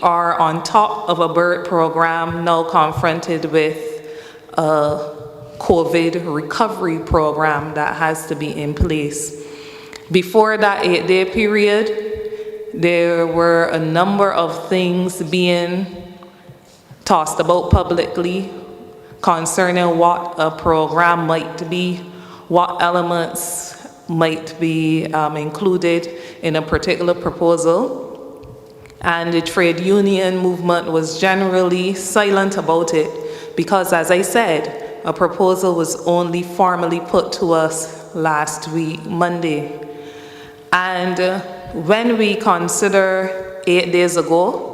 are on top of a birth program now confronted with a COVID recovery program that has to be in place. Before that 8-day period, there were a number of things being tossed about publicly concerning what a program might be, what elements might be included in a particular proposal. And the trade union movement was generally silent about it because, as I said, a proposal was only formally put to us last week, Monday. And when we consider 8 days ago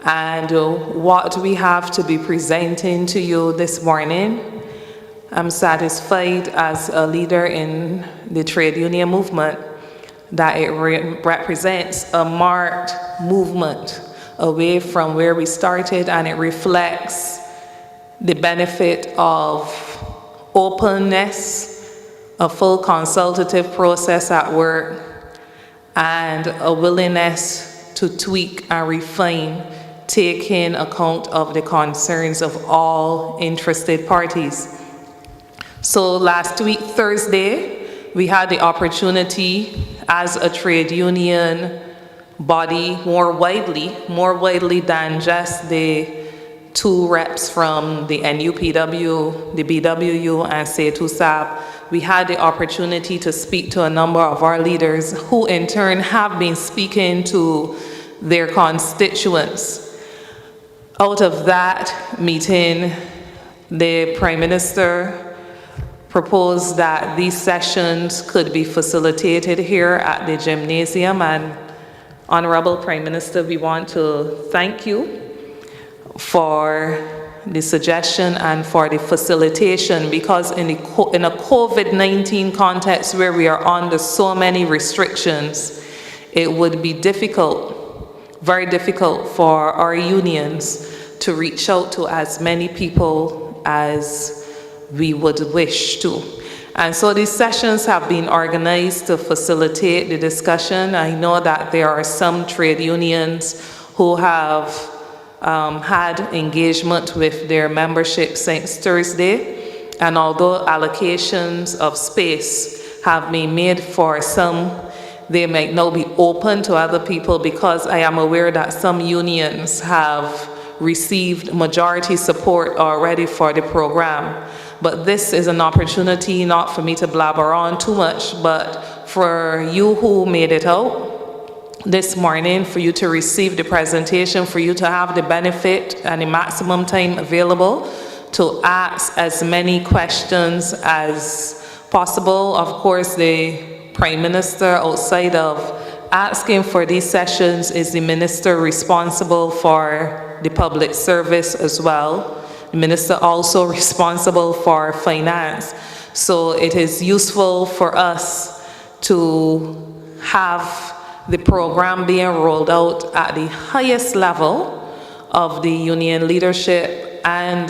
and what we have to be presenting to you this morning, I'm satisfied as a leader in the trade union movement that it represents a marked movement away from where we started, and it reflects the benefit of openness, a full consultative process at work, and a willingness to tweak and refine, taking account of the concerns of all interested parties. So last week, Thursday, we had the opportunity as a trade union body more widely than just the 2 reps from the NUPW, the BWU, and CTUSAB. We had the opportunity to speak to a number of our leaders who in turn have been speaking to their constituents. Out of that meeting, the Prime Minister proposed that these sessions could be facilitated here at the gymnasium, and Honorable Prime Minister, we want to thank you for the suggestion and for the facilitation, because in a COVID-19 context where we are under so many restrictions, it would be difficult, very difficult for our unions to reach out to as many people as we would wish to. And so these sessions have been organized to facilitate the discussion. I know that there are some trade unions who have had engagement with their membership since Thursday, and although allocations of space have been made for some, they might now be open to other people, because I am aware that some unions have received majority support already for the program. But this is an opportunity not for me to blabber on too much, but for you who made it out this morning, for you to receive the presentation, for you to have the benefit and the maximum time available to ask as many questions as possible. Of course, the Prime Minister, outside of asking for these sessions, is the minister responsible for the public service as well. The minister also responsible for finance. So it is useful for us to have the program being rolled out at the highest level of the union leadership and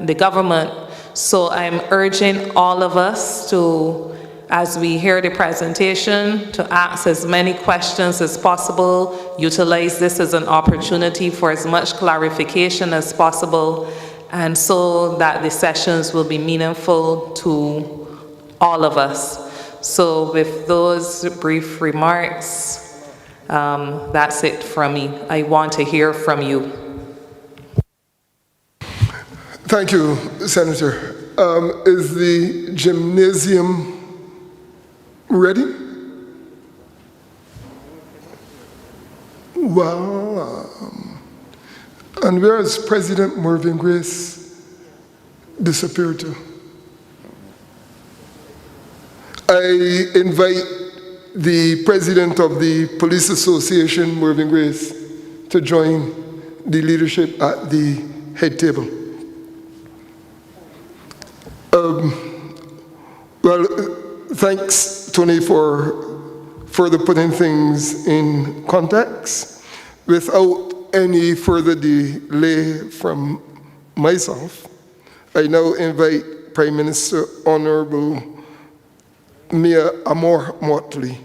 the government. So I'm urging all of us to, as we hear the presentation, to ask as many questions as possible, utilize this as an opportunity for as much clarification as possible, and so that the sessions will be meaningful to all of us. So with those brief remarks, that's it from me. I want to hear from you. Thank you, Senator. Is the gymnasium ready? Well, and where has President Mervyn Grace disappeared to? I invite the President of the Police Association, Mervyn Grace, to join the leadership at the head table. Well, thanks, Tony, for further putting things in context. Without any further delay from myself, I now invite Prime Minister Honorable Mia Amor Motley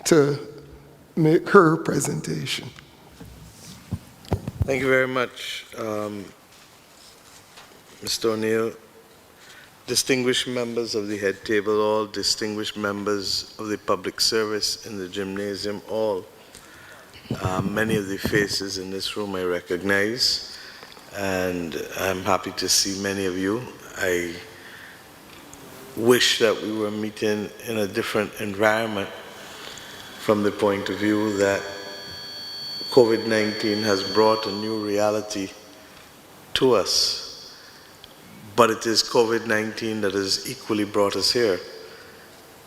to make her presentation. Thank you very much, Mr. O'Neill. Distinguished members of the head table, all distinguished members of the public service in the gymnasium, all. Many of the faces in this room I recognize, and I'm happy to see many of you. I wish that we were meeting in a different environment from the point of view that COVID-19 has brought a new reality to us. But it is COVID-19 that has equally brought us here.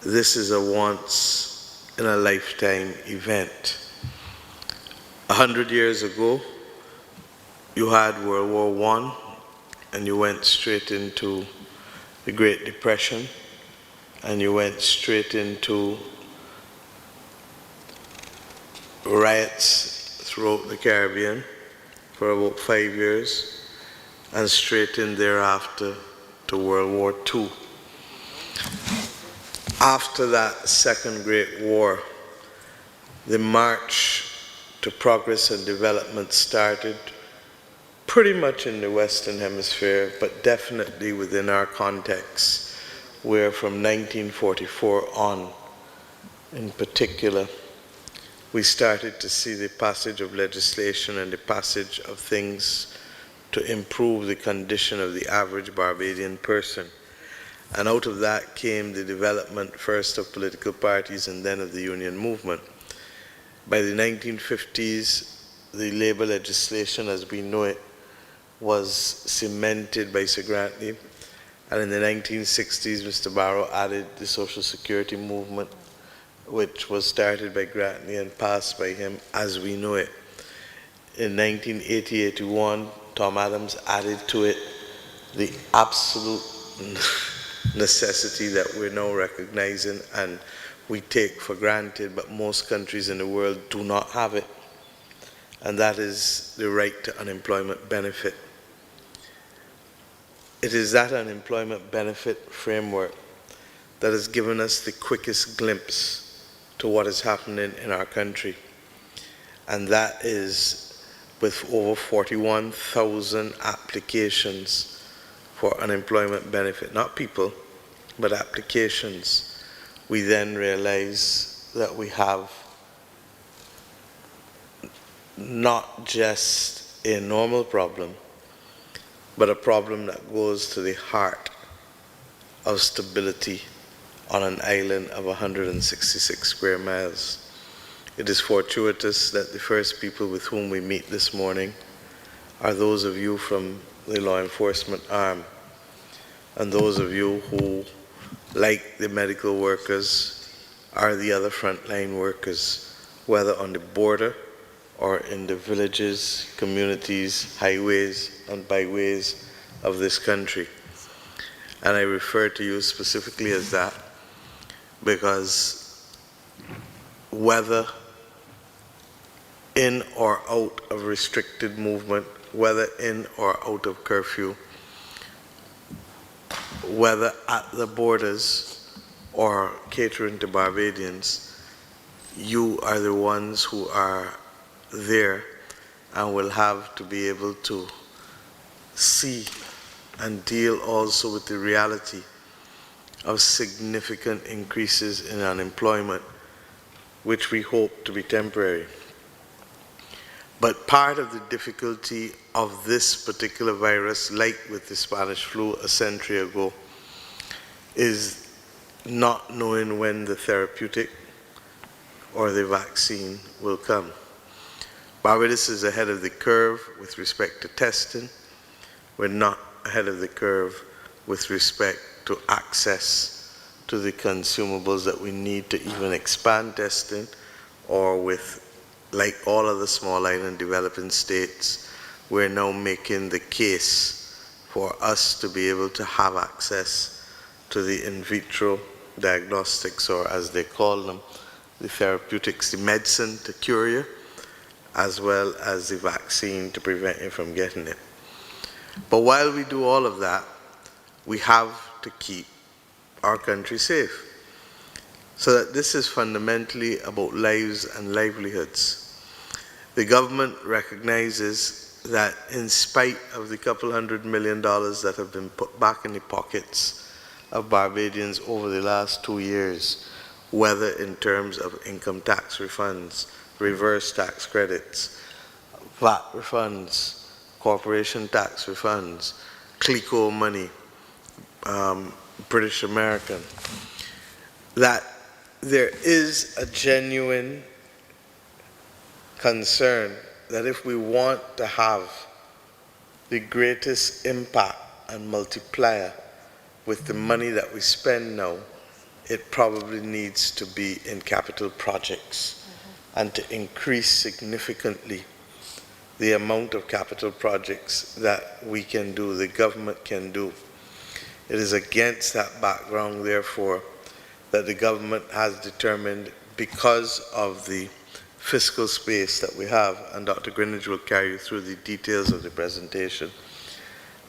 This is a once-in-a-lifetime event. 100 years ago, you had World War I, and you went straight into the Great Depression, and you went straight into riots throughout the Caribbean for about 5 years, and straight in thereafter to World War II. After that Second Great War, the march to progress and development started pretty much in the Western Hemisphere, but definitely within our context, where from 1944 on, in particular, we started to see the passage of legislation and the passage of things to improve the condition of the average Barbadian person. And out of that came the development first of political parties and then of the union movement. By the 1950s, the labor legislation as we know it was cemented by Sir Grantley. And in the 1960s, Mr. Barrow added the Social Security movement, which was started by Grantley and passed by him as we know it. In 1980-81, Tom Adams added to it the absolute necessity that we're now recognizing and we take for granted, but most countries in the world do not have it, and that is the right to unemployment benefit. It is that unemployment benefit framework that has given us the quickest glimpse to what is happening in our country, and that is with over 41,000 applications for unemployment benefit, not people, but applications, we then realize that we have not just a normal problem, but a problem that goes to the heart of stability on an island of 166 square miles. It is fortuitous that the first people with whom we meet this morning are those of you from the law enforcement arm, and those of you who, like the medical workers, are the other frontline workers, whether on the border or in the villages, communities, highways, and byways of this country. And I refer to you specifically as that because whether in or out of restricted movement, whether in or out of curfew, whether at the borders or catering to Barbadians, you are the ones who are there and will have to be able to see and deal also with the reality of significant increases in unemployment, which we hope to be temporary. But part of the difficulty of this particular virus, like with the Spanish flu a century ago, is not knowing when the therapeutic or the vaccine will come. Barbados is ahead of the curve with respect to testing. We're not ahead of the curve with respect to access to the consumables that we need to even expand testing, or with, like all other small island developing states, we're now making the case for us to be able to have access to the in vitro diagnostics, or as they call them, the therapeutics, the medicine to cure you, as well as the vaccine to prevent you from getting it. But while we do all of that, we have to keep our country safe. So that this is fundamentally about lives and livelihoods. The government recognizes that in spite of the couple $100 million that have been put back in the pockets of Barbadians over the last 2 years, whether in terms of income tax refunds, reverse tax credits, VAT refunds, corporation tax refunds, CLICO money, British American, that there is a genuine concern that if we want to have the greatest impact and multiplier with the money that we spend now, it probably needs to be in capital projects and to increase significantly the amount of capital projects that we can do, the government can do. It is against that background, therefore, that the government has determined, because of the fiscal space that we have, and Dr. Greenidge will carry you through the details of the presentation,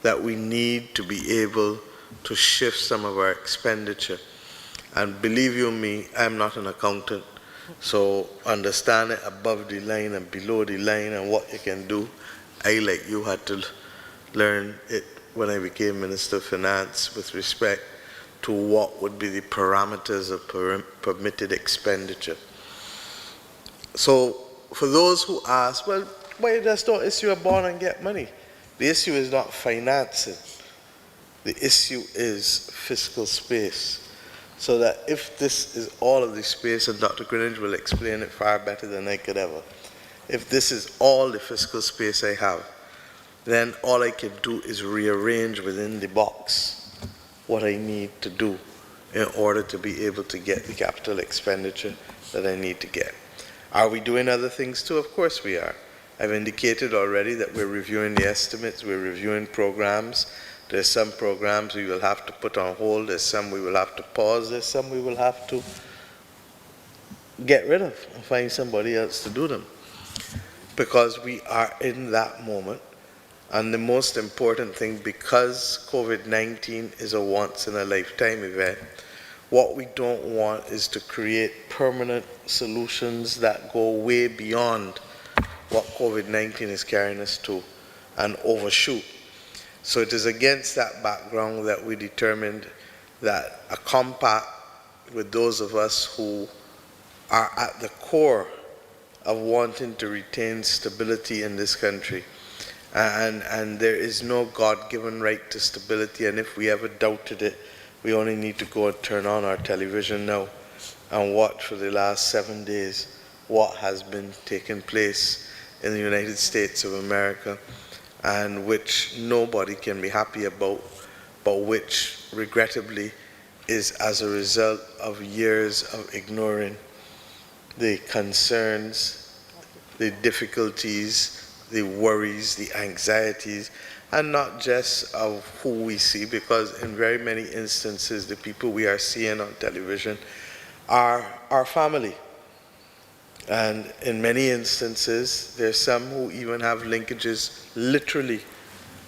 that we need to be able to shift some of our expenditure. And believe you me, I'm not an accountant, so understand it above the line and below the line and what you can do. I, like you, had to learn it when I became Minister of Finance with respect to what would be the parameters of permitted expenditure. So for those who ask, well, why just don't issue a bond and get money? The issue is not financing. The issue is fiscal space. So that if this is all of the space, and Dr. Greenidge will explain it far better than I could ever, if this is all the fiscal space I have, then all I can do is rearrange within the box what I need to do in order to be able to get the capital expenditure that I need to get. Are we doing other things too? Of course we are. I've indicated already that we're reviewing the estimates, we're reviewing programs. There's some programs we will have to put on hold, there's some we will have to pause, there's some we will have to get rid of and find somebody else to do them. Because we are in that moment. And the most important thing, because COVID-19 is a once-in-a-lifetime event, what we don't want is to create permanent solutions that go way beyond what COVID-19 is carrying us to and overshoot. So it is against that background that we determined that a compact with those of us who are at the core of wanting to retain stability in this country, and there is no God-given right to stability, and if we ever doubted it, we only need to go and turn on our television now and watch for the last 7 days what has been taking place in the United States of America, and which nobody can be happy about, but which regrettably is as a result of years of ignoring the concerns, the difficulties, the worries, the anxieties, and not just of who we see, because in very many instances the people we are seeing on television are our family. And in many instances, there's some who even have linkages literally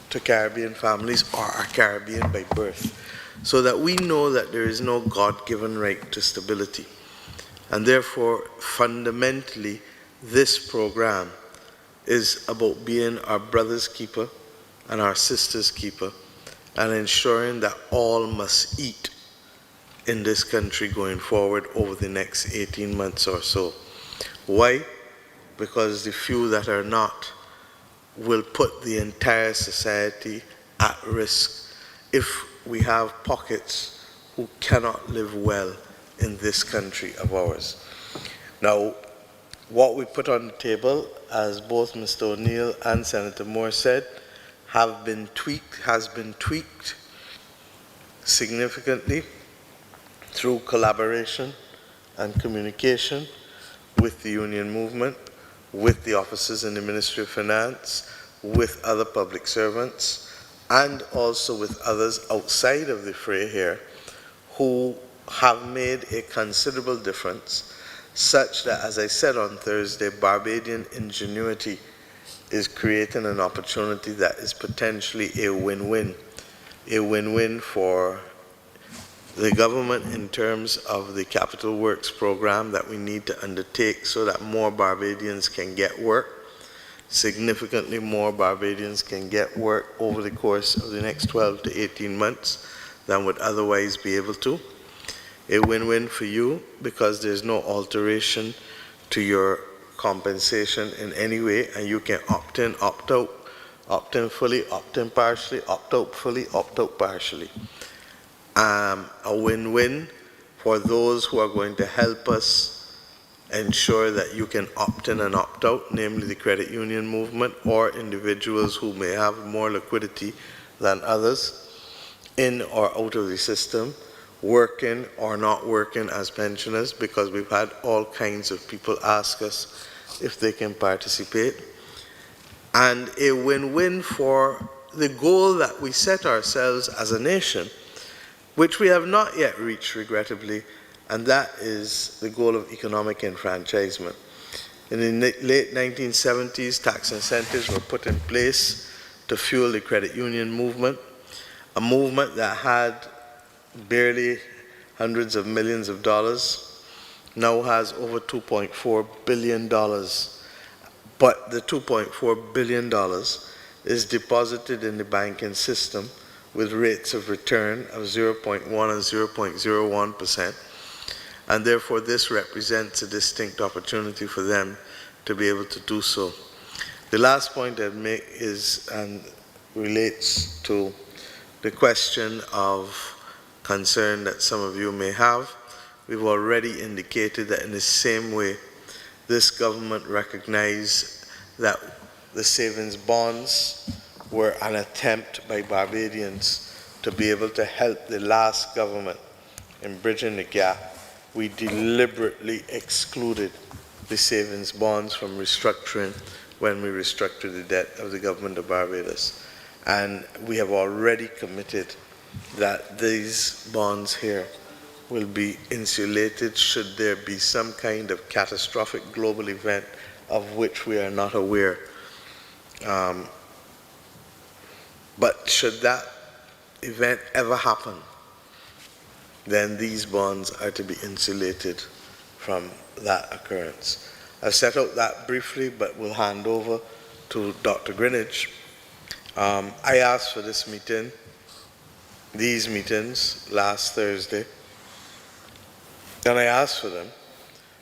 to Caribbean families or are Caribbean by birth. So that we know that there is no God-given right to stability. And therefore, fundamentally, this program is about being our brother's keeper and our sister's keeper and ensuring that all must eat in this country going forward over the next 18 months or so. Why? Because the few that are not will put the entire society at risk if we have pockets who cannot live well in this country of ours. Now, what we put on the table, as both Mr. O'Neill and Senator Moore said, has been tweaked significantly through collaboration and communication with the union movement, with the officers in the Ministry of Finance, with other public servants, and also with others outside of the fray here who have made a considerable difference, such that, as I said on Thursday, Barbadian ingenuity is creating an opportunity that is potentially a win-win. A win-win for the government in terms of the capital works program that we need to undertake so that more Barbadians can get work, significantly more Barbadians can get work over the course of the next 12 to 18 months than would otherwise be able to. A win-win for you because there's no alteration to your compensation in any way, and you can opt in, opt out, opt in fully, opt in partially, opt out fully, opt out partially. A win-win for those who are going to help us ensure that you can opt in and opt out, namely the credit union movement or individuals who may have more liquidity than others in or out of the system, working or not working as pensioners, because we've had all kinds of people ask us if they can participate. And a win-win for the goal that we set ourselves as a nation, which we have not yet reached, regrettably, and that is the goal of economic enfranchisement. In the late 1970s, tax incentives were put in place to fuel the credit union movement, a movement that had barely hundreds of millions of dollars, now has over $2.4 billion. But the $2.4 billion is deposited in the banking system with rates of return of 0.1 and 0.01%. And therefore, this represents a distinct opportunity for them to be able to do so. The last point I'd make is, and relates to the question of concern that some of you may have. We've already indicated that in the same way, this government recognized that the savings bonds were an attempt by Barbadians to be able to help the last government in bridging the gap. We deliberately excluded the savings bonds from restructuring when we restructured the debt of the government of Barbados. And we have already committed that these bonds here will be insulated should there be some kind of catastrophic global event of which we are not aware. But should that event ever happen, then these bonds are to be insulated from that occurrence. I've set out that briefly, but we'll hand over to Dr. Greenidge. I asked for this meeting, these meetings, last Thursday, and I asked for them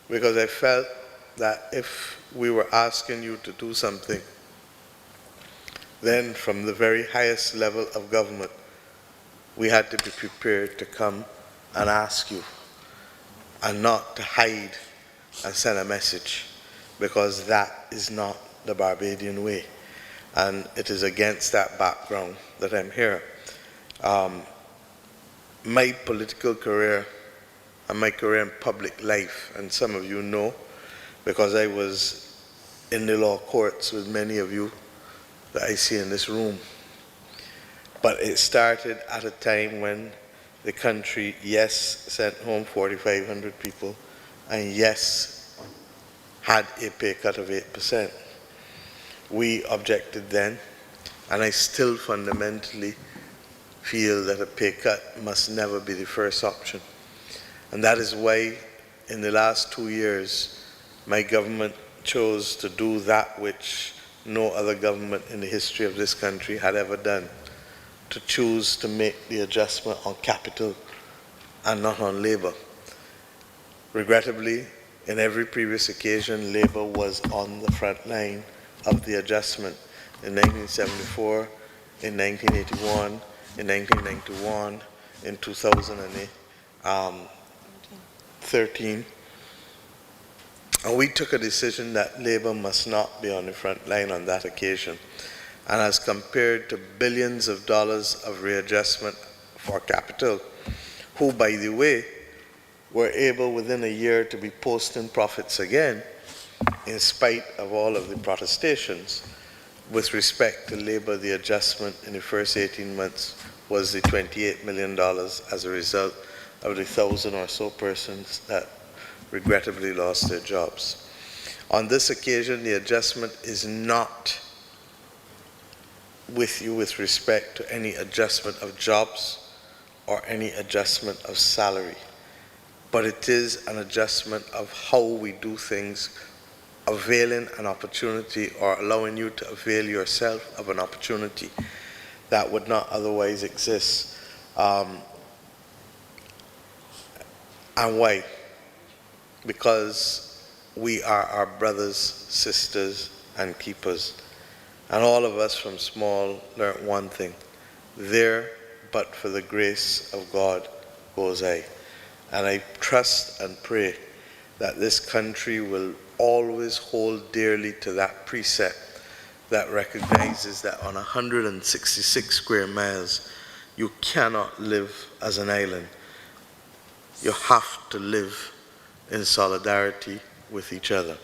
because I felt that if we were asking you to do something, then from the very highest level of government, we had to be prepared to come and ask you, and not to hide and send a message, because that is not the Barbadian way. And it is against that background that I'm here. My political career and my career in public life, and some of you know, because I was in the law courts with many of you that I see in this room. But it started at a time when the country, yes, sent home 4,500 people, and yes, had a pay cut of 8%. We objected then, and I still fundamentally feel that a pay cut must never be the first option. And that is why in the last 2 years, my government chose to do that which no other government in the history of this country had ever done, to choose to make the adjustment on capital and not on labor. Regrettably, in every previous occasion, labor was on the front line of the adjustment. In 1974, in 1981, in 1991, in 2013, and we took a decision that labor must not be on the front line on that occasion. And as compared to billions of dollars of readjustment for capital, who, by the way, were able within a year to be posting profits again, in spite of all of the protestations. With respect to labor, the adjustment in the first 18 months was the $28 million as a result of the 1,000 or so persons that regrettably lost their jobs. On this occasion, the adjustment is not with you with respect to any adjustment of jobs or any adjustment of salary, but it is an adjustment of how we do things availing an opportunity or allowing you to avail yourself of an opportunity that would not otherwise exist. And why? Because we are our brothers, sisters, and keepers. And all of us from small learnt one thing: there, but for the grace of God, goes I. And I trust and pray that this country will always hold dearly to that precept that recognizes that on 166 square miles, you cannot live as an island. You have to live in solidarity with each other.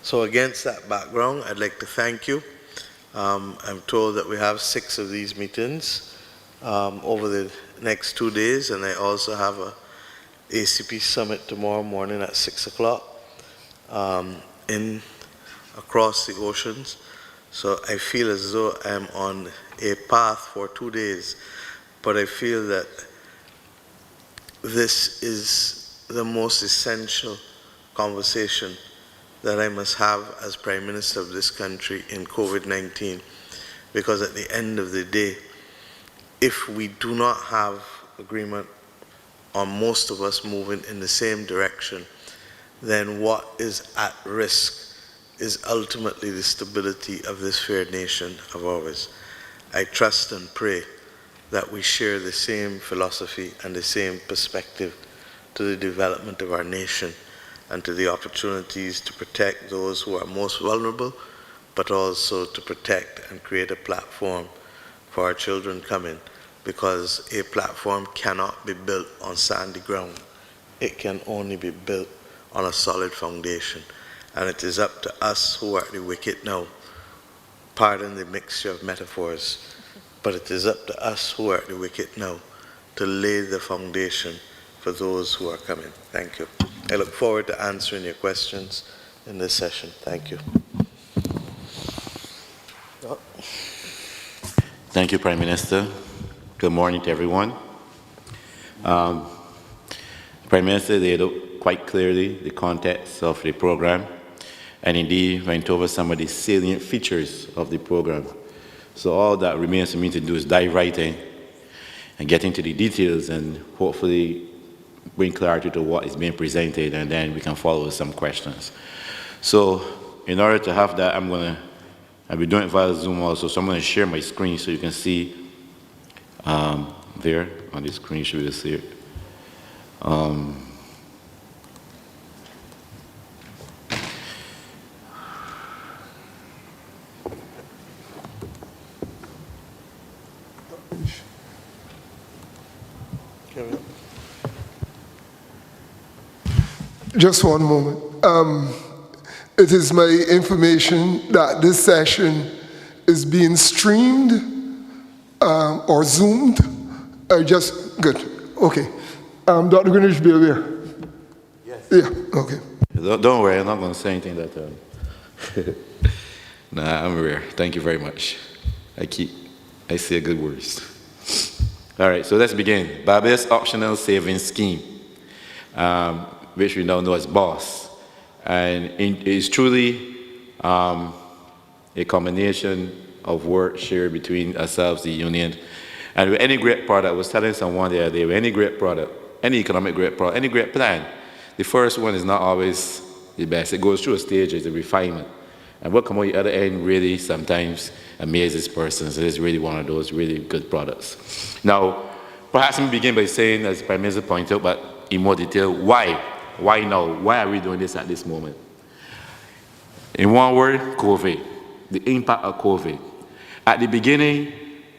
So against that background, I'd like to thank you. I'm told that we have 6 of these meetings over the next 2 days, and I also have a ACP summit tomorrow morning at 6 o'clock across the oceans. So I feel as though I'm on a path for 2 days, but I feel that this is the most essential conversation that I must have as Prime Minister of this country in COVID-19, because at the end of the day, if we do not have agreement on most of us moving in the same direction, then what is at risk is ultimately the stability of this fair nation of ours. I trust and pray that we share the same philosophy and the same perspective to the development of our nation and to the opportunities to protect those who are most vulnerable, but also to protect and create a platform for our children coming, because a platform cannot be built on sandy ground. It can only be built on a solid foundation. And it is up to us who are the wicked now, pardon the mixture of metaphors, but it is up to us who are the wicked now to lay the foundation for those who are coming. Thank you. I look forward to answering your questions in this session. Thank you. Thank you, Prime Minister. Good morning to everyone. Prime Minister laid out quite clearly the context of the program, and indeed went over some of the salient features of the program. So all that remains for me to do is dive right in and get into the details and hopefully bring clarity to what is being presented, and then we can follow with some questions. So in order to have that, I'll be doing it via Zoom also, so I'm going to share my screen so you can see there on the screen, you should be able to see it. Just one moment. It is my information that this session is being streamed or Zoomed. Good. Okay. Dr. Greenwich should be aware. Yes. Yeah, okay. Don't worry, I'm not going to say anything that Nah, I'm aware. Thank you very much. I say good words. All right, so let's begin. Barbados Optional Savings Scheme, which we now know as BOSS. And it is truly a combination of work shared between ourselves, the union, and with any great product. I was telling someone the other day, with any great product, any economic great product, any great plan, the first one is not always the best. It goes through a stage, it's a refinement. And what comes out the other end really sometimes amazes persons. It is really one of those really good products. Now, perhaps let me begin by saying, as Prime Minister pointed out, but in more detail, why? Why now? Why are we doing this at this moment? In one word, COVID. The impact of COVID. At the end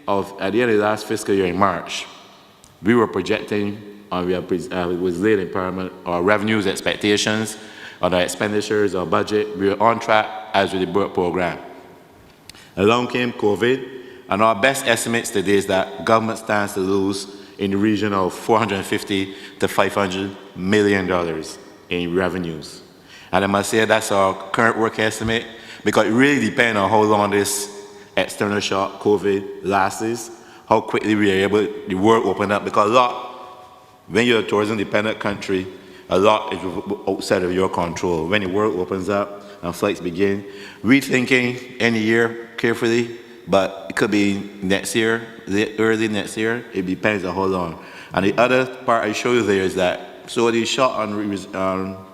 of the last fiscal year in March, we were projecting, it was laid in Parliament, our revenues, expectations, on our expenditures, our budget. We were on track as with the work program. Along came COVID, and our best estimates today is that government stands to lose in the region of $450 to $500 million in revenues. And I must say that's our current work estimate, because it really depends on how long this external shock, COVID, lasts, how quickly we are able, the world open up, because a lot, when you're a tourism-dependent country, a lot is outside of your control. When the world opens up, and flights begin. Rethinking any year carefully, but it could be next year, early next year. It depends on how long. And the other part I show you there is that, so the shot on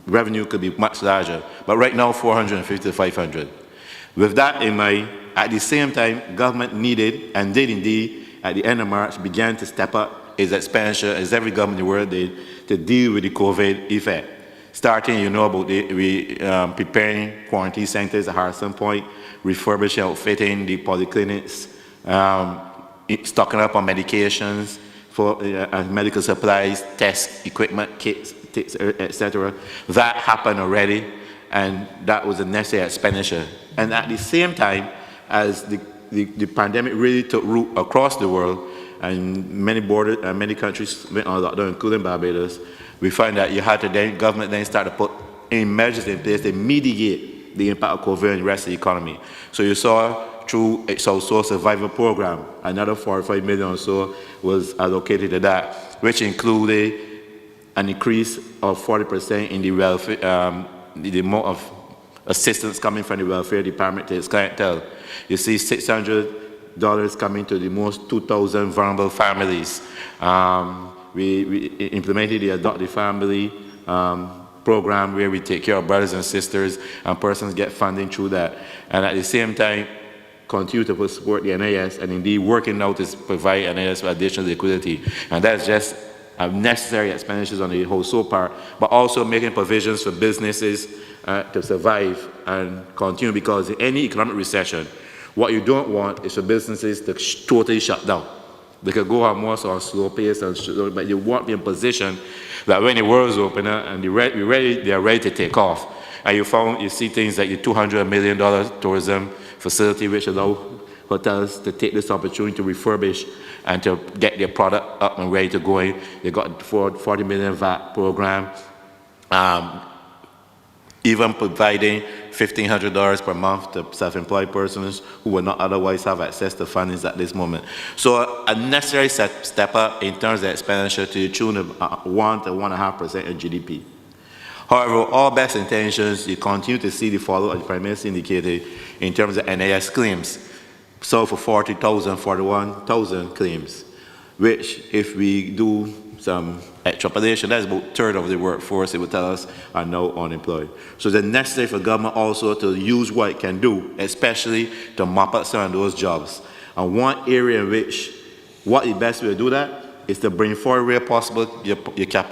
revenue could be much larger, but right now 450 to 500. With that in mind, at the same time, government needed and did indeed, at the end of March, began to step up its expenditure, as every government in the world did, to deal with the COVID effect. Starting, you know, about preparing quarantine centers at Harrison Point, refurbishing, outfitting the polyclinics, stocking up on medications, for medical supplies, test equipment, kits, etc. That happened already, and that was a necessary expenditure. And at the same time, as the pandemic really took root across the world, and many countries went on lockdown, including Barbados, we found that you had to government then start to put in measures in place to mitigate the impact of COVID on the rest of the economy. So you saw through a social survival program, another 45 million or so was allocated to that, which included an increase of 40% in the welfare, the amount of assistance coming from the welfare department to its clientele. You see $600 coming to the most 2,000 vulnerable families. We implemented the Adopt the Family program where we take care of brothers and sisters, and persons get funding through that. And at the same time, continue to support the NIS, and indeed working now to provide NIS with additional liquidity. And that's just necessary expenditures on the household part, but also making provisions for businesses to survive and continue, because in any economic recession, what you don't want is for businesses to totally shut down. They could go on more so on slow pace, but you want to be in position that when the world's open up and they are ready to take off. And you see things like the $200 million tourism facility, which allow hotels to take this opportunity to refurbish and to get their product up and ready to go in. They got $40 million VAT program, even providing $1,500 per month to self-employed persons who would not otherwise have access to fundings at this moment. So a necessary step up in terms of expenditure to the tune of 1 to 1.5% of GDP. However, all best intentions, you continue to see the follow-up, as the Prime Minister indicated, in terms of NIS claims. So for 40,000, 41,000 claims, which if we do some extrapolation, that's about a third of the workforce, it would tell us, are now unemployed. So it's necessary for government also to use what it can do, especially to mop up some of those jobs. And one area in which, what the best way to do that is to bring forward where possible your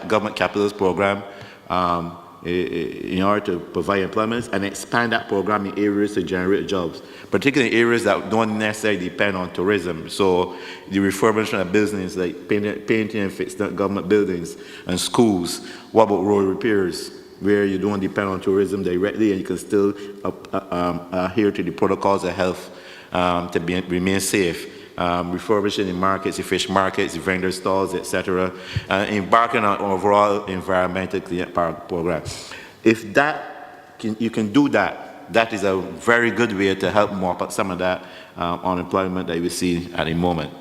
government capitalist program, in order to provide employment, and expand that program in areas to generate jobs, particularly areas that don't necessarily depend on tourism. So the refurbishment of business like painting and fixing government buildings and schools. What about road repairs, where you don't depend on tourism directly and you can still adhere to the protocols of health to remain safe. Refurbishing the markets, the fish markets, the vendor stalls, etc., embarking on overall environmental cleanup program. If you can do that, that is a very good way to help mop up some of that unemployment that we see at the moment.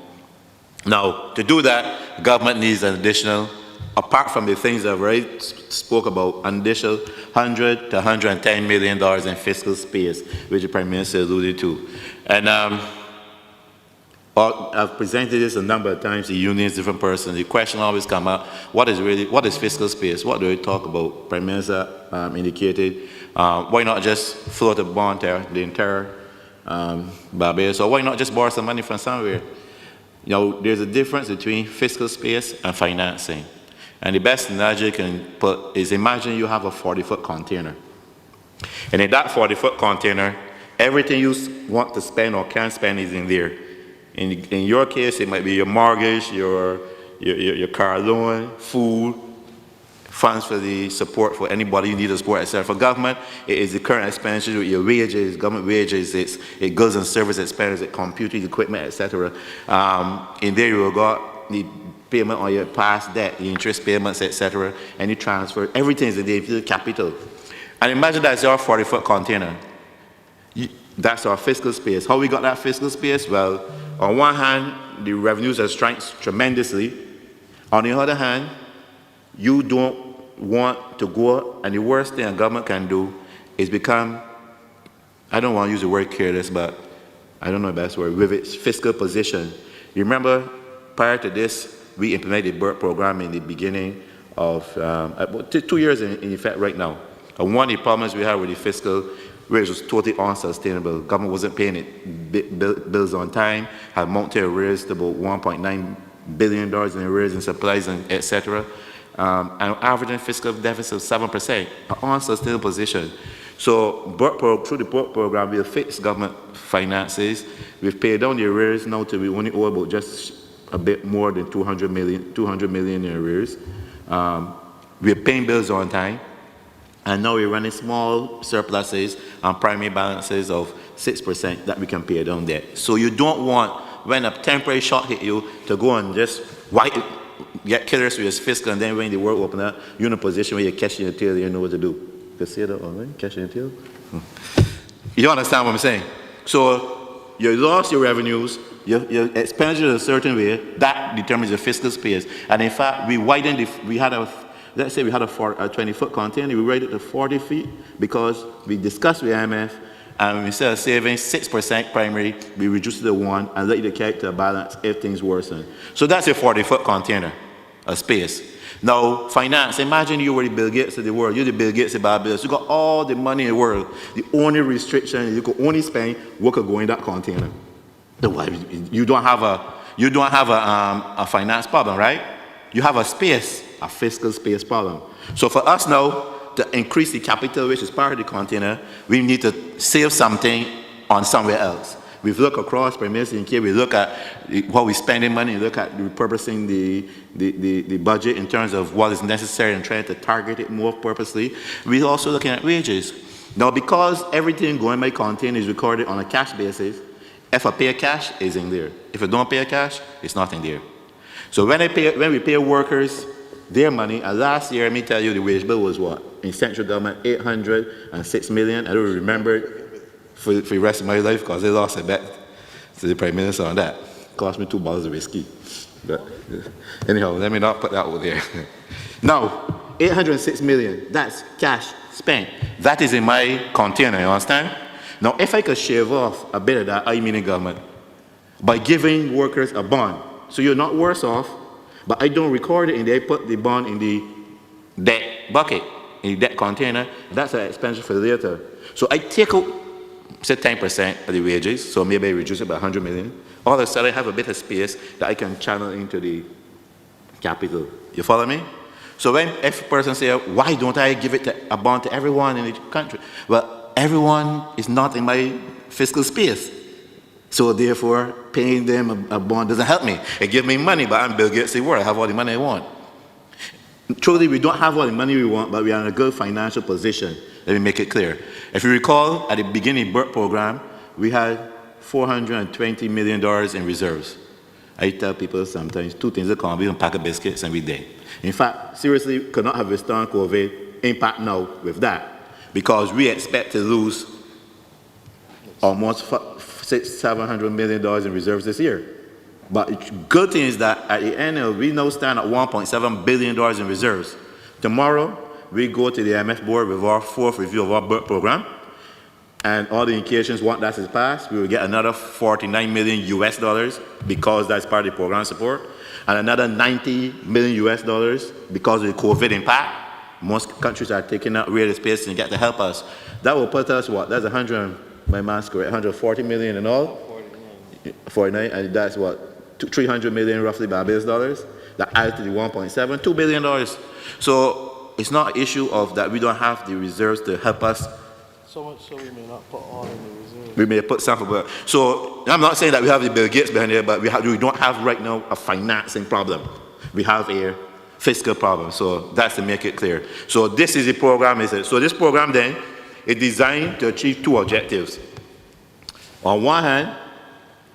Now, to do that, government needs an additional, apart from the things I've already spoke about, an additional $100 to $110 million in fiscal space, which the Prime Minister alluded to. And I've presented this a number of times to unions, different persons. The question always comes up, what is fiscal space? What do we talk about? Prime Minister indicated, why not just float a bond the entire Barbados, or why not just borrow some money from somewhere? You know, there's a difference between fiscal space and financing. And the best analogy you can put is, imagine you have a 40-foot container. And in that 40-foot container, everything you want to spend or can spend is in there. In your case, it might be your mortgage, your car loan, food, funds for the support for anybody you need to support, etc. For government, it is the current expenditure with your wages, government wages, it's goods and service expenses, it's computing equipment, etc. In there you got the payment on your past debt, the interest payments, etc., any transfer, everything is in the capital. And imagine that's your 40-foot container. That's our fiscal space. How we got that fiscal space? Well, on one hand, the revenues are strengthened tremendously. On the other hand, you don't want to go, and the worst thing a government can do is become, I don't want to use the word careless, but I don't know the best word, with its fiscal position. You remember, prior to this, we implemented the BERT program in the beginning of, about 2 years in effect right now. And one of the problems we had with the fiscal, where it was totally unsustainable. Government wasn't paying bills on time, had mounted arrears to about $1.9 billion in arrears and supplies, and etc. And averaging fiscal deficit of 7%, an unsustainable position. So through the BERT program, we've fixed government finances. We've paid down the arrears now till we only owe about just a bit more than 200 million in arrears. We're paying bills on time. And now we're running small surpluses and primary balances of 6% that we can pay down debt. So you don't want, when a temporary shock hit you, to go and just get careless with your fiscal, and then when the world opens up, you're in a position where you're catching your tail, you know what to do. You say that online? Catching your tail? You understand what I'm saying? So you lost your revenues, your expenditure is a certain way, that determines your fiscal space. And in fact, we widened, let's say we had a 20-foot container, we raised it to 40 feet because we discussed with IMF, and instead of saving 6% primary, we reduced it to 1 and let you carry to a balance if things worsen. So that's a 40-foot container, a space. Now, finance, imagine you were the Bill Gates of the world. You're the Bill Gates of Barbados. You got all the money in the world. The only restriction you could only spend what could go in that container. You don't have a finance problem, right? You have a space, a fiscal space problem. So for us now, to increase the capital, which is part of the container, we need to save something on somewhere else. We've looked across primarily in here, we look at what we're spending money, we look at repurposing the budget in terms of what is necessary and trying to target it more purposely. We're also looking at wages. Now, because everything going by container is recorded on a cash basis, if I pay cash, it's in there. If I don't pay cash, it's not in there. So when we pay workers their money, and last year, let me tell you, the wage bill was what? In central government, 806 million. I don't remember it for the rest of my life because they lost a bet to the Prime Minister on that. Cost me 2 bottles of whiskey. But anyhow, let me not put that over there. Now, 806 million, that's cash spent. That is in my container, you understand? Now, if I could shave off a bit of that, I mean the government, by giving workers a bond, so you're not worse off, but I don't record it and they put the bond in the debt bucket, in the debt container, that's an expense for later. So I take out, say 10% of the wages, so maybe I reduce it by 100 million. All of a sudden I have a bit of space that I can channel into the capital. You follow me? So if a person says, why don't I give it a bond to everyone in the country? Well, everyone is not in my fiscal space. So therefore, paying them a bond doesn't help me. It gives me money, but I'm Bill Gates of the world. I have all the money I want. Truly, we don't have all the money we want, but we are in a good financial position. Let me make it clear. If you recall, at the beginning of the BERT program, we had $420 million in reserves. I tell people sometimes 2 things that come, we don't pack a biscuits and we dead. In fact, seriously, could not have withstood COVID impact now with that, because we expect to lose almost $700 million in reserves this year. But the good thing is that at the end, we now stand at $1.7 billion in reserves. Tomorrow, we go to the IMF board with our 4th review of our BERT program, and all the indications once that is passed, we will get another $49 million US because that's part of the program support, and another $90 million US because of the COVID impact. Most countries are taking out real space and get to help us. That will put us what? That's 140 million in all. 49, and that's what? 300 million roughly Barbados dollars. That adds to the 1.7, $2 billion. So it's not an issue of that we don't have the reserves to help us. So much so we may not put all in the reserve. We may put some, but so I'm not saying that we have the Bill Gates behind there, but we don't have right now a financing problem. We have a fiscal problem. So that's to make it clear. So this is the program. So this program then is designed to achieve 2 objectives. On one hand,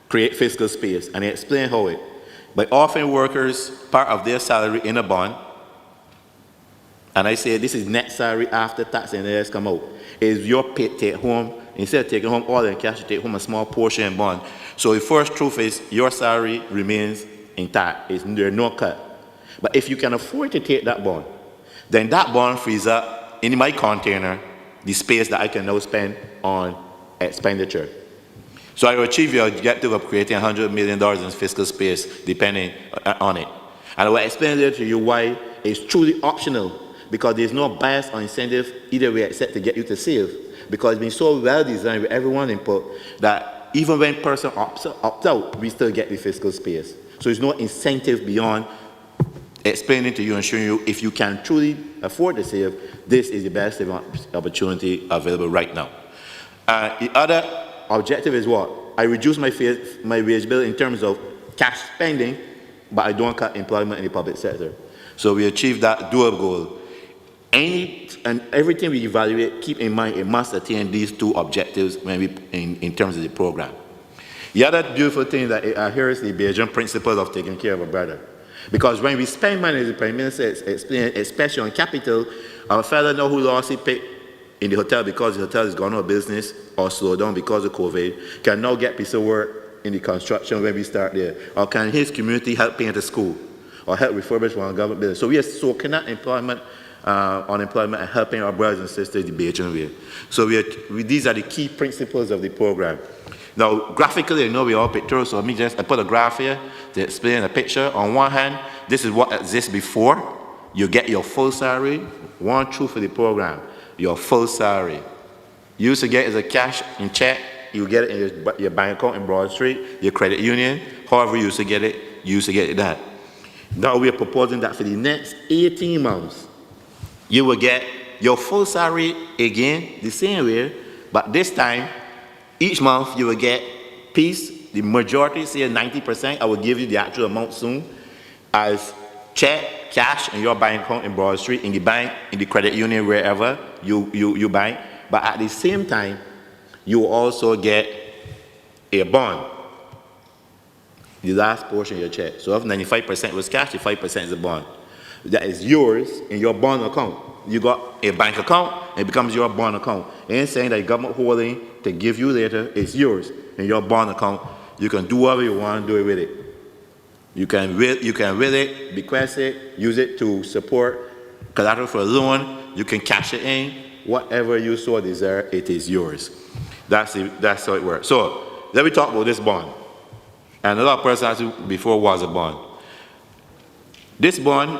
create fiscal space, and I explain how it. By offering workers part of their salary in a bond, and I say this is net salary after tax and it come out, is your pay take home, instead of taking home all in cash, you take home a small portion in bond. So the first truth is your salary remains intact, there's no cut. But if you can afford to take that bond then that bond frees up in my container the space that I can now spend on expenditure. So I will achieve your objective of creating $100 million in fiscal space depending on it. And I will explain later to you why it's truly optional, because there's no bias or incentive either way except to get you to save. Because it's been so well designed with everyone input that even when person opts out, we still get the fiscal space. So there's no incentive beyond explaining to you and showing you if you can truly afford to save, this is the best saving opportunity available right now. The other objective is what? I reduce my wage bill in terms of cash spending, but I don't cut employment in the public sector. So we achieve that dual goal. Everything we evaluate, keep in mind it must attain these two objectives when in terms of the program. The other beautiful thing that it adheres to the Bayesian principle of taking care of a brother. Because when we spend money, as the Prime Minister explained, especially on capital, our fellow know who lost his pay in the hotel because the hotel has gone out of business or slowed down because of COVID, can now get piece of work in the construction when we start there. Or can his community help paint a school or help refurbish one government building. So we are soaking that unemployment and helping our brothers and sisters the Bayesian way. So these are the key principles of the program. Now, graphically, I know we all picture, so I put a graph here to explain a picture. On one hand, this is what exists before. You get your full salary. One truth for the program, your full salary. You used to get as a cash in check, you get it in your bank account in Broad Street, your credit union, however you used to get it that. Now we are proposing that for the next 18 months, you will get your full salary again, the same way, but this time, each month you will get piece, the majority, say 90%, I will give you the actual amount soon, as check, cash in your bank account in Broad Street, in the bank, in the credit union, wherever you bank. But at the same time, you will also get a bond, the last portion of your check. So if 95% was cash, the 5% is a bond. That is yours in your bond account. You got a bank account, it becomes your bond account. It ain't saying that the government holding to give you later, it's yours in your bond account. You can do whatever you want to do with it. You can will it, bequest it, use it to support collateral for a loan, you can cash it in, whatever you so desire, it is yours. That's how it works. So let me talk about this bond. And a lot of persons asked before was a bond. This bond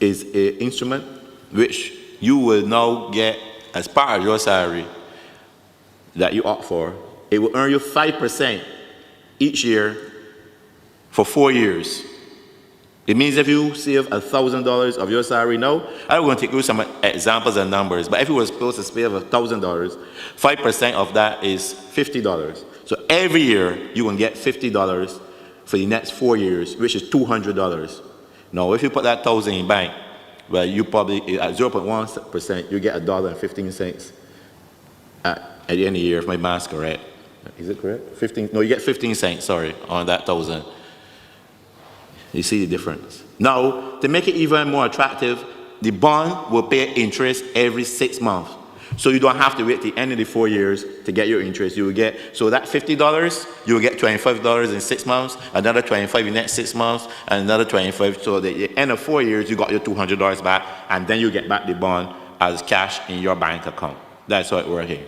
is an instrument which you will now get as part of your salary that you opt for. It will earn you 5% each year for 4 years. It means if you save $1,000 of your salary now, I'm going to take you some examples and numbers, but if you were supposed to save $1,000, 5% of that is $50. So every year you will get $50 for the next 4 years, which is $200. Now, if you put that $1,000 in bank, well, you probably, at 0.1%, you get $1.15 at the end of the year, if my math's correct. Is it correct? 15? No, you get 15 cents, sorry, on that 1,000. You see the difference. Now, to make it even more attractive, the bond will pay interest every 6 months. So you don't have to wait the end of the 4 years to get your interest. You will get, so that $50, you will get $25 in 6 months, another $25 in the next 6 months, and another $25. So at the end of 4 years, you got your $200 back, and then you get back the bond as cash in your bank account. That's how it works here.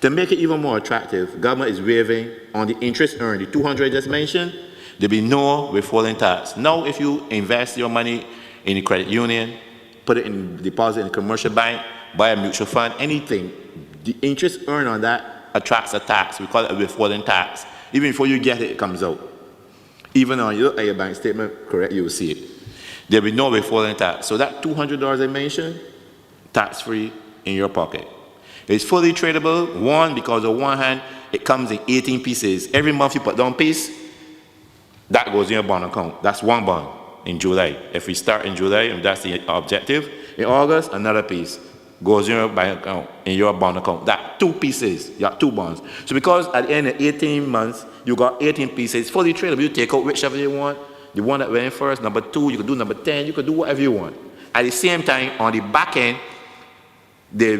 To make it even more attractive, government is waiving on the interest earned, the $200 I just mentioned, there'll be no withholding tax. Now, if you invest your money in a credit union, put it in deposit in a commercial bank, buy a mutual fund, anything, the interest earned on that attracts a tax. We call it a withholding tax. Even before you get it, it comes out. Even on your bank statement, correct, you will see it. There'll be no withholding tax. So that $200 I mentioned, tax-free in your pocket. It's fully tradable, one, because on one hand, it comes in 18 pieces. Every month you put down a piece, that goes in your bond account. That's one bond in July. If we start in July, and that's the objective, in August, another piece goes in your bank account, in your bond account. That 2 pieces, you have 2 bonds. So because at the end of 18 months, you got 18 pieces, fully tradable. You take out whichever you want. The one that went in first, number 2, you could do number 10, you could do whatever you want. At the same time, on the back end, we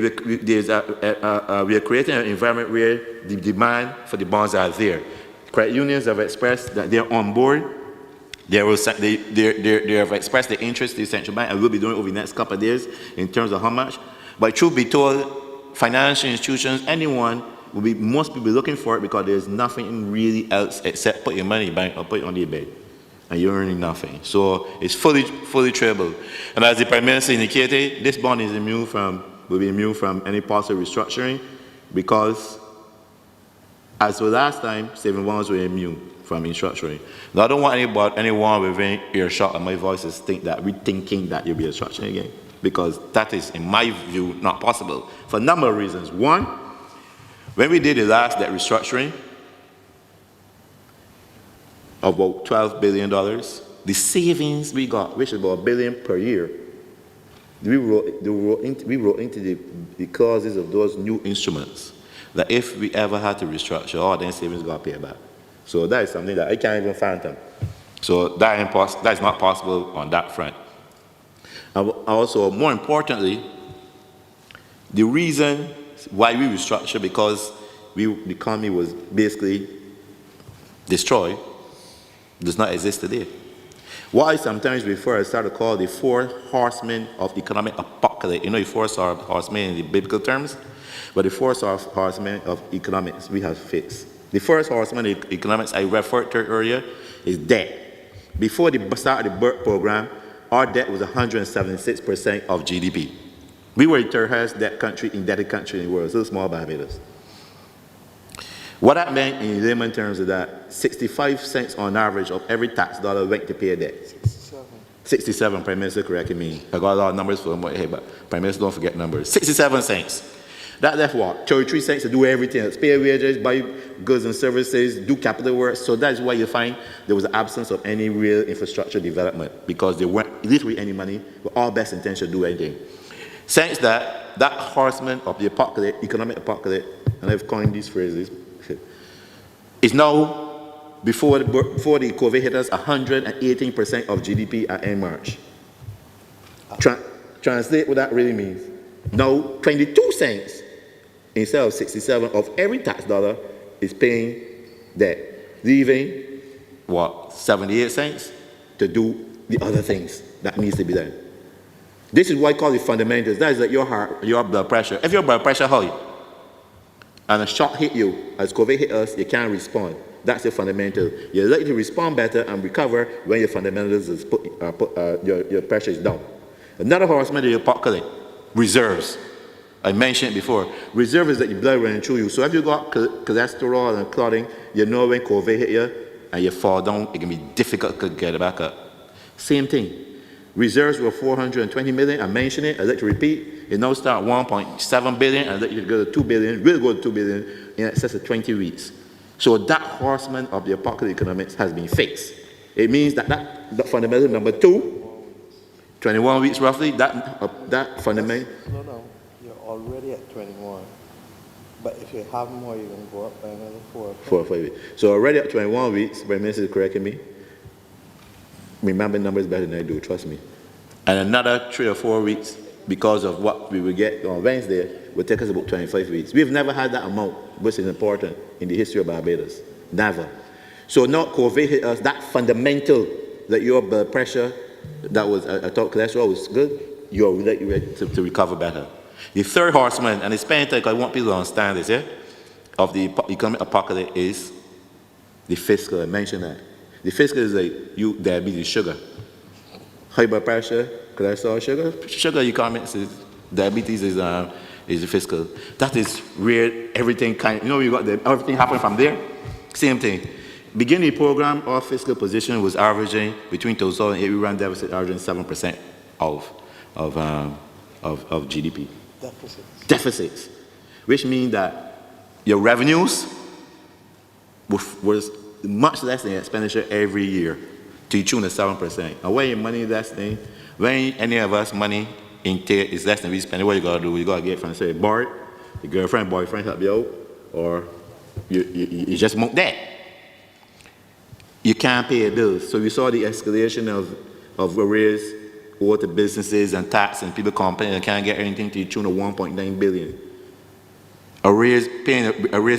are creating an environment where the demand for the bonds are there. Credit unions have expressed that they're on board They have expressed their interest to the central bank, and will be doing it over the next couple of days in terms of how much. But truth be told, financial institutions, anyone, most people be looking for it because there's nothing really else except put your money in the bank or put it on your bed, and you're earning nothing. So it's fully tradable. And as the Prime Minister indicated, this bond is will be immune from any possible restructuring, because as for last time, saving bonds were immune from restructuring. Now, I don't want anyone within earshot of my voices think that we're thinking that you'll be restructuring again, because that is, in my view, not possible for a number of reasons. One, when we did the last debt restructuring of about $12 billion, the savings we got, which is about $1 billion per year, we wrote into the clauses of those new instruments that if we ever had to restructure, all then savings got paid back. So that is something that I can't even fathom. So that is not possible on that front. Also, more importantly, the reason why we restructured, because the economy was basically destroyed, does not exist today. What I sometimes start to call the four horsemen of economic apocalypse. You know the four horsemen in the biblical terms? But the four horsemen of economics we have fixed. The first horseman of economics I referred to earlier is debt. Before the start of the BERT program, our debt was 176% of GDP. We were the third highest indebted country in the world, so small Barbados. What that meant in layman terms is that 65 cents on average of every tax dollar went to pay a debt. 67, Prime Minister corrected me. I got a lot of numbers for my head, but Prime Minister don't forget numbers. 67 cents. That left what? 33 cents to do everything else. Pay wages, buy goods and services, do capital work. So that's why you find there was an absence of any real infrastructure development, because there weren't literally any money with all best intention to do anything. Since that horseman of the apocalypse, economic apocalypse, and I've coined these phrases, is now, before the COVID hit us, 118% of GDP at end March. Translate what that really means. Now, 22 cents instead of 67 of every tax dollar is paying debt, leaving, 78 cents to do the other things that needs to be done. This is what I call the fundamentals. That is that your heart, your blood pressure. If your blood pressure high, and a shock hit you, as COVID hit us, you can't respond. That's your fundamental. You're likely to respond better and recover when your fundamentals is your pressure is down. Another horseman of the apocalypse, reserves. I mentioned it before. Reserve is that your blood running through you. So if you got cholesterol and clotting, you know when COVID hit you and you fall down, it can be difficult to get it back up. Same thing. Reserves were 420 million. I mentioned it. I'd like to repeat. It now start 1.7 billion. I'd like you to go to 2 billion. We'll go to 2 billion in excess of 20 weeks. So that horseman of the apocalypse economics has been fixed. It means that fundamental number 2, 21 weeks roughly, that fundamental. No, you're already at 21. But if you have more, you're going to go up by another 4 or 5 weeks. So already at 21 weeks, Prime Minister is correcting me. Remember numbers better than I do, trust me. And another 3 or 4 weeks, because of what we will get on Wednesday, will take us about 25 weeks. We've never had that amount, which is important in the history of Barbados. Never. So now COVID hit us, that fundamental, that your blood pressure, that was, I thought cholesterol was good, you're ready to recover better. The third horseman, and it's painful, I want people to understand this, of the economic apocalypse is the fiscal. I mentioned that. The fiscal is like diabetes, sugar. High blood pressure, cholesterol, sugar. Sugar economics is, diabetes is the fiscal. That is where everything you got everything happened from there. Same thing. Beginning the program, our fiscal position was averaging, between 2008, we ran deficit averaging 7% of GDP. Deficits. Which means that your revenues was much less than your expenditure every year, to the tune of 7%. Now, when your money is less than, when any of us money intake is less than we spend, what you gotta do? You gotta get from, say, borrow, your girlfriend, boyfriend help you out, or you just won't that. You can't pay your bills. So we saw the escalation of arrears owed to businesses and tax, and people complaining they can't get anything to the tune of 1.9 billion. Arrears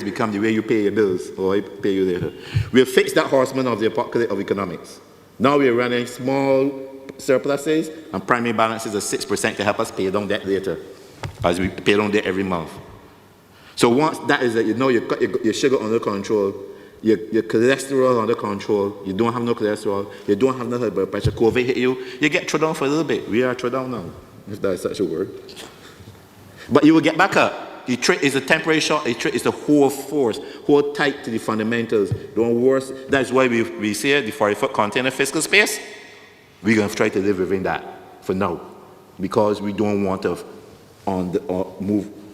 become the way you pay your bills, or I pay you later. We'll fix that horseman of the apocalypse of economics. Now we're running small surpluses and primary balances of 6% to help us pay down debt later, as we pay down debt every month. So once that is that, you know, you got your sugar under control, your cholesterol under control, you don't have no cholesterol, you don't have no high blood pressure, COVID hit you, you get thrown down for a little bit. We are thrown down now, if that is such a word. But you will get back up. The trick is a temporary shot, the trick is to hold force, hold tight to the fundamentals. Don't worse. That's why we say the 40-foot container fiscal space. We're going to try to live within that for now, because we don't want to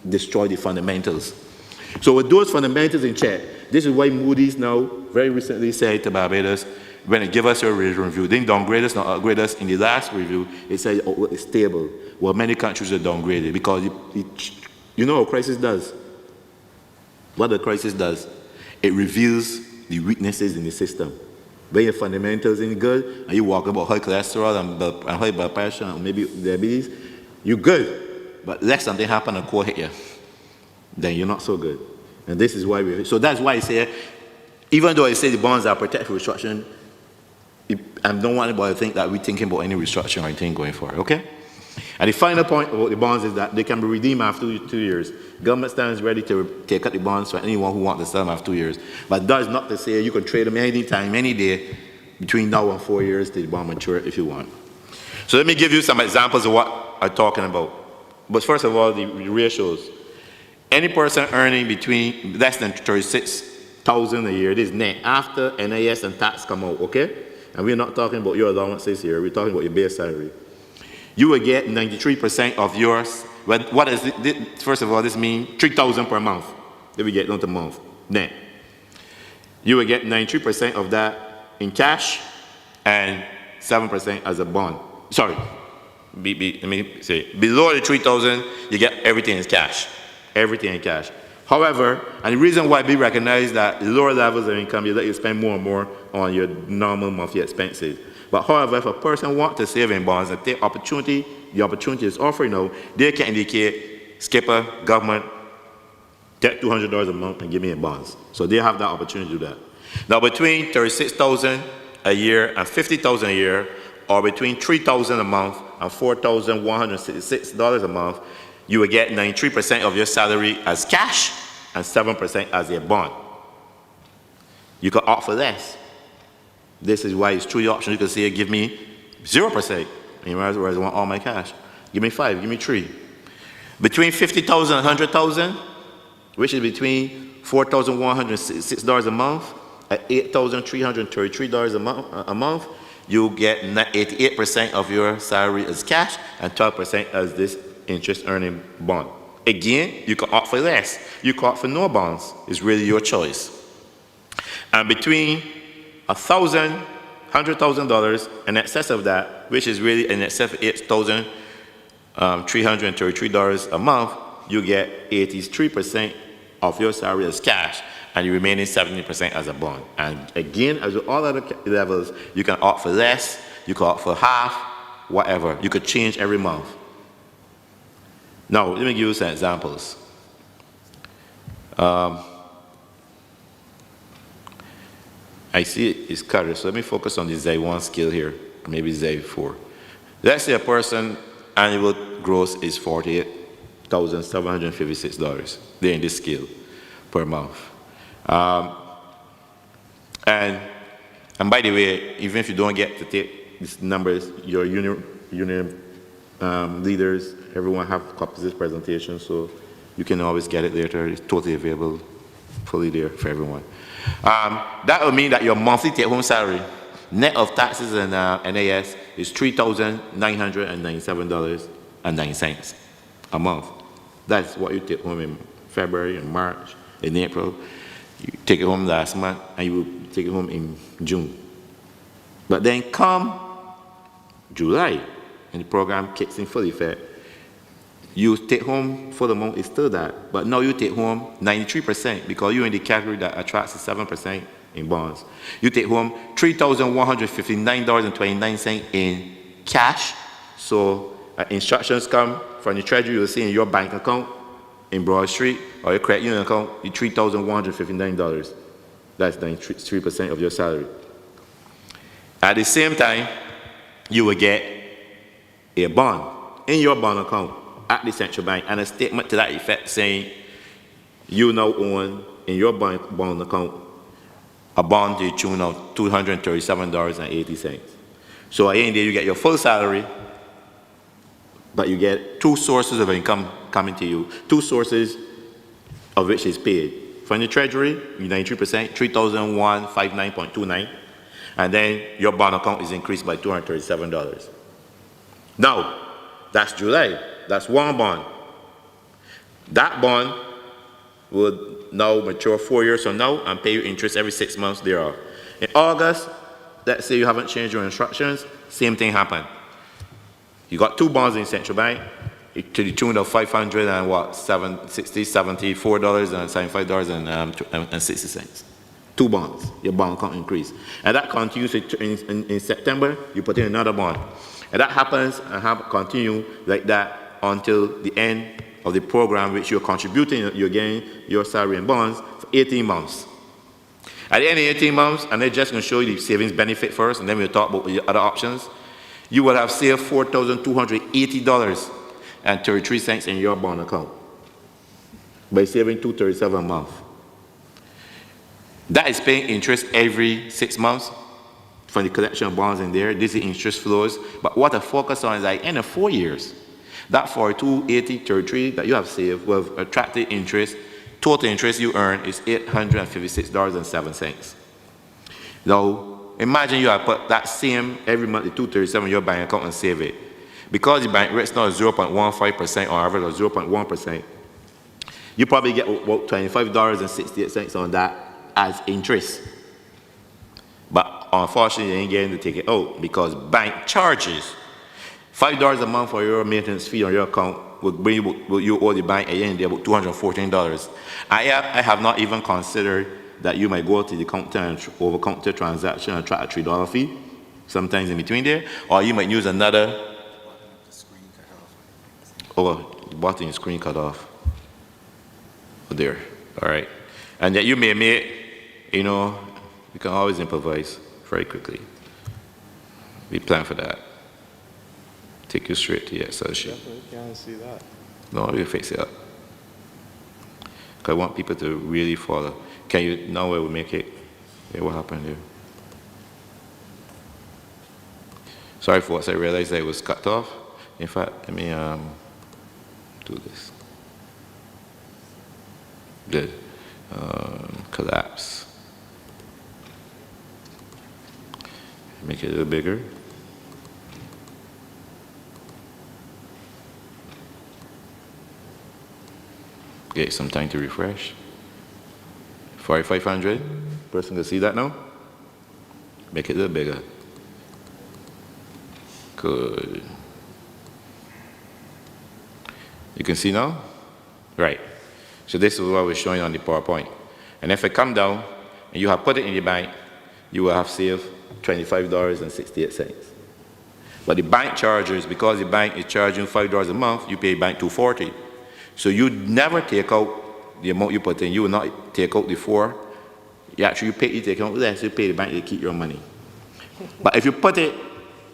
destroy the fundamentals. So with those fundamentals in check, this is why Moody's now very recently said to Barbados, when they give us a rating review, they didn't downgrade us, not upgrade us. In the last review, it said outlook is stable. Well, many countries are downgraded because you know what a crisis does? What the crisis does? It reveals the weaknesses in the system. When your fundamentals are good, and you walk about high cholesterol and high blood pressure and maybe diabetes, you're good. But let something happen and core hit you, then you're not so good. And this is why so that's why I say, even though I say the bonds are protected for restructuring, I don't want anybody to think that we're thinking about any restructuring or anything going forward, okay? And the final point about the bonds is that they can be redeemed after 2 years. Government stands ready to take out the bonds for anyone who wants to sell them after 2 years. But that is not to say you can trade them any time, any day, between now and 4 years till the bond mature if you want. So let me give you some examples of what I'm talking about. But first of all, the ratios. Any person earning between less than 36,000 a year, this is net, after NIS and tax come out, okay? And we're not talking about your allowances here, we're talking about your base salary. You will get 93% of yours. What does it, first of all, this mean 3,000 per month. Then we get down to month, net. You will get 93% of that in cash and 7% as a bond. Sorry, let me say, below the 3,000, you get everything in cash. Everything in cash. However, and the reason why we recognize that lower levels of income, you let you spend more and more on your normal monthly expenses. But however, if a person wants to save in bonds and take opportunity, the opportunity is offering now, they can indicate, Skipper, government, take $200 a month and give me in bonds. So they have that opportunity to do that. Now between 36,000 a year and 50,000 a year, or between 3,000 a month and $4,166 a month, you will get 93% of your salary as cash and 7% as a bond. You can opt for less. This is why it's through the option. You can say, give me 0%. Whereas I want all my cash. Give me 5, give me 3. Between 50,000 and 100,000, which is between $4,166 a month at $8,333 a month, you get 88% of your salary as cash and 12% as this interest earning bond. Again, you can opt for less. You can opt for no bonds. It's really your choice. And between $1,000, $100,000 in excess of that, which is really in excess of $8,333 a month, you get 83% of your salary as cash, and the remaining 70% as a bond. And again, as with all other levels, you can opt for less, you can opt for half, whatever. You could change every month. Now, let me give you some examples. I see it's covered, so let me focus on the Z1 scale here, maybe Z4. Let's say a person annual gross is $48,756. They're in this scale per month. And by the way, even if you don't get to take these numbers, your union leaders, everyone have copies of this presentation, so you can always get it later. It's totally available, fully there for everyone. That will mean that your monthly take-home salary, net of taxes and NAS, is $3,997.09 a month. That's what you take home in February, in March, in April. You take it home last month, and you will take it home in June. But then come July, and the program kicks in full effect, you take home full amount is still that, but now you take home 93% because you're in the category that attracts 7% in bonds. You take home $3,159.29 in cash. So instructions come from the Treasury, you'll see in your bank account in Broad Street or your credit union account, the $3,159. That's 93% of your salary. At the same time, you will get a bond in your bond account at the central bank and a statement to that effect saying you now own in your bond account a bond to the tune of $237.80. So at the end of the day, you get your full salary, but you get two sources of income coming to you, two sources of which is paid. From the treasury, 93%, $3,159.29, and then your bond account is increased by $237. Now, that's July. That's one bond. That bond will now mature 4 years from now and pay you interest every 6 months thereof. In August, let's say you haven't changed your instructions, same thing happened. You got two bonds in central bank to the tune of $74.60. Two bonds, your bond account increase. And that continues in September, you put in another bond. And that happens and continue like that until the end of the program, which you're contributing, you're getting your salary and bonds for 18 months. At the end of 18 months, and they're just going to show you the savings benefit first, and then we'll talk about the other options, you will have saved $4,280.33 in your bond account by saving $237 a month. That is paying interest every 6 months from the collection of bonds in there. This is interest flows. But what I focus on is like in 4 years, that $4,280.33 that you have saved will have attracted interest. Total interest you earn is $856.07. Now, imagine you have put that same every month, the $237 in your bank account and save it. Because the bank rate's now 0.15% on average or 0.1%, you probably get about $25.68 on that as interest. But unfortunately, you ain't getting to take it out because bank charges $5 a month for your maintenance fee on your account will bring you owe the bank at the end of the day about $214. I have not even considered that you might go to the counter and over-counter transaction and try a $3 fee, sometimes in between there, or you might use another. Oh, the button screen cut off. Oh, there. All right. And that you may make, you know, you can always improvise very quickly. We plan for that. Take you straight to the Excel sheet. Definitely can't see that. No, we'll fix it up. Because I want people to really follow. Can you, now where we make it? Yeah, what happened here? Sorry folks, I realized that it was cut off. In fact, let me do this. Good. Collapse. Make it a little bigger. Get some time to refresh. 4,500. Person can see that now? Make it a little bigger. Good. You can see now? Right. So this is what we're showing on the PowerPoint. And if I come down and you have put it in the bank, you will have saved $25.68. But the bank charges, because the bank is charging $5 a month, you pay bank $240. So you never take out the amount you put in. You will not take out the 4. You actually take out less, you pay the bank to keep your money. But if you put it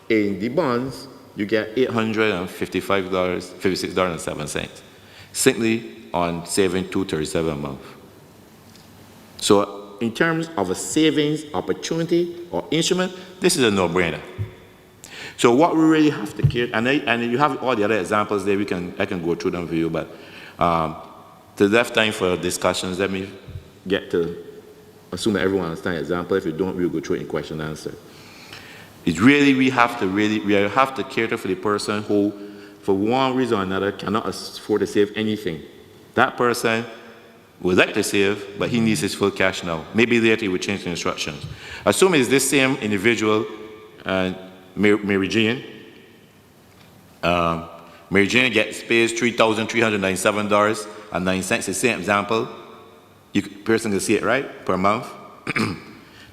in the bonds, you get $856.07, simply on saving $237 a month. So in terms of a savings opportunity or instrument, this is a no-brainer. So what we really have to care, and you have all the other examples there, I can go through them for you, but to left time for discussions, let me get to assume that everyone understands the example. If you don't, we'll go through it in question and answer. It's really, we have to cater for the person who, for one reason or another, cannot afford to save anything. That person would like to save, but he needs his full cash now. Maybe later he will change the instructions. Assume it's this same individual, Mary Jane. Mary Jane pays $3,397.09. The same example. Person can see it, right? Per month.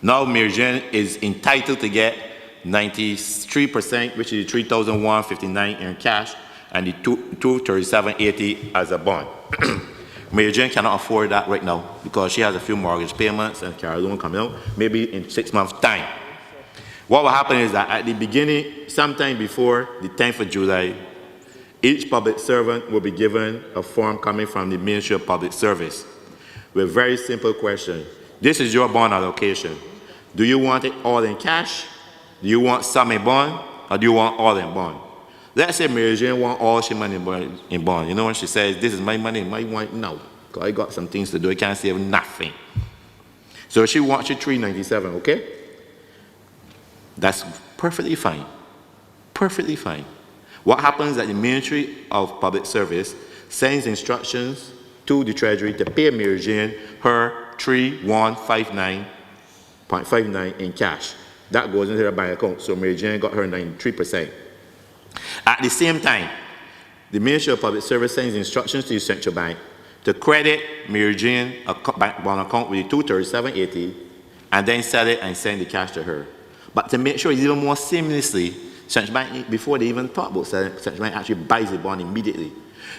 Now Mary Jane is entitled to get 93%, which is $3,159 in cash, and the $237.80 as a bond. Mary Jane cannot afford that right now because she has a few mortgage payments and car loan coming out, maybe in 6 months' time. What will happen is that at the beginning, sometime before the 10th of July, each public servant will be given a form coming from the Ministry of Public Service with a very simple question. This is your bond allocation. Do you want it all in cash? Do you want some in bond? Or do you want all in bond? Let's say Mary Jane wants all she money in bond. You know when she says, this is my money, my want now. Because I got some things to do, I can't save nothing. So she wants you $397, okay? That's perfectly fine. Perfectly fine. What happens is that the Ministry of Public Service sends instructions to the Treasury to pay Mary Jane her $3159.59 in cash. That goes into her bank account. So Mary Jane got her 93%. At the same time, the Ministry of Public Service sends instructions to the central bank to credit Mary Jane a bank bond account with the $237.80 and then sell it and send the cash to her. But to make sure it's even more seamlessly, central bank, before they even thought about selling, central bank actually buys the bond immediately.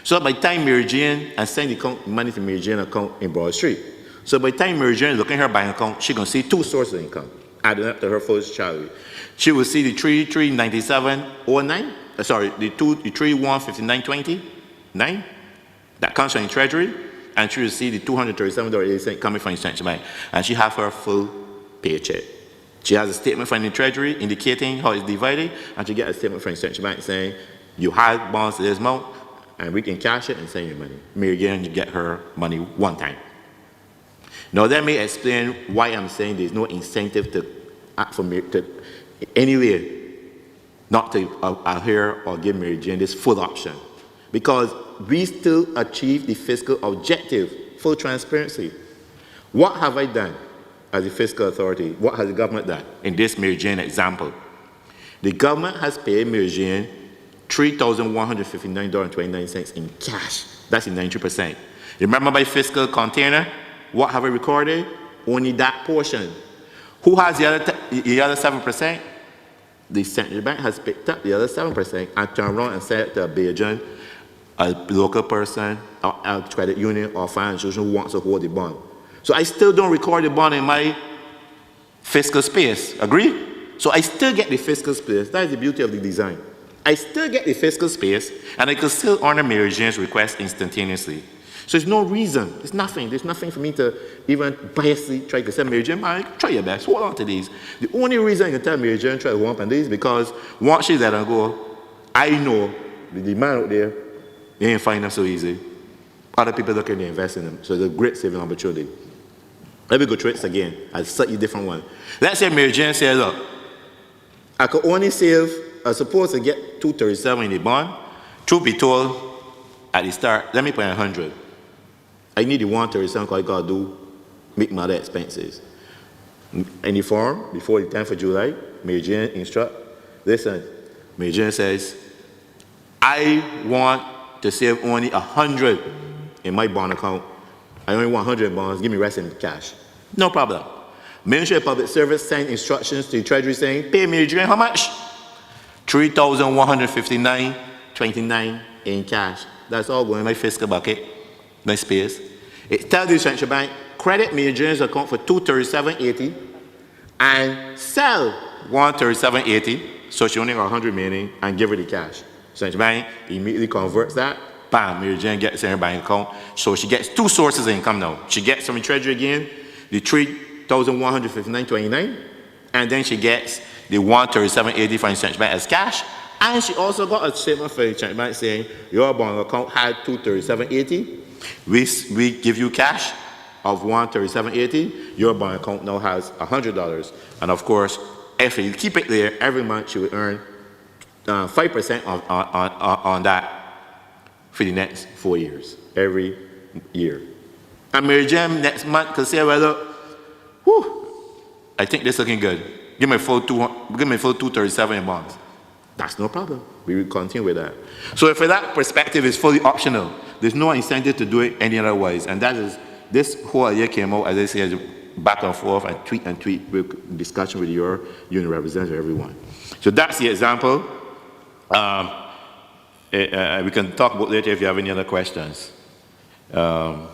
So by the time Mary Jane and send the money to Mary Jane account in Broad Street. So by the time Mary Jane is looking at her bank account, she's going to see two sources of income added up to her first salary. She will see the $397.09, the $3,159.29 that comes from the Treasury, and she will see the $237.80 coming from the central bank, and she has her full paycheck. She has a statement from the Treasury indicating how it's divided, and she gets a statement from the central bank saying, you have bonds to this amount, and we can cash it and send you money. Mary Jane, you get her money one time. Now let me explain why I'm saying there's no incentive to act for Mary, anyway, not to adhere or give Mary Jane this full option. Because we still achieve the fiscal objective, full transparency. What have I done as a fiscal authority? What has the government done in this Mary Jane example? The government has paid Mary Jane $3,159.29 in cash. That's in 90%. Remember my fiscal container? What have I recorded? Only that portion. Who has the other 7%? The central bank has picked up the other 7% and turned around and said to a Bajan, a local person, a credit union, or financial institution who wants to hold the bond. So I still don't record the bond in my fiscal space. Agree? So I still get the fiscal space. That is the beauty of the design. I still get the fiscal space, and I can still honor Mary Jane's request instantaneously. So there's no reason, there's nothing for me to even biasly try to say, Mary Jane, try your best, hold on to these. The only reason I can tell Mary Jane try to hold on to these is because once she's let her go, I know the demand out there, they ain't find them so easy. Other people looking to invest in them, so it's a great saving opportunity. Let me go through it again, a slightly different one. Let's say Mary Jane says, look, I could only save, I'm supposed to get $237 in the bond. Truth be told, at the start, let me put 100. I need the $137 because I got to do, make my other expenses. In the form, before the 10th of July, Mary Jane instruct, listen, Mary Jane says, I want to save only 100 in my bond account. I only want 100 bonds, give me rest in cash. No problem. Ministry of Public Service sent instructions to the Treasury saying, pay Mary Jane how much? $3,159.29 in cash. That's all going in my fiscal bucket, my space. It tells the central bank, credit Mary Jane's account for $237.80 and sell $137.80, so she only got 100 remaining, and give her the cash. Central bank immediately converts that. Bam, Mary Jane gets in her bank account. So she gets two sources of income now. She gets from the Treasury again, the $3,159.29, and then she gets the $137.80 from the central bank as cash. And she also got a statement from the central bank saying, your bond account had $237.80. We give you cash of $137.80. Your bond account now has $100. And of course, if you keep it there, every month she will earn 5% on that for the next 4 years, every year. And Mary Jane next month could say, well, look, whew, I think this is looking good. Give me full 237 in bonds. That's no problem. We will continue with that. So for that perspective, it's fully optional. There's no incentive to do it any other ways. And that is, this whole idea came out, as I say, back and forth and tweet with discussion with your union representative, everyone. So that's the example. We can talk about later if you have any other questions. So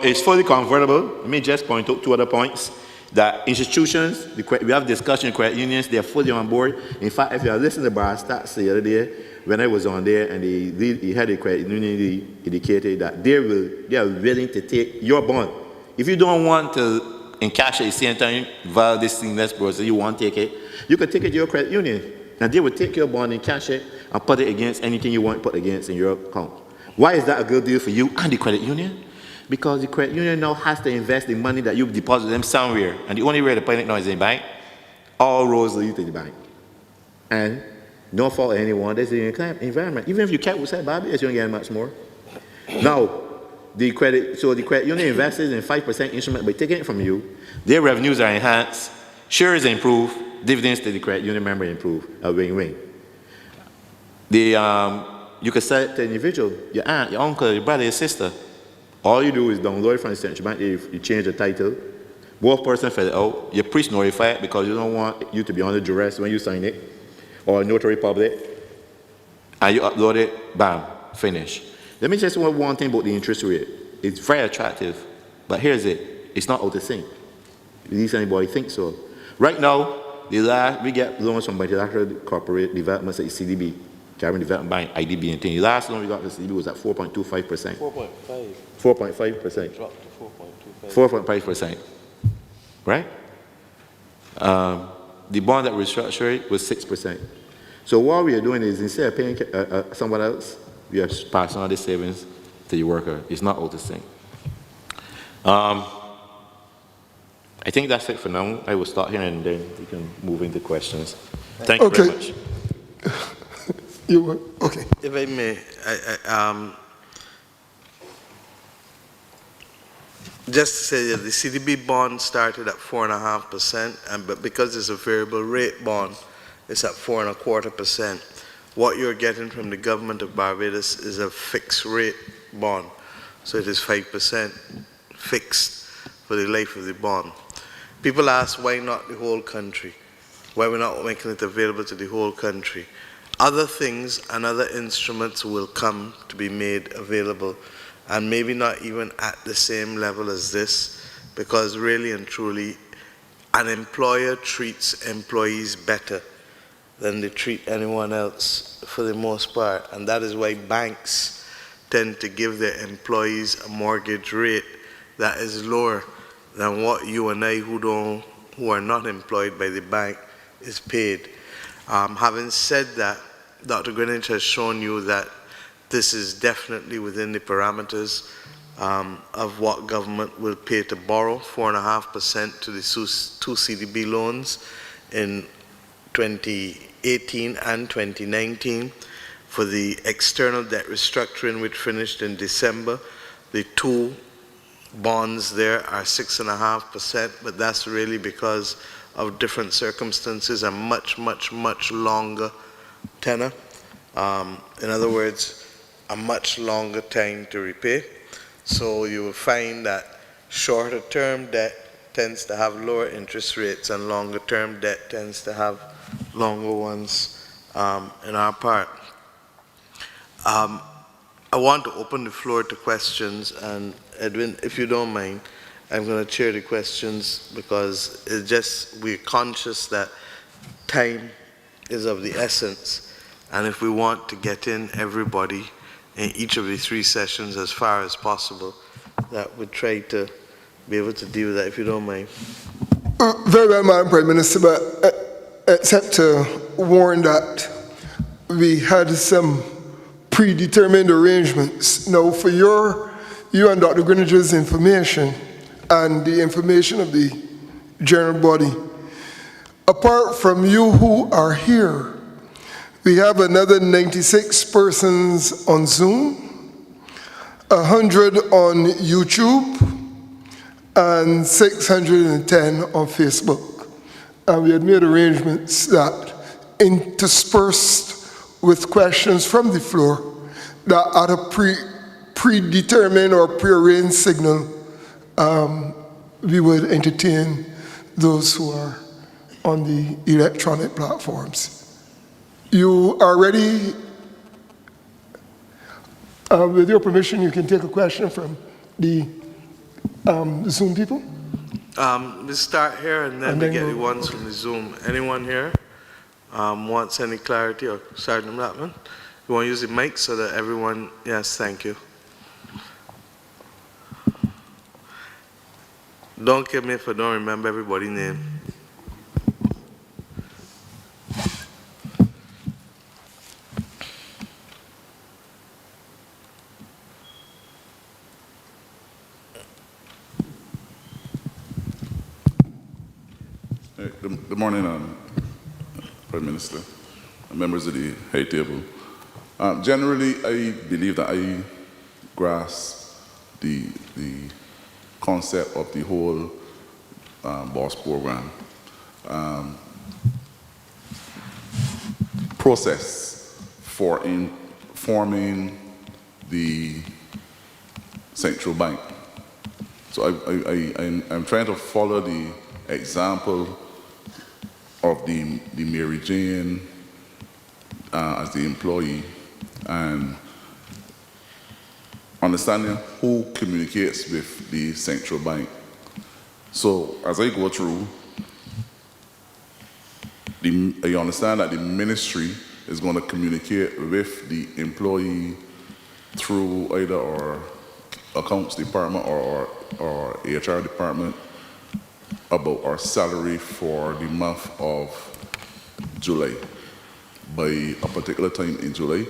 it's fully convertible. Let me just point out two other points. that institutions, we have discussion, credit unions, they're fully on board. In fact, if you are listening to Bar Stats the other day, when I was on there, and he had a credit union indicated that they are willing to take your bond. If you don't want to encash at the same time via this seamless process, you want to take it, you can take it to your credit union. And they will take your bond and cash it and put it against anything you want to put against in your account. Why is that a good deal for you and the credit union? Because the credit union now has to invest the money that you've deposited them somewhere. And the only way to put it now is in the bank. All roads lead to the bank. And no fault of anyone, there's the environment. Even if you kept with Barbados, you don't get much more. Now, the credit union invests in 5% instrument by taking it from you. Their revenues are enhanced, shares improve, dividends to the credit union member improve, a win-win. You can sell it to an individual, your aunt, your uncle, your brother, your sister. All you do is download it from the central bank, you change the title, both persons fill it out, your priest notify it because you don't want you to be under duress when you sign it, or notary public, and you upload it, bam, finish. Let me just say one thing about the interest rate. It's very attractive, but here's it, it's not out of sync. At least anybody thinks so. Right now, we get loans from bilateral corporate developments like CDB, Caribbean Development Bank, IDB, and things. The last loan we got from CDB was at 4.25%. 4.5. 4.5%. Dropped to 4.25. 4.5%. Right? The bond that restructured was 6%. So what we are doing is instead of paying someone else, we are passing on the savings to the worker. It's not out of sync. I think that's it for now. I will start here and then we can move into questions. Thank you very much. Okay. If I may, just to say that the CDB bond started at 4.5%, but because it's a variable rate bond, it's at 4.25%. What you're getting from the government of Barbados is a fixed rate bond, so it is 5% fixed for the life of the bond. People ask why not the whole country? Why we're not making it available to the whole country? Other things and other instruments will come to be made available, and maybe not even at the same level as this, because really and truly, an employer treats employees better than they treat anyone else for the most part, and that is why banks tend to give their employees a mortgage rate that is lower than what you and I who are not employed by the bank is paid. Having said that, Dr. Greenwich has shown you that this is definitely within the parameters of what government will pay to borrow, 4.5% to the two CDB loans in 2018 and 2019. For the external debt restructuring, which finished in December, the two bonds there are 6.5%, but that's really because of different circumstances and much, much, much longer tenor. In other words, a much longer time to repay. So you will find that shorter term debt tends to have lower interest rates and longer term debt tends to have longer ones in our part. I want to open the floor to questions, and Edwin, if you don't mind, I'm going to chair the questions because we're conscious that time is of the essence. And if we want to get in everybody in each of the three sessions as far as possible, that we'd try to be able to deal with that, if you don't mind. Very well, Madam Prime Minister, but except to warn that we had some predetermined arrangements. Now, for you and Dr. Greenwich's information and the information of the general body, apart from you who are here, we have another 96 persons on Zoom, 100 on YouTube, and 610 on Facebook. And we had made arrangements that interspersed with questions from the floor that at a predetermined or prearranged signal, we would entertain those who are on the electronic platforms. You are ready? With your permission, you can take a question from the Zoom people? We start here and then And we then get the we'll- ones from the Zoom. Anyone here wants any clarity, or Sergeant Blackman? You want to use the mic so that everyone, yes, thank you. Don't kill me if I don't remember everybody's name. Good morning, Prime Minister, and members of the High Table. Generally, I believe that I grasp the concept of the whole BOSS program. Process for forming the central bank. So I'm trying to follow the example of the Mary Jane as the employee, and understanding who communicates with the central bank. So as I go through, I understand that the ministry is going to communicate with the employee through either our accounts department or HR department about our salary for the month of July, by a particular time in July.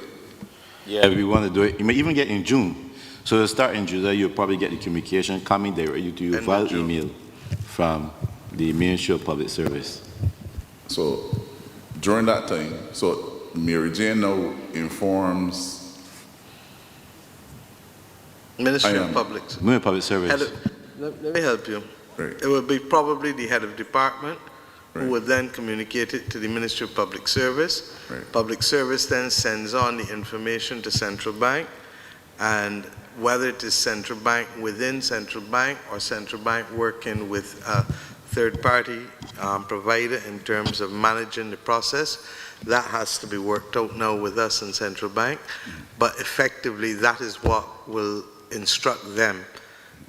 Yeah, we want to do it. You may even get in June. So you'll start in July, you'll probably get the communication coming directly to you End via of June. email from the Ministry of Public Service. So during that time, so Mary Jane now informs Ministry I of am. Public. Ministry of Public Service. Let me help you. Right. It would be probably the head of department who Right. would then communicate it to the Ministry of Public Service. Right. Public Service then sends on the information to Central Bank, and whether it is Central Bank within Central Bank or Central Bank working with a third-party provider in terms of managing the process, that has to be worked out now with us in Central Bank. But effectively, that is what will instruct them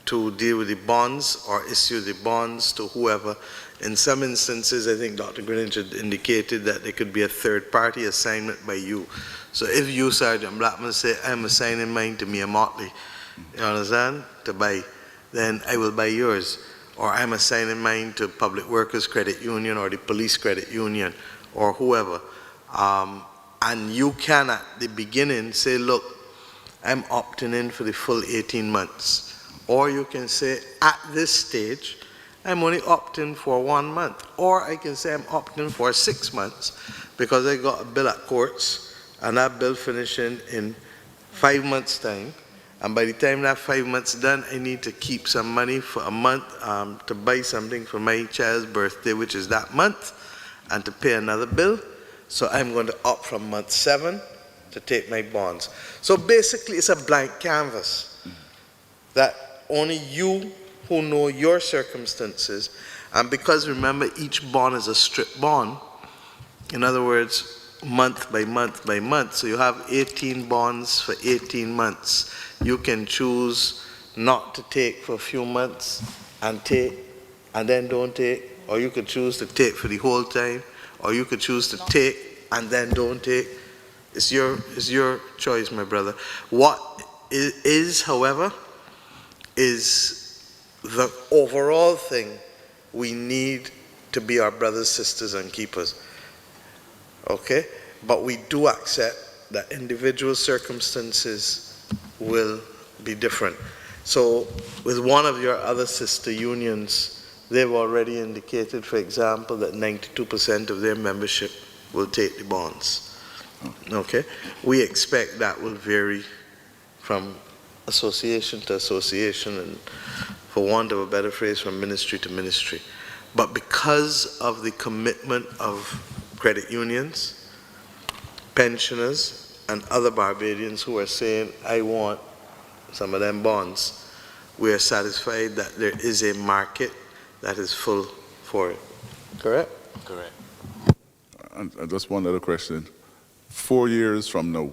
to deal with the bonds or issue the bonds to whoever. In some instances, I think Dr. Greenwich had indicated that there could be a third-party assignment by you. So if you, Sergeant Blackman, say, I'm assigning mine to Mia Motley, you understand, to buy, then I will buy yours. Or I'm assigning mine to Public Workers Credit Union or the Police Credit Union or whoever. And you can, at the beginning, say, look, I'm opting in for the full 18 months. Or you can say, at this stage, I'm only opting for 1 month. Or I can say I'm opting for 6 months because I got a bill at courts and that bill finishing in 5 months' time. And by the time that 5 months done, I need to keep some money for a month to buy something for my child's birthday, which is that month, and to pay another bill. So I'm going to opt from month 7 to take my bonds. So basically, it's a blank canvas that only you who know your circumstances, and because remember, each bond is a strip bond, in other words, month by month by month, so you have 18 bonds for 18 months. You can choose not to take for a few months and take, and then don't take, or you could choose to take for the whole time, or you could choose to take and then don't take. It's your choice, my brother. What is, however, is the overall thing we need to be our brothers, sisters, and keepers. Okay? But we do accept that individual circumstances will be different. So with one of your other sister unions, they've already indicated, for example, that 92% of their membership will take the bonds. Okay? We expect that will vary from association to association, and for want of a better phrase, from ministry to ministry. But because of the commitment of credit unions, pensioners, and other Barbadians who are saying, I want some of them bonds, we are satisfied that there is a market that is full for it. Correct? Correct. And just one other question. 4 years from now,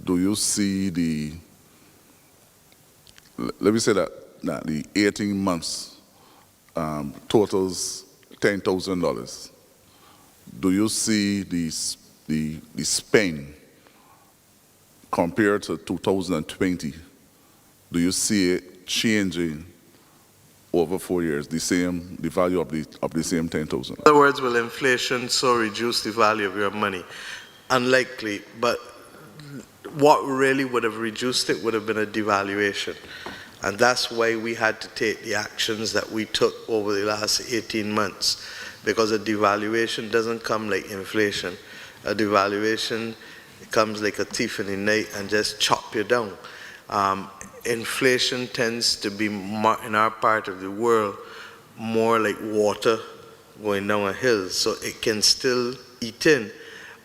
do you see let me say that the 18 months totals $10,000. Do you see the spend compared to 2020? Do you see it changing over 4 years? The value of the same 10,000. In other words, will inflation so reduce the value of your money? Unlikely, but what really would have reduced it would have been a devaluation. And that's why we had to take the actions that we took over the last 18 months. Because a devaluation doesn't come like inflation. A devaluation comes like a thief in the night and just chop you down. Inflation tends to be, more, in our part of the world, more like water going down a hill. So it can still eat in.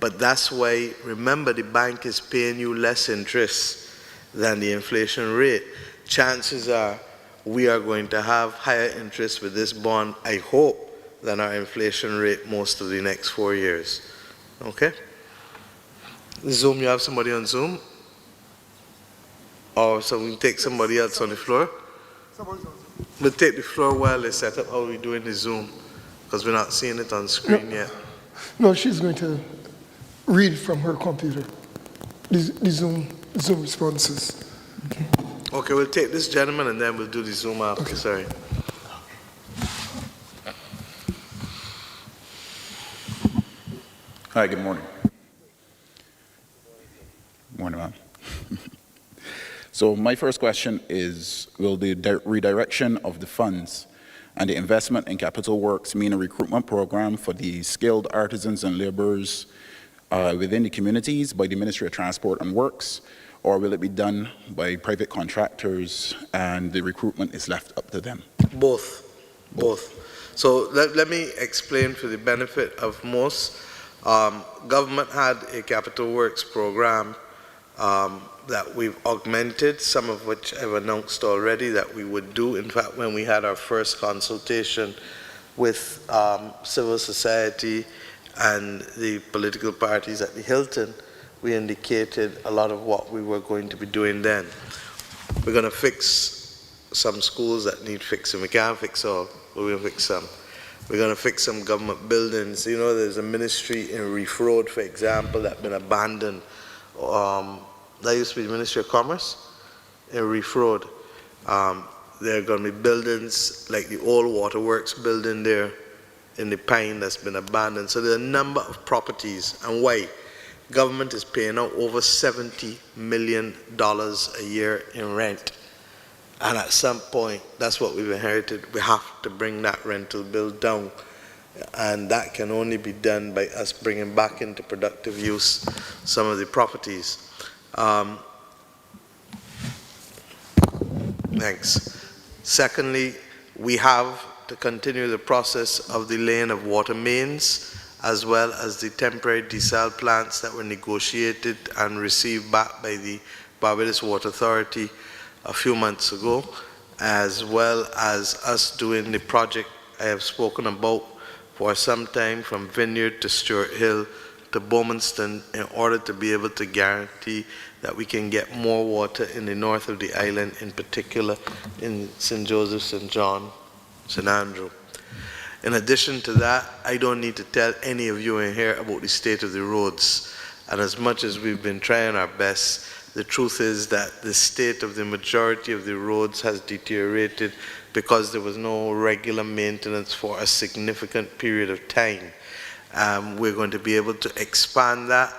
But that's why, remember, the bank is paying you less interest than the inflation rate. Chances are we are going to have higher interest with this bond, I hope, than our inflation rate most of the next 4 years. Okay? Zoom, you have somebody on Zoom? Or so we take somebody else on the floor? We'll take the floor while they set up how we do in the Zoom, because we're not seeing it on screen yet. No, she's going to read from her computer, the Zoom responses. Okay, we'll take this gentleman and then we'll do the Zoom after, okay. Sorry. Hi, good morning. Morning, ma'am. So my first question is, will the redirection of the funds and the investment in capital works mean a recruitment program for the skilled artisans and laborers within the communities by the Ministry of Transport and Works, or will it be done by private contractors and the recruitment is left up to them? Both. So let me explain for the benefit of most. Government had a capital works program that we've augmented, some of which I've announced already that we would do. In fact, when we had our first consultation with civil society and the political parties at the Hilton, we indicated a lot of what we were going to be doing then. We're going to fix some schools that need fixing. We can't fix all, but we'll fix some. We're going to fix some government buildings. You know, there's a ministry in Reef Road, for example, that's been abandoned. That used to be the Ministry of Commerce in Reef Road. There are going to be buildings like the old waterworks building there in the Pine that's been abandoned. So there are a number of properties. And why? Government is paying out over $70 million a year in rent. And at some point, that's what we've inherited. We have to bring that rental bill down. And that can only be done by us bringing back into productive use some of the properties. Thanks. Secondly, we have to continue the process of the laying of water mains, as well as the temporary desal plants that were negotiated and received back by the Barbados Water Authority a few months ago, as well as us doing the project I have spoken about for some time from Vineyard to Stuart Hill to Bowmanston, in order to be able to guarantee that we can get more water in the north of the island, in particular in St. Joseph, St. John, St. Andrew. In addition to that, I don't need to tell any of you in here about the state of the roads. And as much as we've been trying our best, the truth is that the state of the majority of the roads has deteriorated because there was no regular maintenance for a significant period of time. We're going to be able to expand that.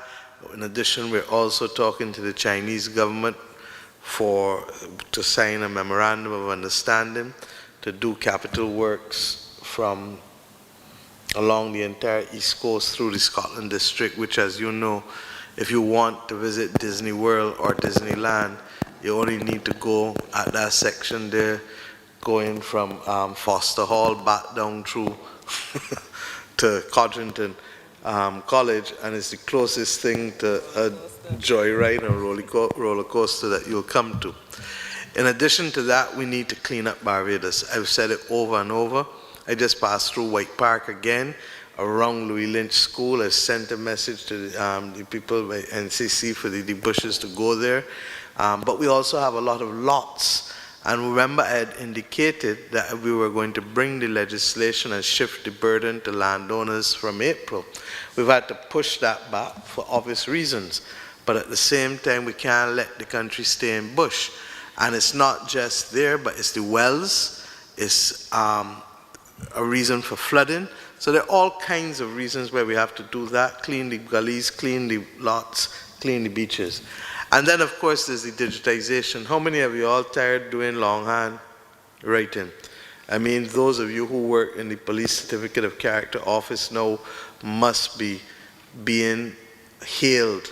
In addition, we're also talking to the Chinese government to sign a memorandum of understanding to do capital works from along the entire East Coast through the Scotland District, which, as you know, if you want to visit Disney World or Disneyland, you only need to go at that section there, going from Foster Hall back down through to Codrington College, and it's the closest thing to a joyride or roller coaster that you'll come to. In addition to that, we need to clean up Barbados. I've said it over and over. I just passed through White Park again, around Louis Lynch School. I sent a message to the people by NCC for the bushes to go there. But we also have a lot of lots And remember, I had indicated that we were going to bring the legislation and shift the burden to landowners from April. We've had to push that back for obvious reasons. But at the same time, we can't let the country stay in bush. And it's not just there, but it's the wells, it's a reason for flooding. So there are all kinds of reasons where we have to do that, clean the gullies, clean the lots, clean the beaches. And then, of course, there's the digitization. How many of you all tired doing longhand writing? I mean, those of you who work in the police certificate of character office now must be being hailed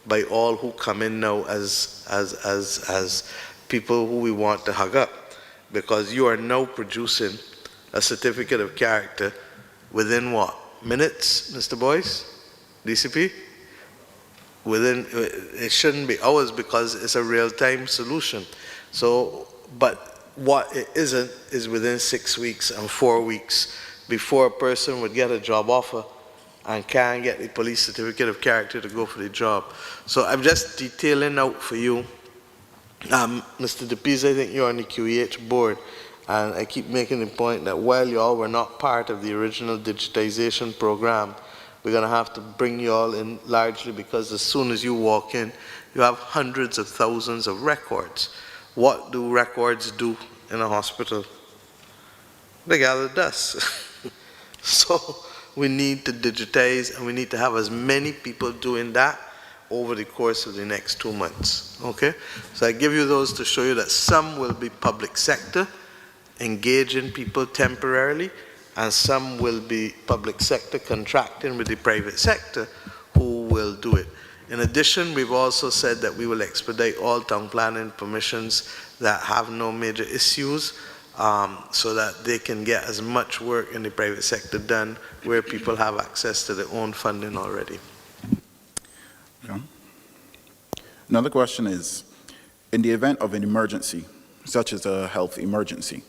by all who come in now as people who we want to hug up, because you are now producing a certificate of character within what? Minutes, Mr. Boyce? DCP? Within, it shouldn't be hours because it's a real-time solution. So, but what it isn't is within 6 weeks and 4 weeks before a person would get a job offer and can't get the police certificate of character to go for the job. So I'm just detailing out for you. Mr. DePiz, I think you're on the QEH board, and I keep making the point that while y'all were not part of the original digitization program, we're going to have to bring you all in largely because as soon as you walk in, you have hundreds of thousands of records. What do records do in a hospital? They gather dust. So we need to digitize, and we need to have as many people doing that over the course of the next 2 months. Okay? So I give you those to show you that some will be public sector, engaging people temporarily, and some will be public sector contracting with the private sector who will do it. In addition, we've also said that we will expedite all town planning permissions that have no major issues, so that they can get as much work in the private sector done where people have access to their own funding already. Okay. Another question is, in the event of an emergency, such as a health emergency,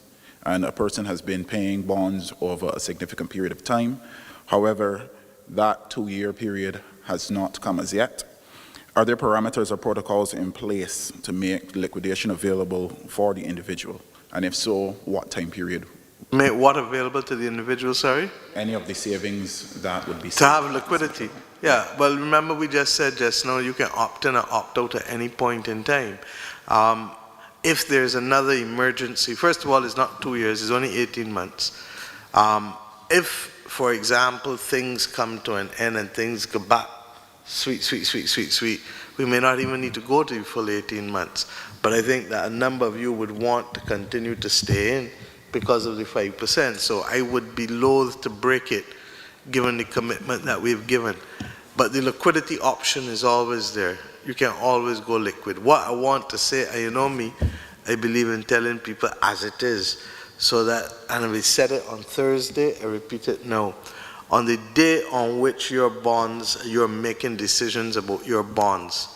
and a person has been paying bonds over a significant period of time, however, that 2-year period has not come as yet, are there parameters or protocols in place to make liquidation available for the individual? And if so, what time period? Make what available to the individual, sorry? Any of the savings that would be to have liquidity. Yeah, well, remember we just said just now you can opt in or opt out at any point in time. If there's another emergency, first of all, it's not 2 years, it's only 18 months. If, for example, things come to an end and things go back, sweet, we may not even need to go to the full 18 months. But I think that a number of you would want to continue to stay in because of the 5%. So I would be loath to break it given the commitment that we've given. But the liquidity option is always there. You can always go liquid. What I want to say, and you know me, I believe in telling people as it is. So that, and we said it on Thursday, I repeat it now. On the day on which your bonds, you're making decisions about your bonds,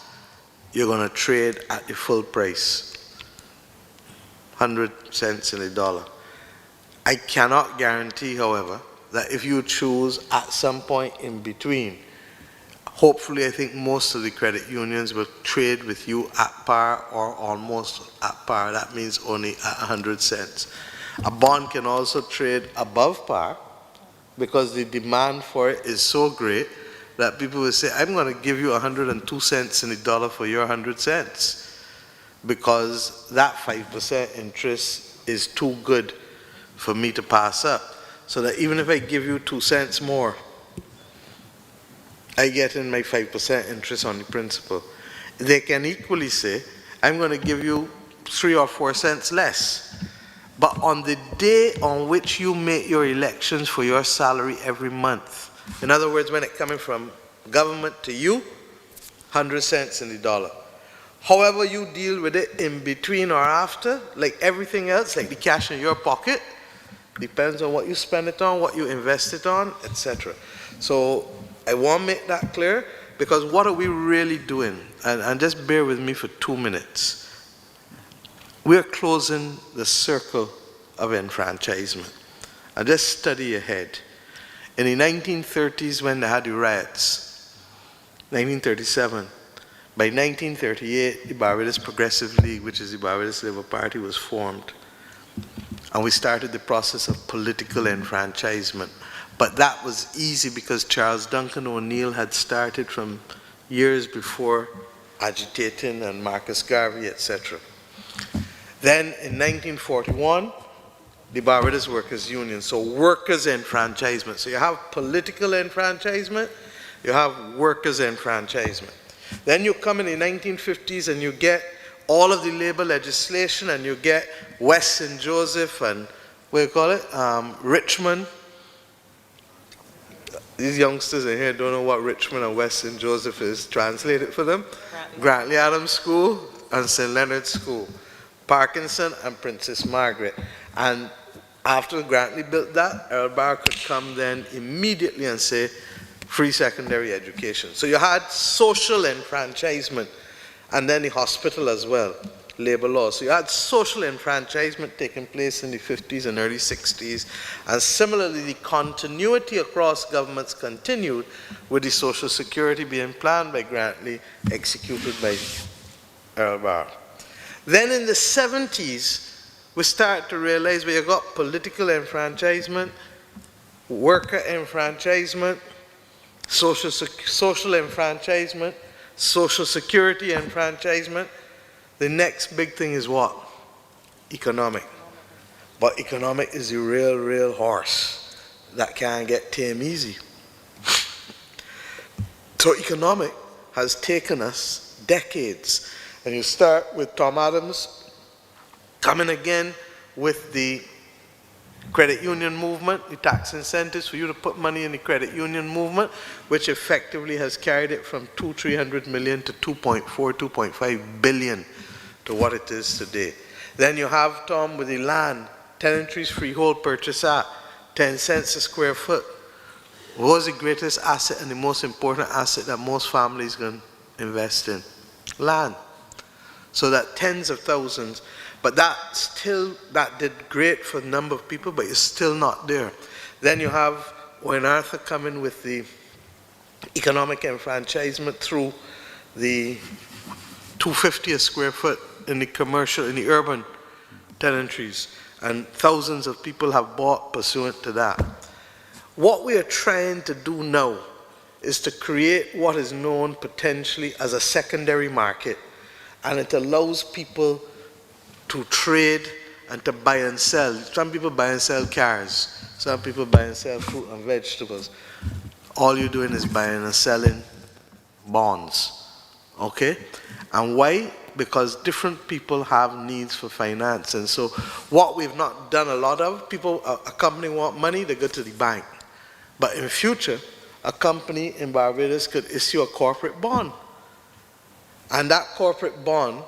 you're going to trade at the full price, 100 cents in the dollar. I cannot guarantee, however, that if you choose at some point in between, hopefully I think most of the credit unions will trade with you at par or almost at par. That means only at 100 cents. A bond can also trade above par because the demand for it is so great that people will say, I'm going to give you 102 cents in the dollar for your 100 cents because that 5% interest is too good for me to pass up. So that even if I give you 2 cents more, I get in my 5% interest on the principal. They can equally say, I'm going to give you 3 or 4 cents less. But on the day on which you make your elections for your salary every month, in other words, when it's coming from government to you, 100 cents in the dollar. However you deal with it in between or after, like everything else, like the cash in your pocket, depends on what you spend it on, what you invest it on, etc. So I want to make that clear, because what are we really doing? And just bear with me for 2 minutes. We're closing the circle of enfranchisement. And just study ahead. In the 1930s, when they had the riots, 1937, By 1938, the Barbados Progressive League, which is the Barbados Labour Party, was formed. And we started the process of political enfranchisement. But that was easy because Charles Duncan O'Neill had started from years before agitating, and Marcus Garvey, etc. Then in 1941, the Barbados Workers' Union, so workers' enfranchisement. So you have political enfranchisement, you have workers' enfranchisement. Then you come in the 1950s and you get all of the labor legislation, and you get West St. Joseph and, what do you call it, Richmond. These youngsters in here don't know what Richmond and West St. Joseph is. Translate it for them. Grantley Adams School and St. Leonard's School. Parkinson and Princess Margaret. And after Grantley built that, Earl Bar could come then immediately and say, free secondary education. So you had social enfranchisement, and then the hospital as well, labor law. So you had social enfranchisement taking place in the 50s and early 60s, and similarly the continuity across governments continued with the Social Security being planned by Grantley, executed by Earl Bar. Then in the 70s, we start to realize we have got political enfranchisement, worker enfranchisement, social enfranchisement, social security enfranchisement. The next big thing is what? Economic. But economic is the real horse that can't get tame easy. So economic has taken us decades. And you start with Tom Adams coming again with the credit union movement, the tax incentives for you to put money in the credit union movement, which effectively has carried it from 300 million to 2.4, 2.5 billion to what it is today. Then you have, Tom, with the land, Tenantries Freehold Purchase Act, 10 cents a square foot. What was the greatest asset and the most important asset that most families can invest in? Land. So that tens of thousands, but that did great for a number of people, but it's still not there. Then you have Owen Arthur coming with the economic enfranchisement through the $250 a square foot in the commercial, in the urban tenantries, and thousands of people have bought pursuant to that. What we are trying to do now is to create what is known potentially as a secondary market, and it allows people to trade and to buy and sell. Some people buy and sell cars. Some people buy and sell fruit and vegetables. All you're doing is buying and selling bonds. Okay? And why? Because different people have needs for finance. And so what we've not done a lot of, a company want money, they go to the bank. But in future, a company in Barbados could issue a corporate bond. And that corporate bond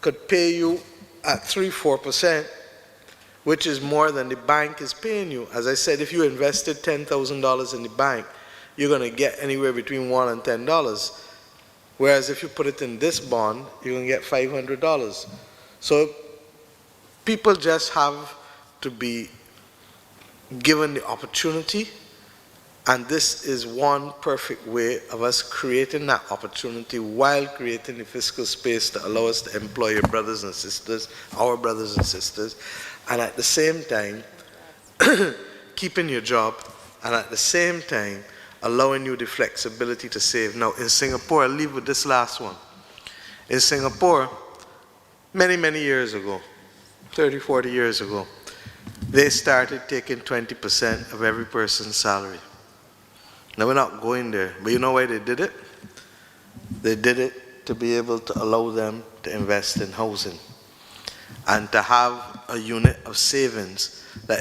could pay you at 3-4%, which is more than the bank is paying you. As I said, if you invested $10,000 in the bank, you're going to get anywhere between $1 and $10. Whereas if you put it in this bond, you're going to get $500. So people just have to be given the opportunity, and this is one perfect way of us creating that opportunity while creating the fiscal space to allow us to employ your brothers and sisters, our brothers and sisters, and at the same time keeping your job, and at the same time allowing you the flexibility to save. Now in Singapore, I'll leave with this last one. In Singapore, many years ago, 30, 40 years ago, they started taking 20% of every person's salary. Now we're not going there, but you know why they did it? They did it to be able to allow them to invest in housing and to have a unit of savings that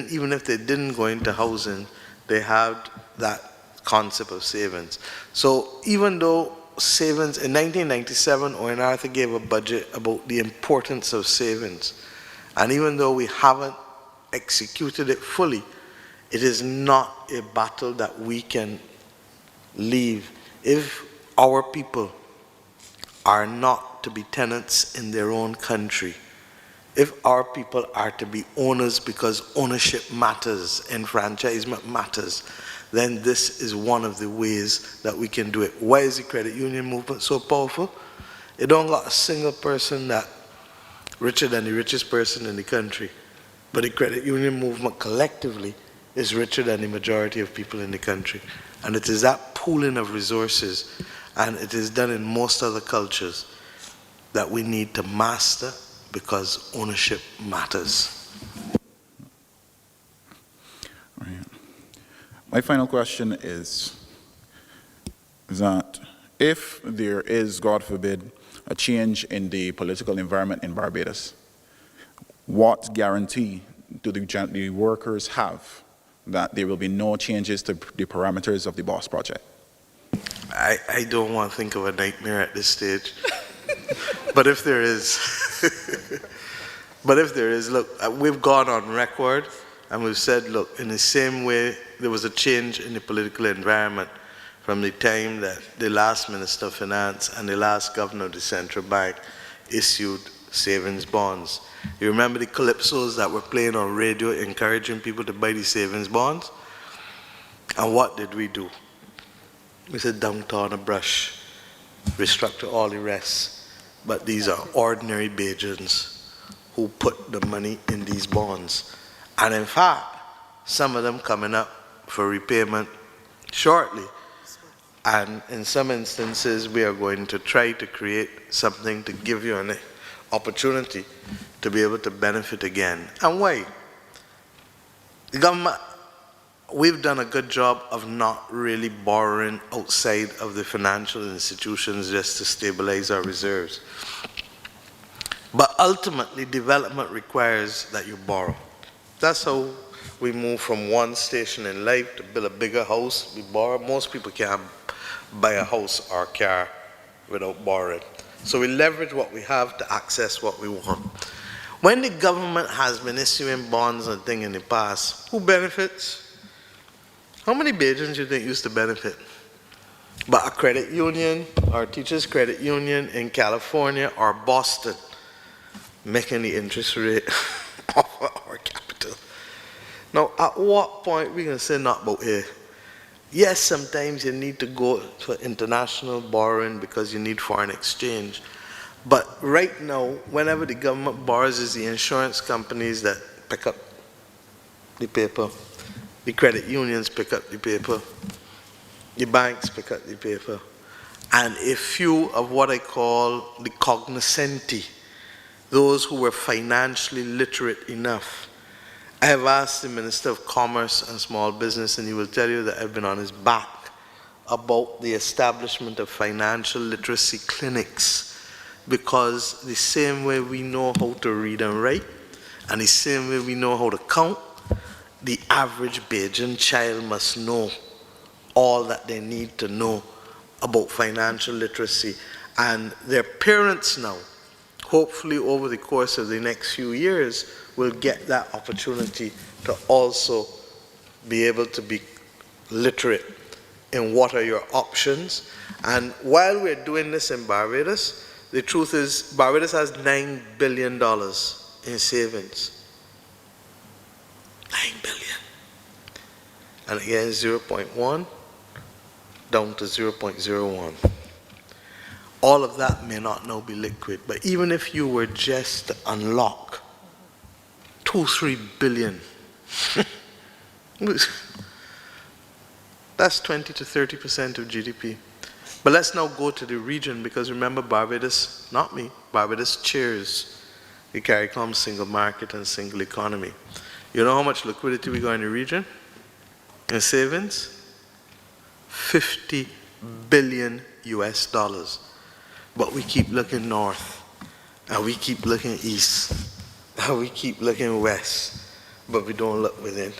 even if they didn't go into housing, they had that concept of savings. So even though savings, in 1997, Owen Arthur gave a budget about the importance of savings, and even though we haven't executed it fully, it is not a battle that we can leave. If our people are not to be tenants in their own country, if our people are to be owners because ownership matters, enfranchisement matters, then this is one of the ways that we can do it. Why is the credit union movement so powerful? It don't got a single person that richer than the richest person in the country, but the credit union movement collectively is richer than the majority of people in the country. And it is that pooling of resources, and it is done in most other cultures, that we need to master, because ownership matters. Right. My final question is that if there is, God forbid, a change in the political environment in Barbados, what guarantee do the workers have that there will be no changes to the parameters of the BOSS project? I don't want to think of a nightmare at this stage. But if there is, look, we've gone on record and we've said, look, in the same way there was a change in the political environment from the time that the last Minister of Finance and the last Governor of the Central Bank issued savings bonds. You remember the calypsos that were playing on radio encouraging people to buy the savings bonds? And what did we do? We said, downtown a brush, restructure all the rest. But these are ordinary Bajans who put the money in these bonds. And in fact, some of them coming up for repayment shortly. And in some instances, we are going to try to create something to give you an opportunity to be able to benefit again. And why? The government, we've done a good job of not really borrowing outside of the financial institutions just to stabilize our reserves. But ultimately, development requires that you borrow. That's how we move from one station in life to build a bigger house. We borrow. Most people can't buy a house or a car without borrowing. So we leverage what we have to access what we want. When the government has been issuing bonds and things in the past, who benefits? How many Bajans do you think used to benefit? But a credit union or a teacher's credit union in California or Boston making the interest rate of our capital. Now, at what point we can say not about here? Yes, sometimes you need to go for international borrowing because you need foreign exchange. But right now, whenever the government borrows, it's the insurance companies that pick up the paper. The credit unions pick up the paper. The banks pick up the paper. And a few of what I call the cognoscenti, those who were financially literate enough. I have asked the Minister of Commerce and Small Business, and he will tell you that I've been on his back about the establishment of financial literacy clinics, because the same way we know how to read and write, and the same way we know how to count, the average Bajan child must know all that they need to know about financial literacy. And their parents now, hopefully over the course of the next few years, will get that opportunity to also be able to be literate in what are your options. And while we're doing this in Barbados, the truth is Barbados has $9 billion in savings. 9 billion. And again, 0.1 down to 0.01. All of that may not now be liquid, but even if you were just to unlock 2-3 billion, that's 20 to 30% of GDP. But let's now go to the region, because remember, Barbados, not me, Barbados chairs the CARICOM single market and single economy. You know how much liquidity we got in the region? In savings? 50 billion US dollars. But we keep looking north, and we keep looking east, and we keep looking west, but we don't look within.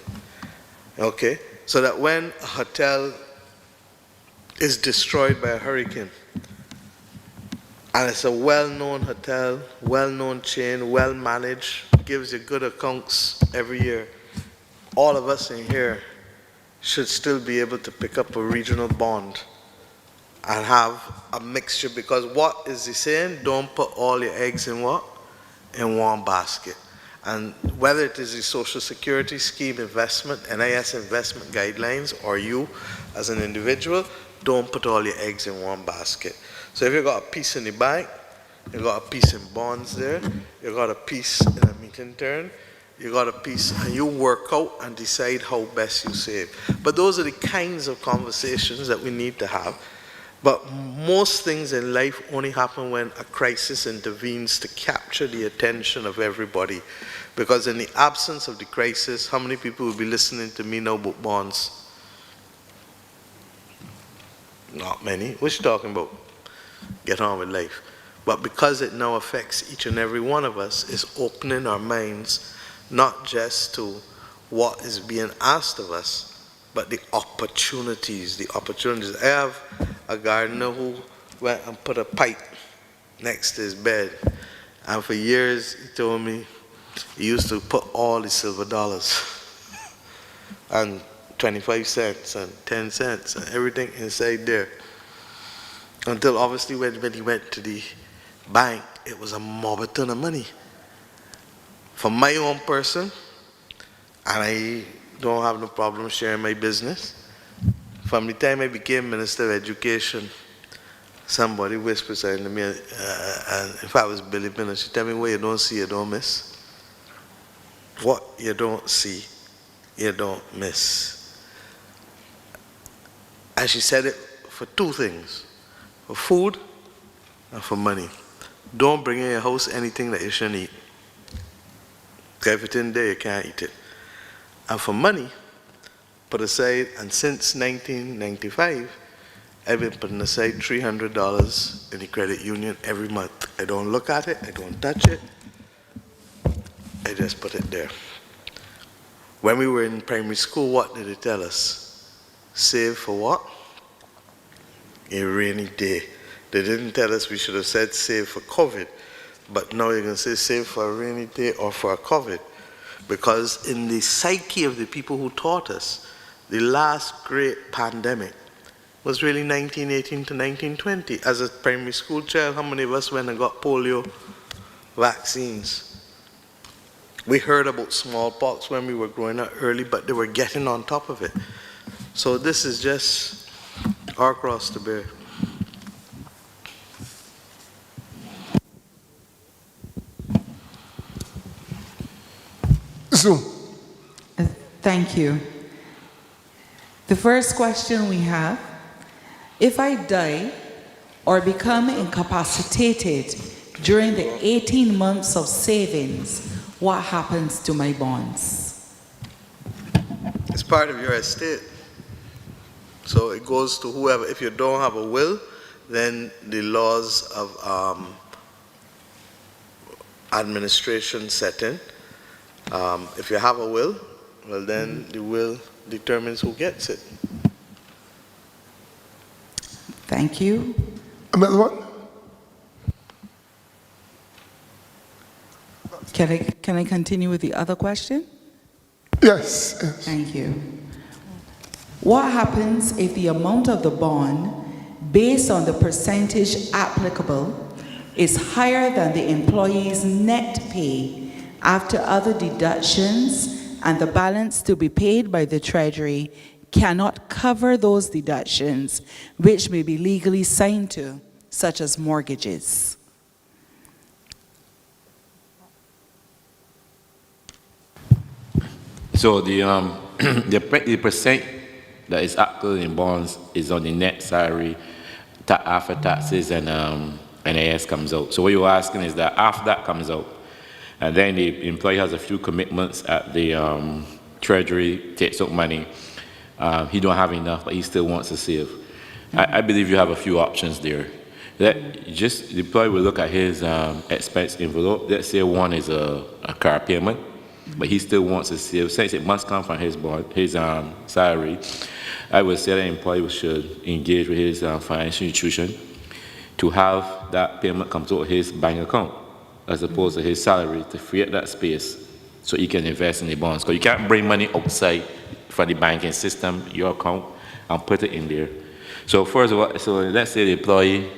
Okay? So that when a hotel is destroyed by a hurricane, and it's a well-known hotel, well-known chain, well-managed, gives you good accounts every year, all of us in here should still be able to pick up a regional bond and have a mixture, because what is he saying? Don't put all your eggs in what? In one basket. And whether it is the Social Security Scheme investment, NIS investment guidelines, or you as an individual, don't put all your eggs in one basket. So if you've got a piece in the bank, you've got a piece in bonds there, you've got a piece in a meeting turn, you got a piece, and you work out and decide how best you save. But those are the kinds of conversations that we need to have. But most things in life only happen when a crisis intervenes to capture the attention of everybody. Because in the absence of the crisis, how many people will be listening to me now about bonds? Not many. What you talking about? Get on with life. But because it now affects each and every one of us, it's opening our minds not just to what is being asked of us, but the opportunities, I have a gardener who went and put a pipe next to his bed, and for years he told me he used to put all the silver dollars and 25 cents and 10 cents and everything inside there, until obviously when he went to the bank, it was a mob ton of money. For my own person, and I don't have no problem sharing my business. From the time I became Minister of Education, somebody whispered something to me, and if I was Billy Miller, she tell me, what you don't see, you don't miss. What you don't see, you don't miss. And she said it for two things, for food and for money. Don't bring in your house anything that you shouldn't eat. If it's in there, you can't eat it. And for money, put aside, and since 1995, I've been putting aside $300 in the credit union every month. I don't look at it, I don't touch it, I just put it there. When we were in primary school, what did they tell us? Save for what? A rainy day. They didn't tell us we should have said save for COVID, but now you're going to say save for a rainy day or for a COVID. Because in the psyche of the people who taught us, the last great pandemic was really 1918 to 1920. As a primary school child, how many of us went and got polio vaccines? We heard about smallpox when we were growing up early, but they were getting on top of it. So this is just our cross to bear. Zoom. Thank you. The first question we have, if I die or become incapacitated during the 18 months of savings, what happens to my bonds? It's part of your estate. So it goes to whoever. If you don't have a will, then the laws of administration set in. If you have a will, well then the will determines who gets it. Thank you. Another one? Can I continue with the other question? Yes, yes. Thank you. What happens if the amount of the bond, based on the percentage applicable, is higher than the employee's net pay after other deductions, and the balance to be paid by the Treasury cannot cover those deductions which may be legally signed to, such as mortgages? So the percent that is actually in bonds is on the net salary after taxes and NAS comes out. So what you're asking is that after that comes out, and then the employee has a few commitments at the Treasury, takes out money, he don't have enough, but he still wants to save. I believe you have a few options there. The employee will look at his expense envelope. Let's say one is a car payment, but he still wants to save. Since it must come from his salary, I would say the employee should engage with his financial institution to have that payment come to his bank account, as opposed to his salary, to free up that space so he can invest in the bonds. Because you can't bring money outside from the banking system, your account, and put it in there. So first of all, so let's say the employee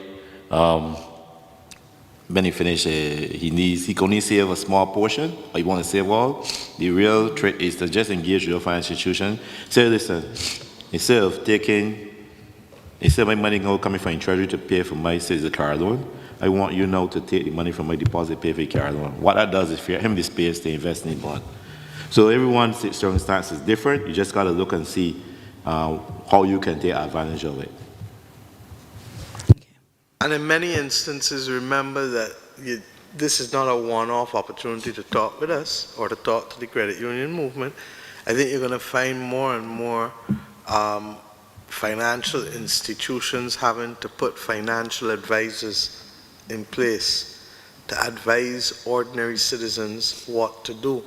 when he finish, he can only save a small portion, or he want to save all. The real trick is to just engage your financial institution. Say, listen, instead of my money coming from treasury to pay for my the car loan, I want you now to take the money from my deposit, pay for the car loan. What that does is free him the space to invest in the bond. So everyone's circumstance is different. You just got to look and see how you can take advantage of it. And in many instances, remember that this is not a one-off opportunity to talk with us or to talk to the credit union movement. I think you're going to find more and more financial institutions having to put financial advisors in place to advise ordinary citizens what to do.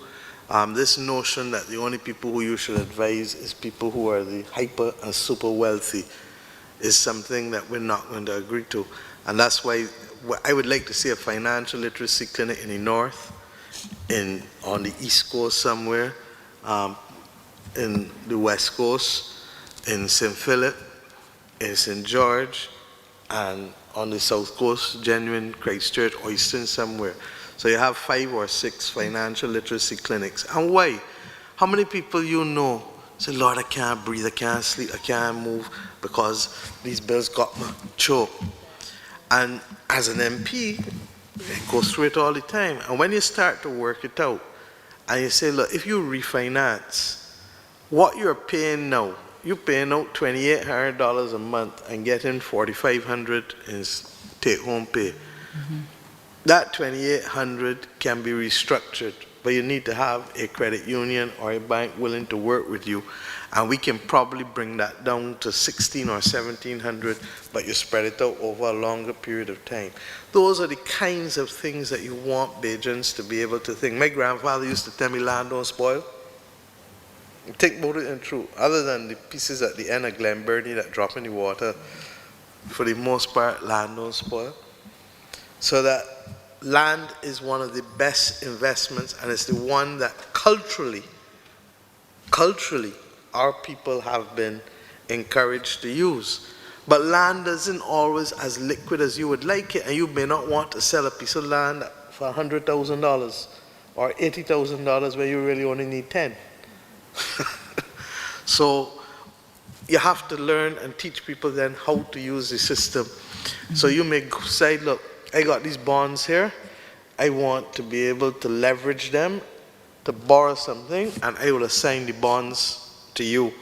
This notion that the only people who you should advise is people who are the hyper and super wealthy is something that we're not going to agree to. And that's why I would like to see a financial literacy clinic in the north, on the east coast somewhere, in the west coast, in St. Philip, in St. George, and on the south coast, genuine Christchurch, Oyston somewhere. So you have 5 or 6 financial literacy clinics. And why? How many people you know say, Lord, I can't breathe, I can't sleep, I can't move because these bills got me choked. And as an MP, I go through it all the time. And when you start to work it out, and you say, look, if you refinance, what you're paying now, you're paying out $2,800 a month and getting $4,500 in take-home pay. Mm-hmm. That $2,800 can be restructured, but you need to have a credit union or a bank willing to work with you, and we can probably bring that down to $1,600 or $1,700, but you spread it out over a longer period of time. Those are the kinds of things that you want Bajans to be able to think. My grandfather used to tell me, land don't spoil. Think about it in truth. Other than the pieces at the end of Glen Burnie that drop in the water, for the most part, land don't spoil. So that land is one of the best investments, and it's the one that culturally, our people have been encouraged to use. But land isn't always as liquid as you would like it, and you may not want to sell a piece of land for $100,000 or $80,000 where you really only need 10. So you have to learn and teach people then how to use the system. So you may say, look, I got these bonds here. I want to be able to leverage them to borrow something, and I will assign the bonds to you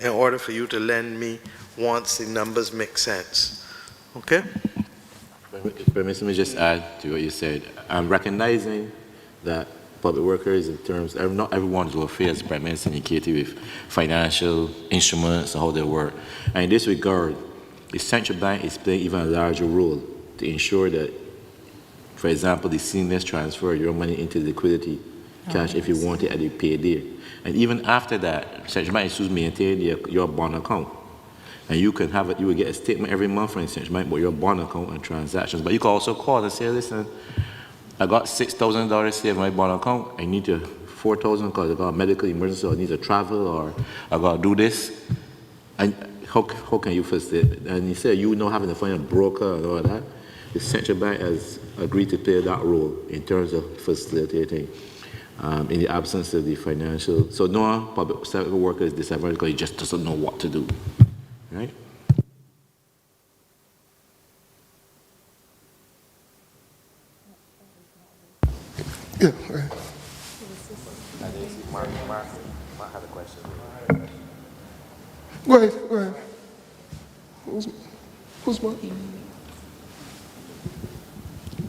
in order for you to lend me once the numbers make sense. Okay? Let me just add to what you said. I'm recognizing that public workers, in terms, not everyone's welfare is primarily syndicated with financial instruments and how they work. And in this regard, the central bank is playing even a larger role to ensure that, for example, the seamless transfer your money into liquidity cash if you want it at the payday. And even after that, central bank is to maintain your bond account. And you can have it, you will get a statement every month from the central bank about your bond account and transactions. But you can also call and say, listen, I got $6,000 saved in my bond account. I need to $4,000 because I got a medical emergency, or I need to travel, or I got to do this. And how can you facilitate? And he said, you know, having to find a broker and all that. The central bank has agreed to play that role in terms of facilitating in the absence of the financial. So no public sector worker is disadvantaged because he just doesn't know what to do, right? Yeah. Right. Mark had a question. Go ahead. Who's Mark?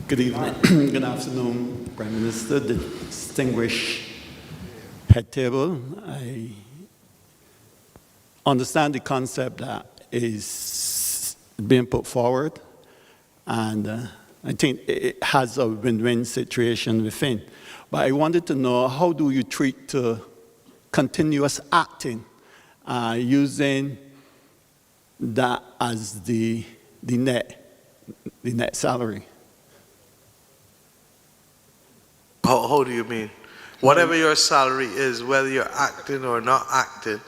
Good evening, good afternoon, Prime Minister, the distinguished head table. I understand the concept that is being put forward, and I think it has a win-win situation within. But I wanted to know, how do you treat continuous acting using that as the net salary? How do you mean? Whatever your salary is, whether you're acting or not acting,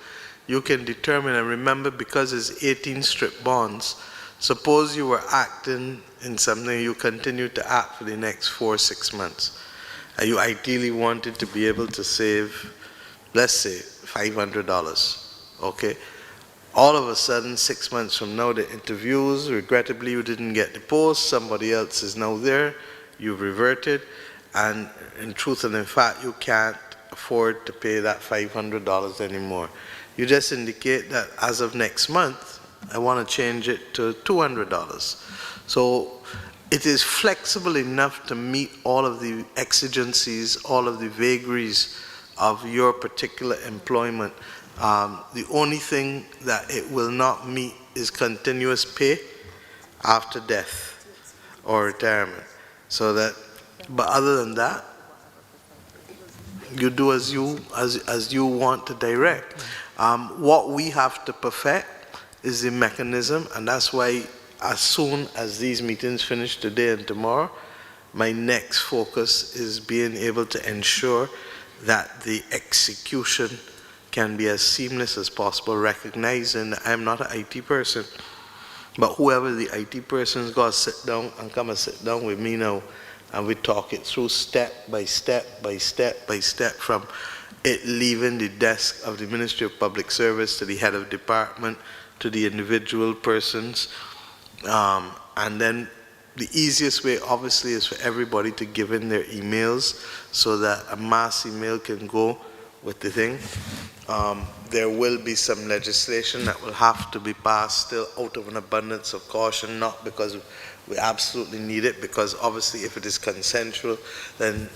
you can determine. And remember, because it's 18 strip bonds, Suppose you were acting in something you continue to act for the next 4 or 6 months, and you ideally wanted to be able to save, let's say, $500, okay? All of a sudden, 6 months from now, the interviews, regrettably, you didn't get the post, somebody else is now there, you've reverted, and in truth and in fact, you can't afford to pay that $500 anymore. You just indicate that as of next month, I want to change it to $200. So it is flexible enough to meet all of the exigencies, all of the vagaries of your particular employment. The only thing that it will not meet is continuous pay after death or retirement. So that, but other than that, you do as you want to direct. What we have to perfect is the mechanism, and that's why as soon as these meetings finish today and tomorrow, my next focus is being able to ensure that the execution can be as seamless as possible, recognizing that I'm not an IT person, but whoever the IT person's got to sit down and come and sit down with me now, and we talk it through step by step by step by step, from it leaving the desk of the Ministry of Public Service to the head of department to the individual persons. And then the easiest way obviously is for everybody to give in their emails so that a mass email can go with the thing. There will be some legislation that will have to be passed still out of an abundance of caution, not because we absolutely need it, because obviously if it is consensual, then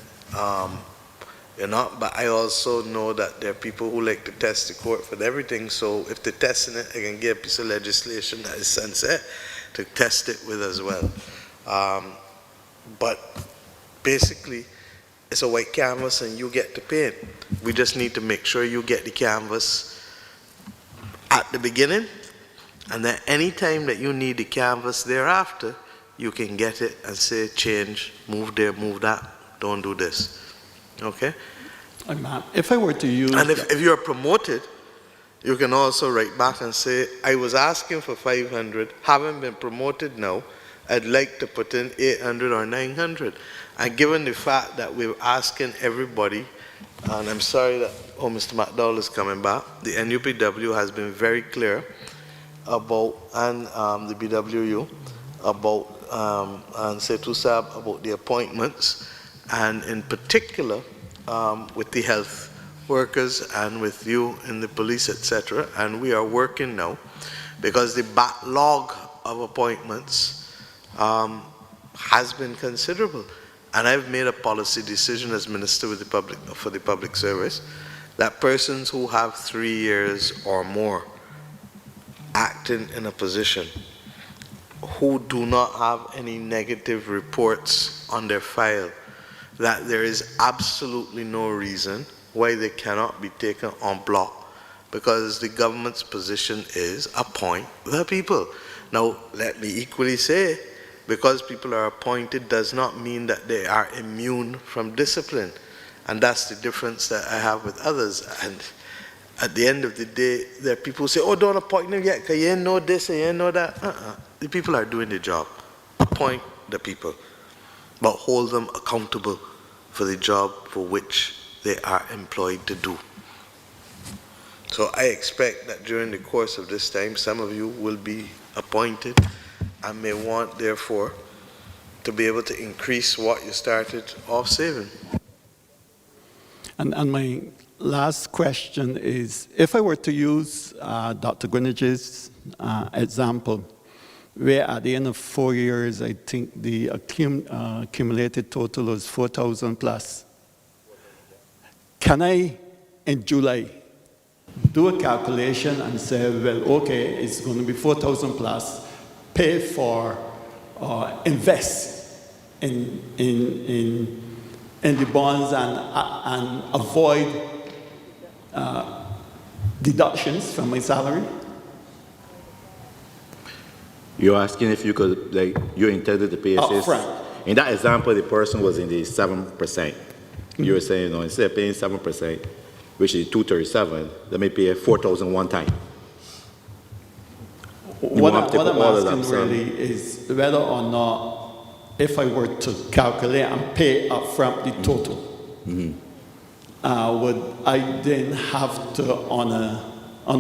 you're not. But I also know that there are people who like to test the court for everything, so if they're testing it, I can get a piece of legislation that is sunset to test it with as well. But basically, it's a white canvas and you get to paint. We just need to make sure you get the canvas at the beginning, and then any time that you need the canvas thereafter, you can get it and say, change, move there, move that, don't do this. Okay? If I were to use... And if you're promoted, you can also write back and say, I was asking for 500, haven't been promoted now, I'd like to put in 800 or 900. And given the fact that we're asking everybody, and I'm sorry that, Mr. McDowell is coming back, the NUPW has been very clear about, and the BWU, about, and CTUSAB about the appointments, and in particular with the health workers and with you in the police, etc. And we are working now because the backlog of appointments has been considerable. And I've made a policy decision as Minister with the public, for the Public Service, that persons who have 3 years or more acting in a position, who do not have any negative reports on their file, that there is absolutely no reason why they cannot be taken en bloc, because the government's position is appoint the people. Now, let me equally say, because people are appointed does not mean that they are immune from discipline. And that's the difference that I have with others. And at the end of the day, there are people who say, oh, don't appoint them yet, because you ain't know this and you ain't know that. The people are doing the job. Appoint the people, but hold them accountable for the job for which they are employed to do. So I expect that during the course of this time, some of you will be appointed and may want, therefore, to be able to increase what you started off saving. And my last question is, if I were to use Dr. Greenidge's example, where at the end of 4 years, I think the accumulated total was 4,000 plus. Can I, in July, do a calculation and say, well, okay, it's going to be 4,000 plus, pay for, invest in the bonds and avoid deductions from my salary? You're asking if you could, like, you intended to pay assist? Upfront. In that example, the person was in the 7%. You were saying, no, instead of paying 7%, which is 237, let me pay 4,000 one time. What want to I'm put all of asking that sum. really is whether or not, if I were to calculate and pay upfront the total, would I then have to, on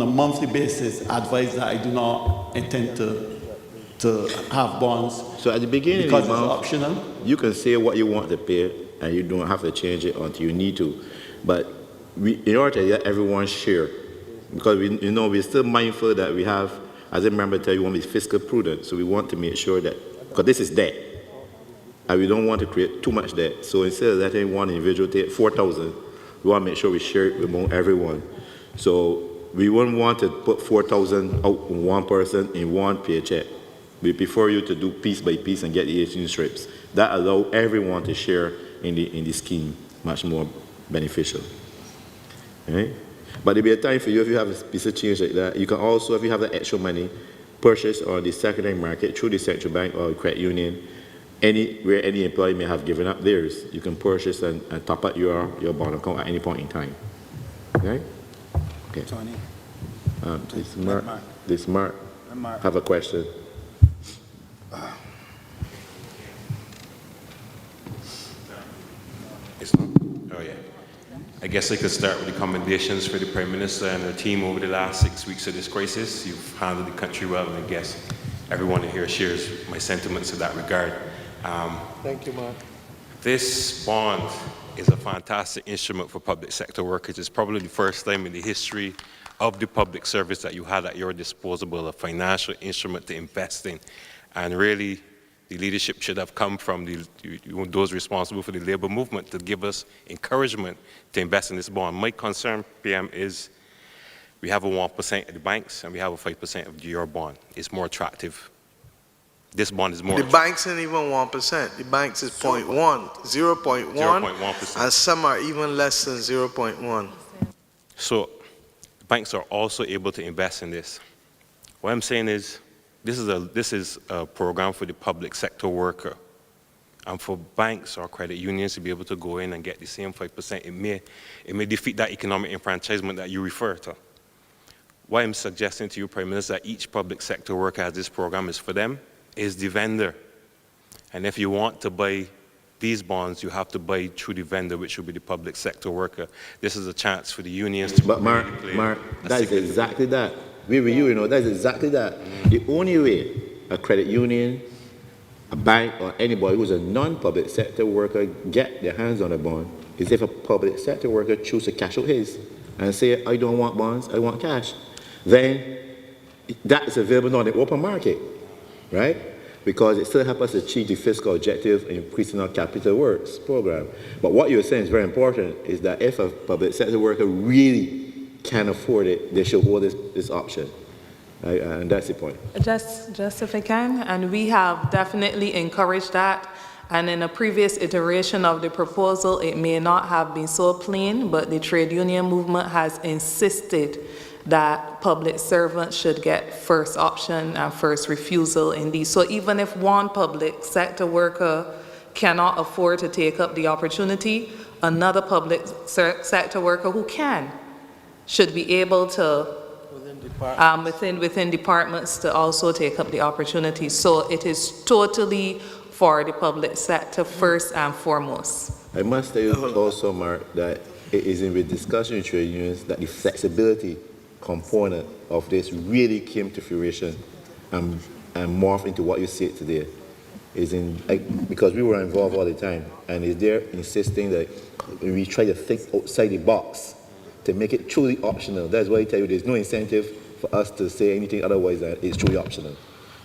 a monthly basis, advise that I do not intend to have bonds So at the beginning because of it's the month, optional? you can say what you want to pay, and you don't have to change it until you need to. But in order to let everyone share, because we're still mindful that we have, as a member tell you, we want to be fiscal prudent, so we want to make sure that, because this is debt, and we don't want to create too much debt. So instead of letting one individual take 4,000, we want to make sure we share it among everyone. So we wouldn't want to put 4,000 out on one person in one paycheck. We prefer you to do piece by piece and get the 18 strips. That allows everyone to share in the scheme, much more beneficial. Right? But there'll be a time for you if you have a piece of change like that. You can also, if you have the extra money, purchase on the secondary market through the central bank or credit union, where any employee may have given up theirs. You can purchase and top up your bond account at any point in time. Okay? Okay. Tony. This Mark have a question. Oh yeah. I guess I could start with the commendations for the Prime Minister and her team over the last 6 weeks of this crisis. You've handled the country well, and I guess everyone here shares my sentiments in that regard. Thank you, Mark. This bond is a fantastic instrument for public sector workers. It's probably the first time in the history of the public service that you had at your disposal a financial instrument to invest in. And really, the leadership should have come from those responsible for the labor movement to give us encouragement to invest in this bond. My concern, PM, is we have a 1% at the banks and we have a 5% of your bond. It's more attractive. This bond is more The banks ain't even 1%. The banks is 0.1, 0.1, 0.1%. and some are even less than 0.1. So banks are also able to invest in this. What I'm saying is, this is a program for the public sector worker. And for banks or credit unions to be able to go in and get the same 5%, it may defeat that economic enfranchisement that you refer to. What I'm suggesting to you, Prime Minister, that each public sector worker has this program is for them, is the vendor. And if you want to buy these bonds, you have to buy through the vendor, which will be the public sector worker. This is a chance for the unions to But Mark, that is exactly that. We were you, that is exactly that. The only way a credit union, a bank, or anybody who's a non-public sector worker get their hands on a bond is if a public sector worker chooses to cash out his and say, I don't want bonds, I want cash. Then that is available on the open market, right? Because it still helps us achieve the fiscal objective of increasing our capital works program. But what you're saying is very important, is that if a public sector worker really can't afford it, they should hold this option. Right? And that's the point. Just if I can, and we have definitely encouraged that. And in a previous iteration of the proposal, it may not have been so plain, but the trade union movement has insisted that public servants should get first option and first refusal in these. So even if one public sector worker cannot afford to take up the opportunity, another public sector worker who can should be able to, within departments, to also take up the opportunity. So it is totally for the public sector first and foremost. I must tell you also, Mark, that it is in the discussion with trade unions that the flexibility component of this really came to fruition and morphed into what you see today. Is in, because we were involved all the time, and is there insisting that we try to think outside the box to make it truly optional. That's why I tell you there's no incentive for us to say anything otherwise than it's truly optional.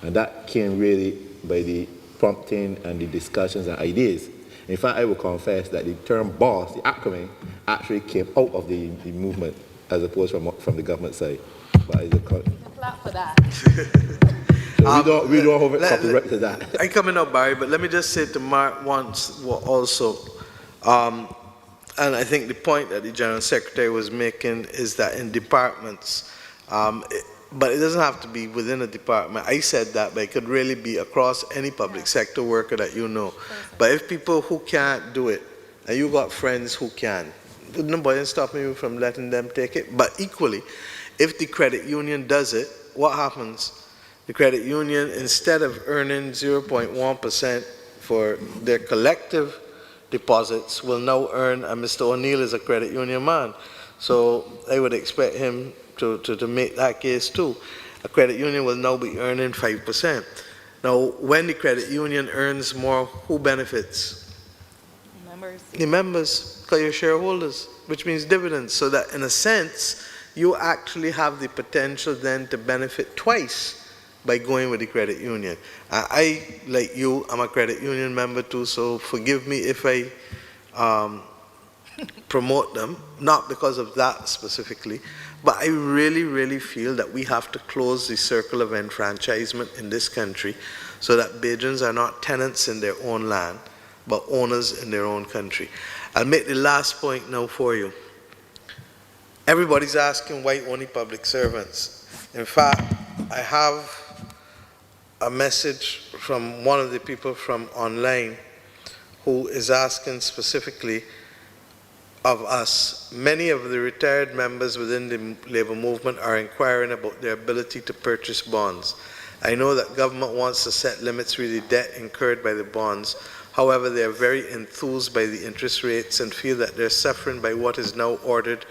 And that came really by the prompting and the discussions and ideas. In fact, I will confess that the term boss, the acronym, actually came out of the movement as opposed from the government side. But as a Clap for that. so we don't have a copyright to that. I'm coming up, Barry, but let me just say to Mark once also, and I think the point that the General Secretary was making is that in departments, but it doesn't have to be within a department. I said that, but it could really be across any public sector worker that you know. But if people who can't do it, and you got friends who can, nobody stopping you from letting them take it. But equally, if the credit union does it, what happens? The credit union, instead of earning 0.1% for their collective deposits, will now earn, and Mr. O'Neill is a credit union man, so I would expect him to make that case too. A credit union will now be earning 5%. Now, when the credit union earns more, who benefits? Members. The members, because you're shareholders, which means dividends. So that in a sense, you actually have the potential then to benefit twice by going with the credit union. I, like you, I'm a credit union member too, so forgive me if I promote them, not because of that specifically, but I really, really feel that we have to close the circle of enfranchisement in this country so that Bajans are not tenants in their own land, but owners in their own country. I'll make the last point now for you. Everybody's asking why only public servants. In fact, I have a message from one of the people from online who is asking specifically of us. Many of the retired members within the labor movement are inquiring about their ability to purchase bonds. I know that government wants to set limits with the debt incurred by the bonds. However, they are very enthused by the interest rates and feel that they're suffering by what is now ordered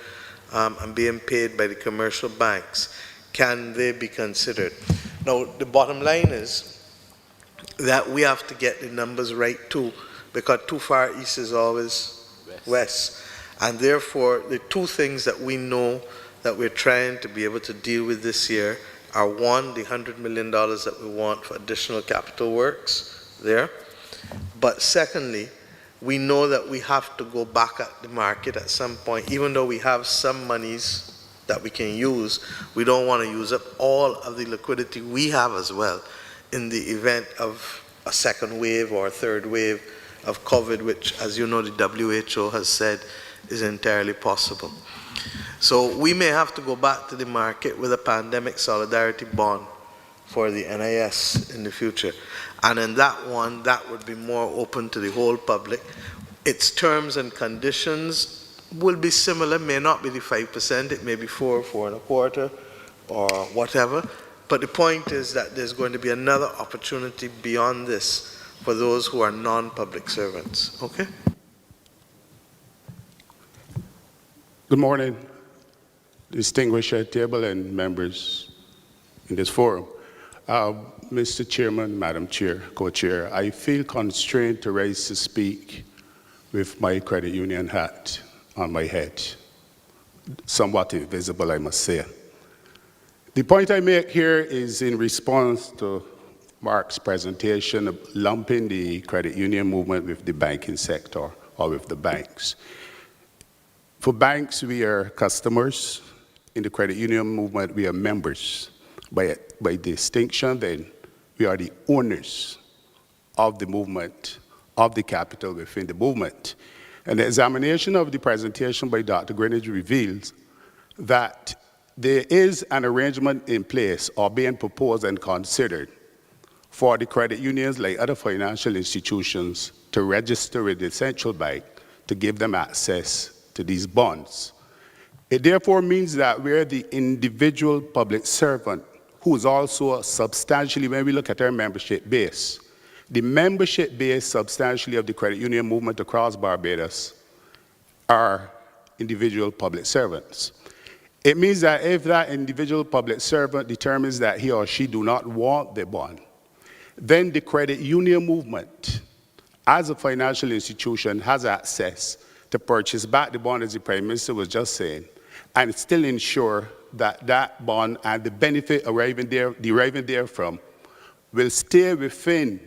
and being paid by the commercial banks. Can they be considered? Now, the bottom line is that we have to get the numbers right too, because too far east is always west. And therefore, the two things that we know that we're trying to be able to deal with this year are, one, the $100 million that we want for additional capital works there. But secondly, we know that we have to go back at the market at some point. Even though we have some monies that we can use, we don't want to use up all of the liquidity we have as well in the event of a second wave or a third wave of COVID, which, as you know, the WHO has said is entirely possible. So we may have to go back to the market with a pandemic solidarity bond for the NIS in the future. And in that one, that would be more open to the whole public. Its terms and conditions will be similar, may not be the 5%, it may be 4, 4.25, or whatever. But the point is that there's going to be another opportunity beyond this for those who are non-public servants. Okay? Good morning, distinguished at table and members in this forum. Mr. Chairman, Madam Chair, Co-Chair, I feel constrained to rise to speak with my credit union hat on my head. Somewhat invisible, I must say. The point I make here is in response to Mark's presentation of lumping the credit union movement with the banking sector or with the banks. For banks, we are customers. In the credit union movement, we are members. By distinction, then, we are the owners of the movement, of the capital within the movement. And the examination of the presentation by Dr. Greenidge reveals that there is an arrangement in place or being proposed and considered for the credit unions, like other financial institutions, to register with the central bank to give them access to these bonds. It therefore means that we're the individual public servant who is also substantially, when we look at our membership base, the membership base substantially of the credit union movement across Barbados are individual public servants. It means that if that individual public servant determines that he or she do not want the bond, then the credit union movement, as a financial institution, has access to purchase back the bond, as the Prime Minister was just saying, and still ensure that that bond and the benefit deriving therefrom will stay within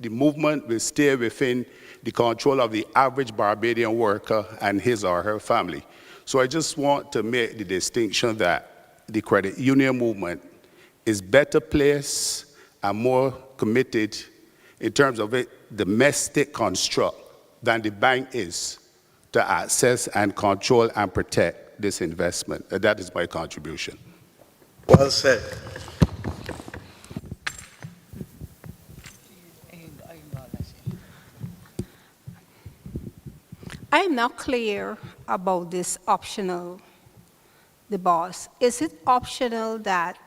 the movement, will stay within the control of the average Barbadian worker and his or her family. So I just want to make the distinction that the credit union movement is better placed and more committed in terms of its domestic construct than the bank is to access and control and protect this investment. And that is my contribution. Well said. I am not clear about this optional, the boss. Is it optional that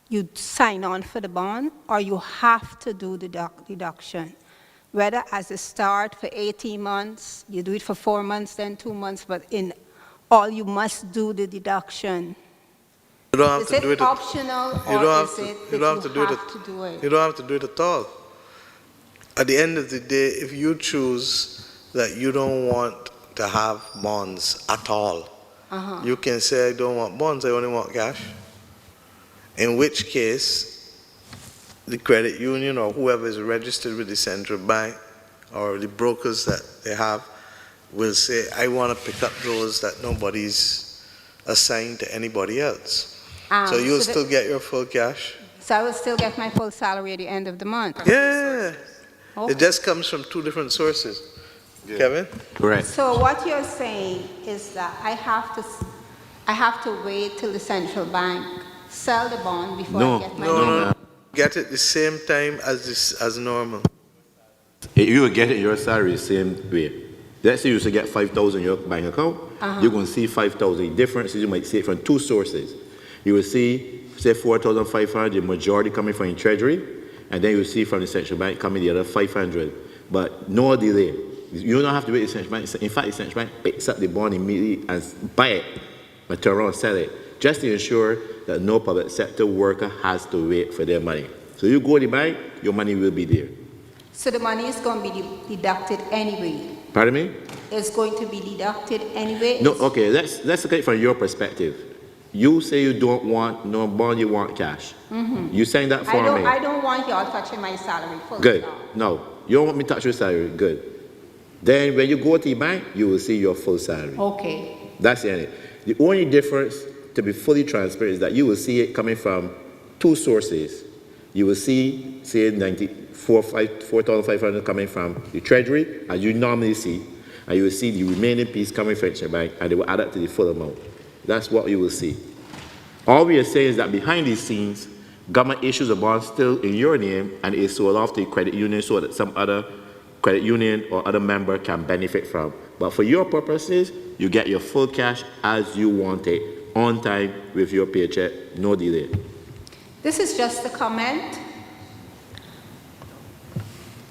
you sign on for the bond, or you have to do the deduction. Whether as a start for 18 months, you do it for 4 months, then 2 months, but in all, you must do the deduction. You don't have Is to do it it. optional, You or don't is have it to. that You don't have to do it. You don't have to do it at all. At the end of the day, if you choose that you don't want to have bonds at all, you can say, I don't want bonds, I only want cash. In which case, the credit union or whoever is registered with the central bank or the brokers that they have will say, I want to pick up those that nobody's assigned to anybody else. So you'll still get your full cash. So I will still get my full salary at the end of the month? Yeah. Okay. It just comes from two different sources. Kevin? Correct. So what you're saying is that I have to wait till the central bank sell the bond before I get my money? No. Get it the same time as normal. You will get it your salary the same way. Let's say you should get 5,000 in your bank account. You're going to see 5,000. The difference is you might see it from two sources. You will see, say, 4,500, the majority coming from your treasury, and then you will see from the central bank coming the other 500. But no delay. You don't have to wait the central bank. In fact, the central bank picks up the bond immediately and buy it, but turn around and sell it, just to ensure that no public sector worker has to wait for their money. So you go to the bank, your money will be there. So the money is going to be deducted anyway? Pardon me? It's going to be deducted anyway? No, okay, let's look at it from your perspective. You say you don't want no bond, you want cash. You saying that for me? I don't want y'all touching my salary. Good. No, you don't want me to touch your salary. Good. Then when you go to the bank, you will see your full salary. Okay. That's the end. The only difference, to be fully transparent, is that you will see it coming from two sources. You will see, say, 4,500 coming from the treasury, as you normally see, and you will see the remaining piece coming from the bank, and they will add up to the full amount. That's what you will see. All we are saying is that behind these scenes, government issues a bond still in your name, and it is sold off to the credit union so that some other credit union or other member can benefit from. But for your purposes, you get your full cash as you want it, on time with your paycheck, no delay. This is just a comment.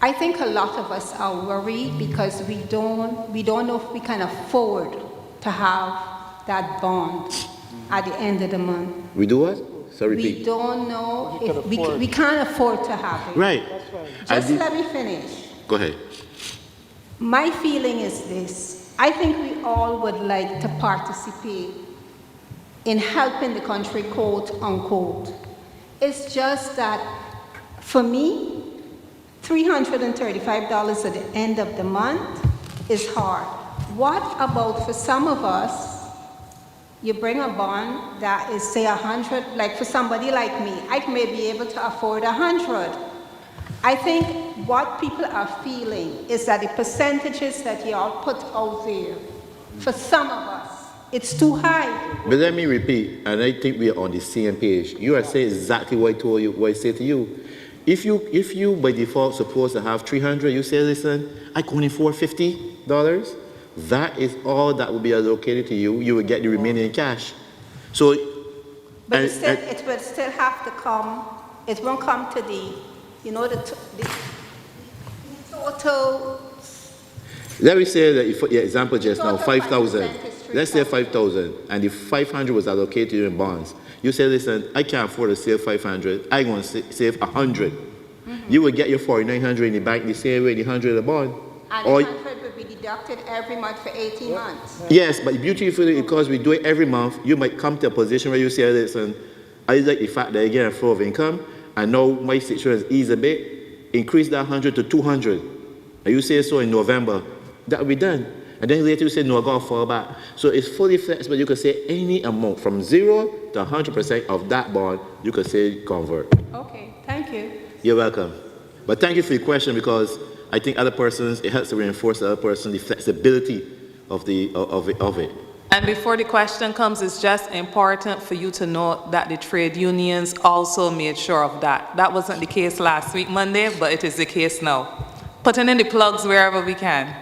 I think a lot of us are worried because we don't know if we can afford to have that bond at the end of the month. We do what? So repeat. We don't know if we can't afford to have it. Right. Just let me finish. Go ahead. My feeling is this. I think we all would like to participate in helping the country, quote unquote. It's just that for me, $335 at the end of the month is hard. What about for some of us, you bring a bond that is say 100, like for somebody like me, I may be able to afford 100. I think what people are feeling is that the percentages that y'all put out there, for some of us, it's too high. But let me repeat, and I think we are on the same page. You are saying exactly what I told you, what I said to you. If you by default supposed to have 300, you say, listen, I can only afford $50. That is all that will be allocated to you. You will get the remaining in cash. So, but it will still have to come. It won't come to the, you know, the total. Let me say that for your example just now, 5,000. Let's say 5,000, and the 500 was allocated to you in bonds. You say, listen, I can't afford to save 500. I'm going to save 100. You will get your 4,900 in the bank the same way the 100 in the bond. And the 100 will be deducted every month for 18 months. Yes, but beautifully, because we do it every month, you might come to a position where you say, listen, I like the fact that I get a flow of income, and now my situation is easy a bit, increase that 100 to 200. And you say so in November, that will be done. And then later you say, no, I got to fall back. So it's fully flexible. You can say any amount from 0 to 100% of that bond, you can say convert. Okay, thank you. You're welcome. But thank you for your question, because I think other persons, it helps to reinforce the other person, the flexibility of it. And before the question comes, it's just important for you to know that the trade unions also made sure of that. That wasn't the case last week, Monday, but it is the case now. Putting in the plugs wherever we can.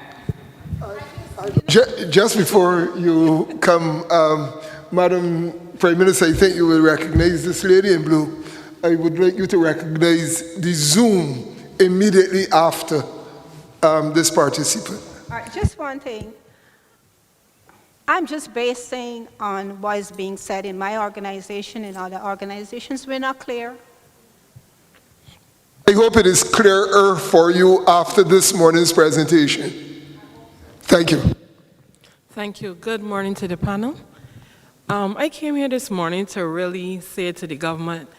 Just before you come, Madam Prime Minister, I think you will recognize this lady in blue. I would like you to recognize the Zoom immediately after this participant. All right, just one thing. I'm just basing on what is being said in my organization and other organizations. We're not clear. I hope it is clearer for you after this morning's presentation. Thank you. Thank you. Good morning to the panel. I came here this morning to really say to the government,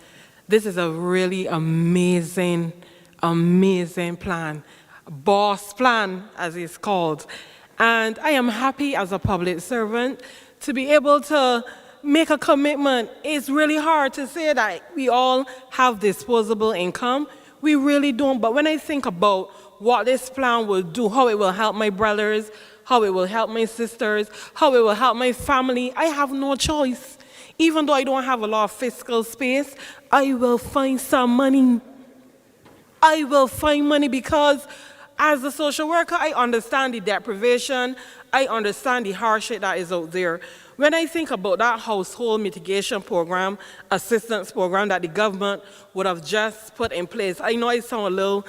this is a really amazing, amazing plan. Boss plan, as it's called. And I am happy as a public servant to be able to make a commitment. It's really hard to say that we all have disposable income. We really don't. But when I think about what this plan will do, how it will help my brothers, how it will help my sisters, how it will help my family, I have no choice. Even though I don't have a lot of fiscal space, I will find some money. I will find money because as a social worker, I understand the deprivation, I understand the hardship that is out there. When I think about that household mitigation program, assistance program that the government would have just put in place, I know I sound a little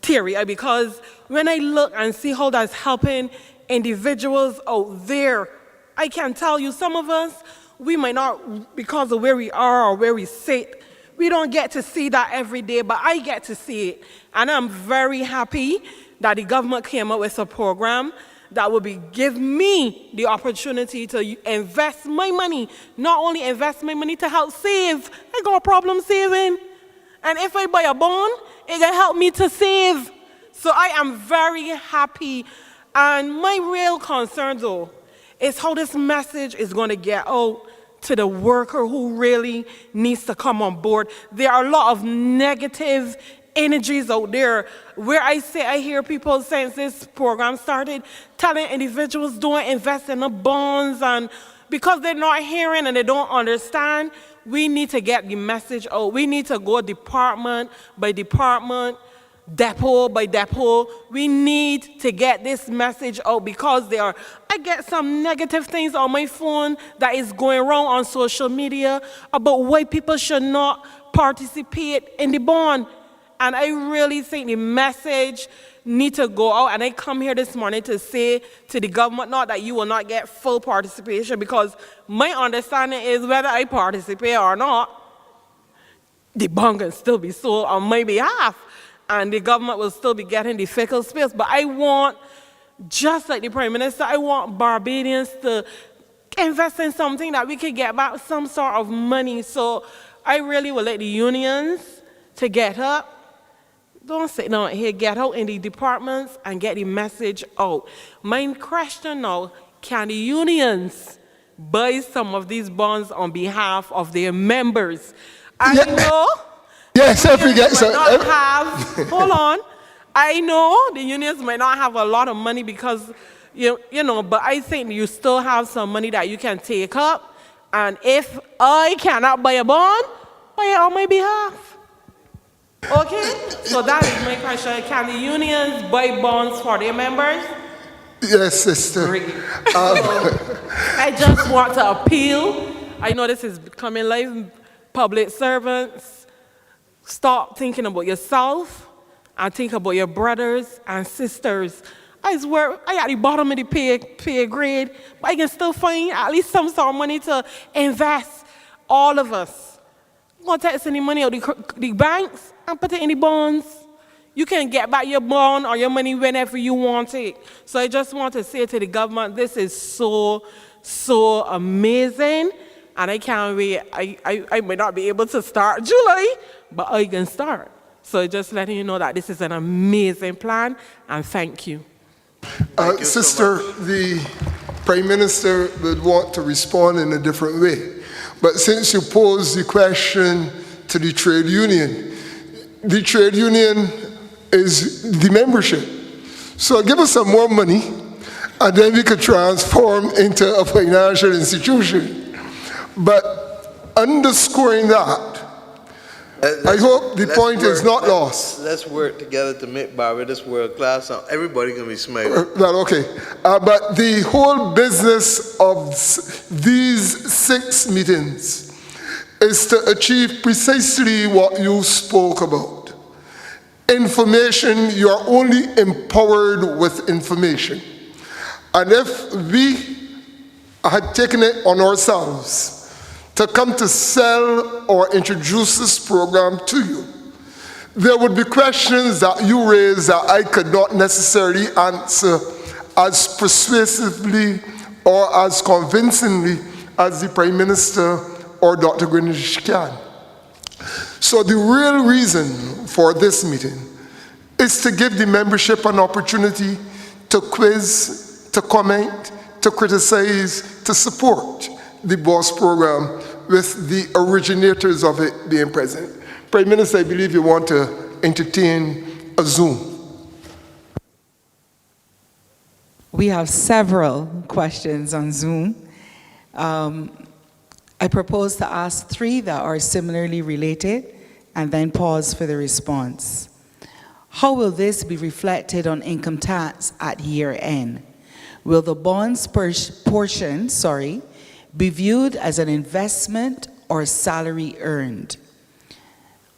teary because when I look and see how that's helping individuals out there, I can tell you some of us, we might not, because of where we are or where we sit, we don't get to see that every day, but I get to see it. And I'm very happy that the government came up with a program that will give me the opportunity to invest my money, not only invest my money to help save. I got a problem saving. And if I buy a bond, it can help me to save. So I am very happy. And my real concern, though, is how this message is going to get out to the worker who really needs to come on board. There are a lot of negative energies out there where I hear people since this program started telling individuals don't invest in the bonds, and because they're not hearing and they don't understand, we need to get the message out. We need to go department by department, depot by depot. We need to get this message out because I get some negative things on my phone that is going around on social media about why people should not participate in the bond. And I really think the message needs to go out. And I come here this morning to say to the government, not that you will not get full participation, because my understanding is whether I participate or not, the bond can still be sold on my behalf. And the government will still be getting the fiscal space. But I want, just like the Prime Minister, I want Barbadians to invest in something that we can get back some sort of money. So I really would like the unions to get up. Don't sit down here, get out in the departments and get the message out. My question now, can the unions buy some of these bonds on behalf of their members? I know. Yes, if we get some. Hold on. I know the unions might not have a lot of money because, you know, but I think you still have some money that you can take up. And if I cannot buy a bond, buy it on my behalf. Okay? So that is my question. Can the unions buy bonds for their members? Yes, sister. I just want to appeal. I know this is becoming live. Public servants, stop thinking about yourself and think about your brothers and sisters. I swear, I at the bottom of the pay grade, but I can still find at least some sort of money to invest. All of us. Go take any money out of the banks and put it in the bonds. You can get back your bond or your money whenever you want it. So I just want to say to the government, this is so, so amazing. And I can't wait. I may not be able to start July, but I can start. So just letting you know that this is an amazing plan, and thank you. Sister, the Prime Minister would want to respond in a different way. But since you posed the question to the trade union is the membership. So give us some more money, and then we could transform into a financial institution. But underscoring that, I hope the point is not lost. Let's work together to make Barbados world class. Everybody can be smiling. Well, okay. But the whole business of these 6 meetings is to achieve precisely what you spoke about. Information, you are only empowered with information. And if we had taken it on ourselves to come to sell or introduce this program to you, there would be questions that you raise that I could not necessarily answer as persuasively or as convincingly as the Prime Minister or Dr. Greenwich can. So the real reason for this meeting is to give the membership an opportunity to quiz, to comment, to criticize, to support the BOSS program with the originators of it being present. Prime Minister, I believe you want to entertain a Zoom. We have several questions on Zoom. I propose to ask 3 that are similarly related and then pause for the response. How will this be reflected on income tax at year end? Will the bonds portion, be viewed as an investment or salary earned?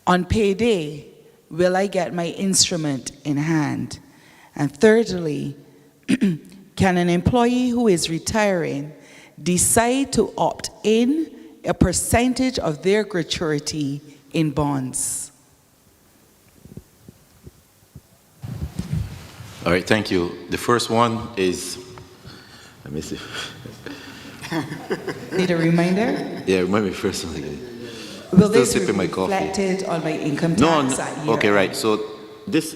On payday, will I get my instrument in hand? And thirdly, can an employee who is retiring decide to opt in a percentage of their gratuity in bonds? All right, thank you. The first one is, let me see. Need a reminder? Yeah, remind me first one again. Will Still this be sipping my coffee. reflected on my income No, tax at year okay, end? right. So this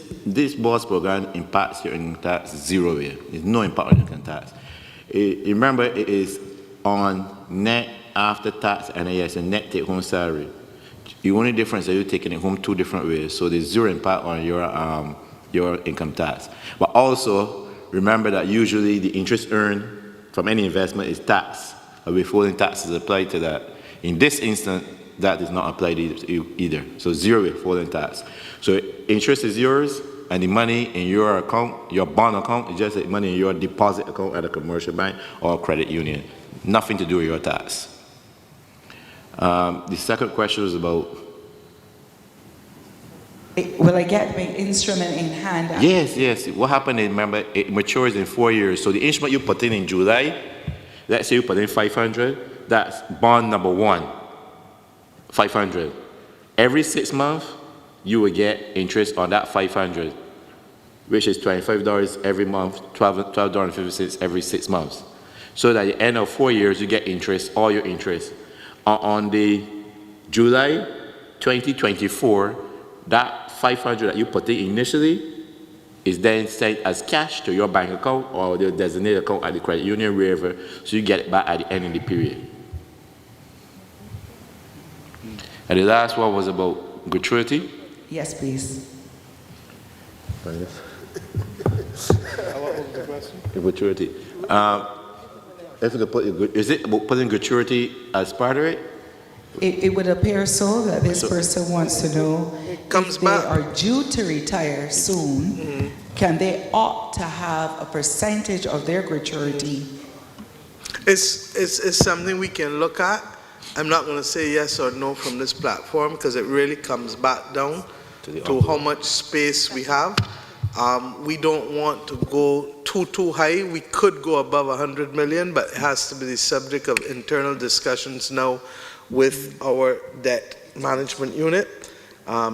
BOSS program impacts your income tax zero here. There's no impact on income tax. Remember, it is on net after tax and yes, a net take-home salary. The only difference is you're taking it home 2 different ways. So there's zero impact on your income tax. But also remember that usually the interest earned from any investment is taxed. A withholding tax is applied to that. In this instance, that is not applied either. So zero withholding tax. So interest is yours, and the money in your account, your bond account, is just the money in your deposit account at a commercial bank or a credit union. Nothing to do with your tax. The second question was about... Will I get my instrument in hand? Yes. What happened is, remember, it matures in 4 years. So the instrument you put in July, let's say you put in 500, that's bond number 1, 500. Every 6 months, you will get interest on that 500, which is $25 every month, $12.50 every 6 months. So that at the end of 4 years, you get interest, all your interest. On the July 2024, that 500 that you put in initially is then sent as cash to your bank account or the designated account at the credit union, wherever, so you get it back at the end of the period. And the last one was about gratuity. Yes, please. What was the question? Gratuity. If you could put, is it about putting gratuity as part of it? It would appear so that this person wants to know if they are due to retire soon, can they opt to have a percentage of their gratuity? It's something we can look at. I'm not going to say yes or no from this platform because it really comes back down to how much space we have. We don't want to go too high. We could go above 100 million, but it has to be the subject of internal discussions now with our debt management unit,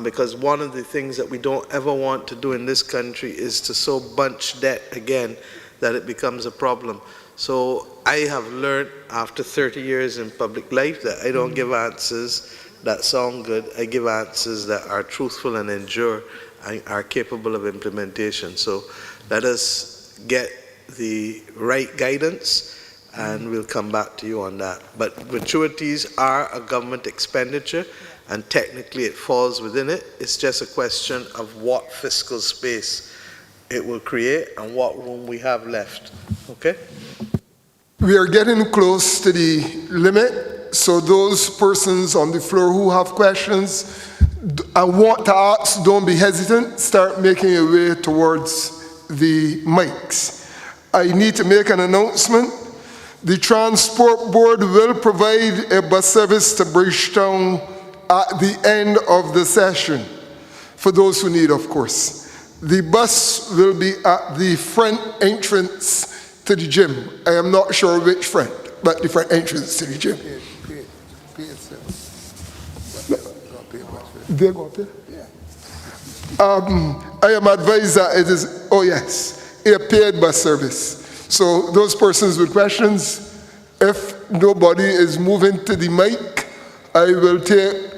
because one of the things that we don't ever want to do in this country is to so bunch debt again that it becomes a problem. So I have learned after 30 years in public life that I don't give answers that sound good. I give answers that are truthful and endure and are capable of implementation. So let us get the right guidance and we'll come back to you on that. But gratuities are a government expenditure and technically it falls within it. It's just a question of what fiscal space it will create and what room we have left. Okay? We are getting close to the limit, so those persons on the floor who have questions and want to ask, don't be hesitant, start making your way towards the mics. I need to make an announcement The Transport Board will provide a bus service to Bridgetown at the end of the session, for those who need, of course. The bus will be at the front entrance to the gym. I am not sure which front, but the front entrance to the gym. They're going to pay? I am advised that it is, oh yes, a paid bus service. So those persons with questions, if nobody is moving to the mic, I will take,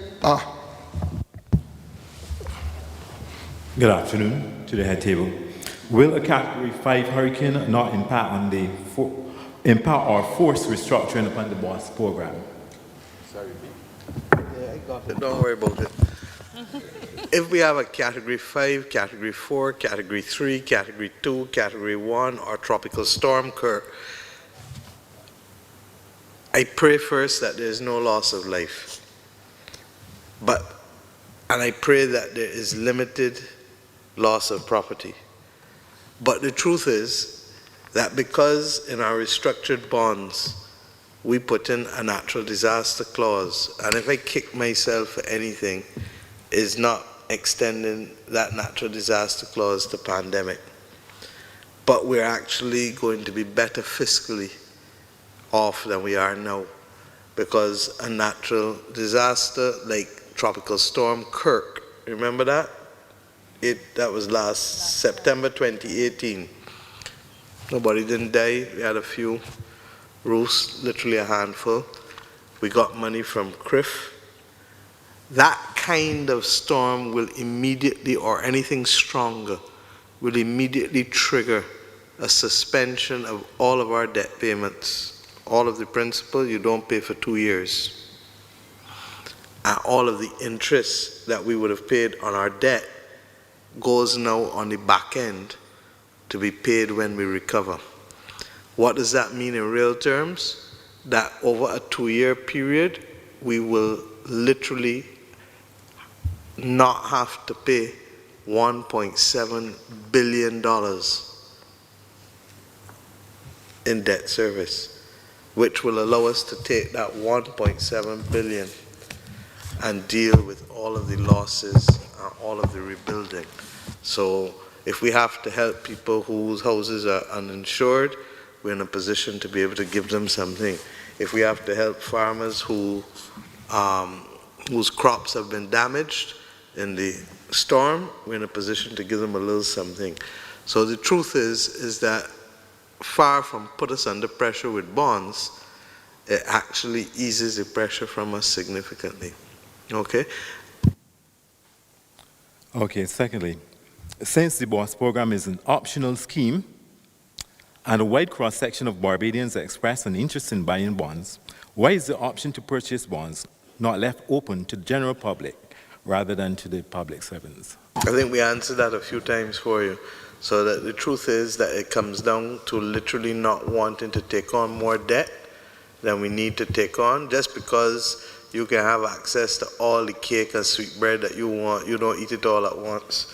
Good afternoon to the head table. Will a Category 5 hurricane not impact on the or force restructuring upon the BOSS program? Sorry, yeah, I got it. Don't worry about it. If we have a Category 5, Category 4, Category 3, Category 2, Category 1, or Tropical Storm Kirk, I pray first that there is no loss of life. And I pray that there is limited loss of property. But the truth is that because in our restructured bonds, we put in a natural disaster clause, and if I kick myself for anything, is not extending that natural disaster clause to pandemic. But we're actually going to be better fiscally off than we are now, because a natural disaster like Tropical Storm Kirk, remember that? That was last September 2018. Nobody didn't die. We had a few roofs, literally a handful. We got money from CRIF. That kind of storm will immediately, or anything stronger, will immediately trigger a suspension of all of our debt payments. All of the principal you don't pay for 2 years. And all of the interest that we would have paid on our debt goes now on the back end to be paid when we recover. What does that mean in real terms? That over a 2-year period, we will literally not have to pay $1.7 billion in debt service, which will allow us to take that $1.7 billion and deal with all of the losses and all of the rebuilding. So if we have to help people whose houses are uninsured, we're in a position to be able to give them something. If we have to help farmers whose crops have been damaged in the storm, we're in a position to give them a little something. So the truth is that far from put us under pressure with bonds, it actually eases the pressure from us significantly. Okay? Okay, secondly, since the BOSS program is an optional scheme and a wide cross-section of Barbadians express an interest in buying bonds, why is the option to purchase bonds not left open to the general public rather than to the public servants? I think we answered that a few times for you. So that the truth is that it comes down to literally not wanting to take on more debt than we need to take on. Just because you can have access to all the cake and sweet bread that you want, you don't eat it all at once,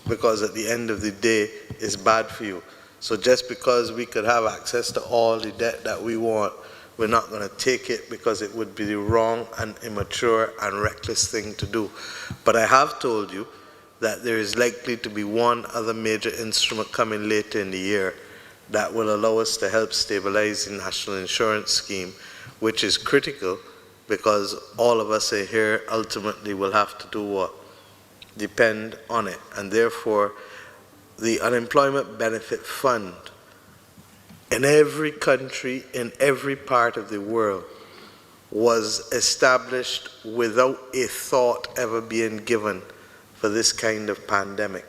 because at the end of the day, it's bad for you. So just because we could have access to all the debt that we want, we're not going to take it, because it would be the wrong and immature and reckless thing to do. But I have told you that there is likely to be one other major instrument coming later in the year that will allow us to help stabilize the national insurance scheme, which is critical because all of us here ultimately will have to do what? Depend on it. And therefore, the unemployment benefit fund in every country, in every part of the world, was established without a thought ever being given for this kind of pandemic.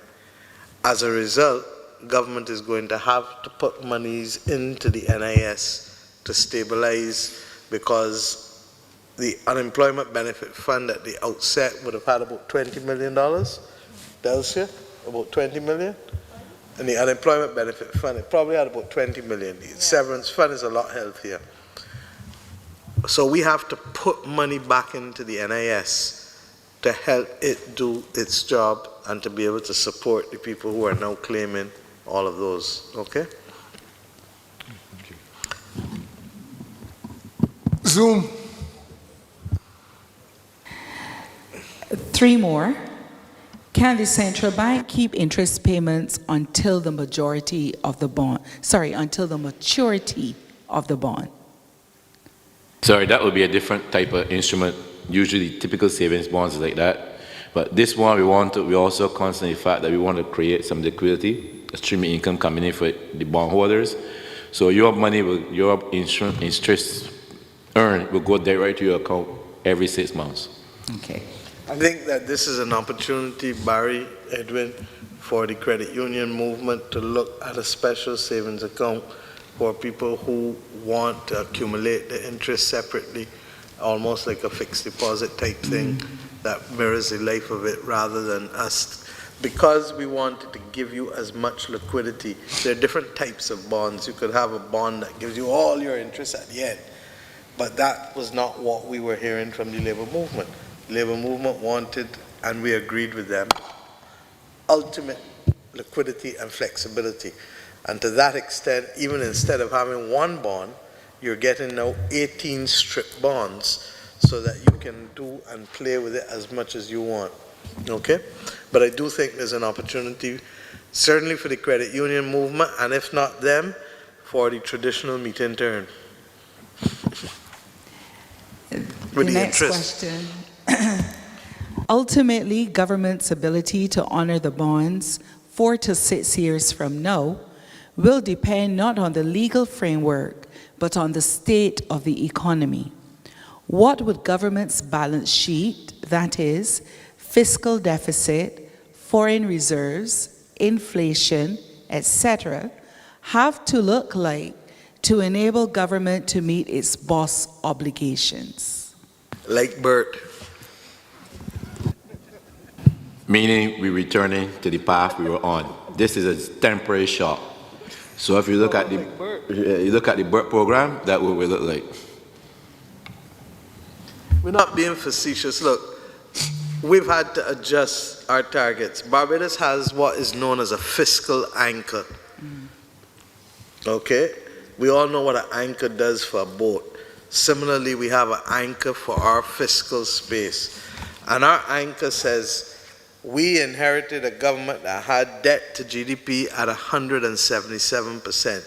As a result, government is going to have to put monies into the NIS to stabilize, because the unemployment benefit fund at the outset would have had about $20 million. Delcia, about 20 million? And the unemployment benefit fund, it probably had about 20 million. The severance fund is a lot healthier. So we have to put money back into the NIS to help it do its job and to be able to support the people who are now claiming all of those. Okay? Thank you. Zoom. 3 more. Can the central bank keep interest payments until the maturity of the bond? Sorry, that would be a different type of instrument. Usually, typical savings bonds is like that. But this one, we also constantly fact that we want to create some liquidity, a stream of income coming in for the bondholders. So your money, your interest earned will go direct to your account every 6 months. Okay. I think that this is an opportunity, Barry, Edwin, for the credit union movement to look at a special savings account for people who want to accumulate the interest separately, almost like a fixed deposit type thing that mirrors the life of it, rather than us. Because we wanted to give you as much liquidity, there are different types of bonds. You could have a bond that gives you all your interest at the end, but that was not what we were hearing from the labor movement. Labor movement wanted, and we agreed with them, ultimate liquidity and flexibility. And to that extent, even instead of having one bond, you're getting now 18 strip bonds so that you can do and play with it as much as you want. Okay? But I do think there's an opportunity, certainly for the credit union movement, and if not them, for the traditional meet and turn. The next question. Ultimately, government's ability to honor the bonds 4 to 6 years from now will depend not on the legal framework, but on the state of the economy. What would government's balance sheet, that is, fiscal deficit, foreign reserves, inflation, etc., have to look like to enable government to meet its BOSS obligations? Like Bert. Meaning we're returning to the path we were on. This is a temporary shock. So if you look at the BERT program, that what we look like. We're not being facetious. Look, we've had to adjust our targets. Barbados has what is known as a fiscal anchor. Okay? We all know what an anchor does for a boat. Similarly, we have an anchor for our fiscal space. And our anchor says, we inherited a government that had debt to GDP at 177%.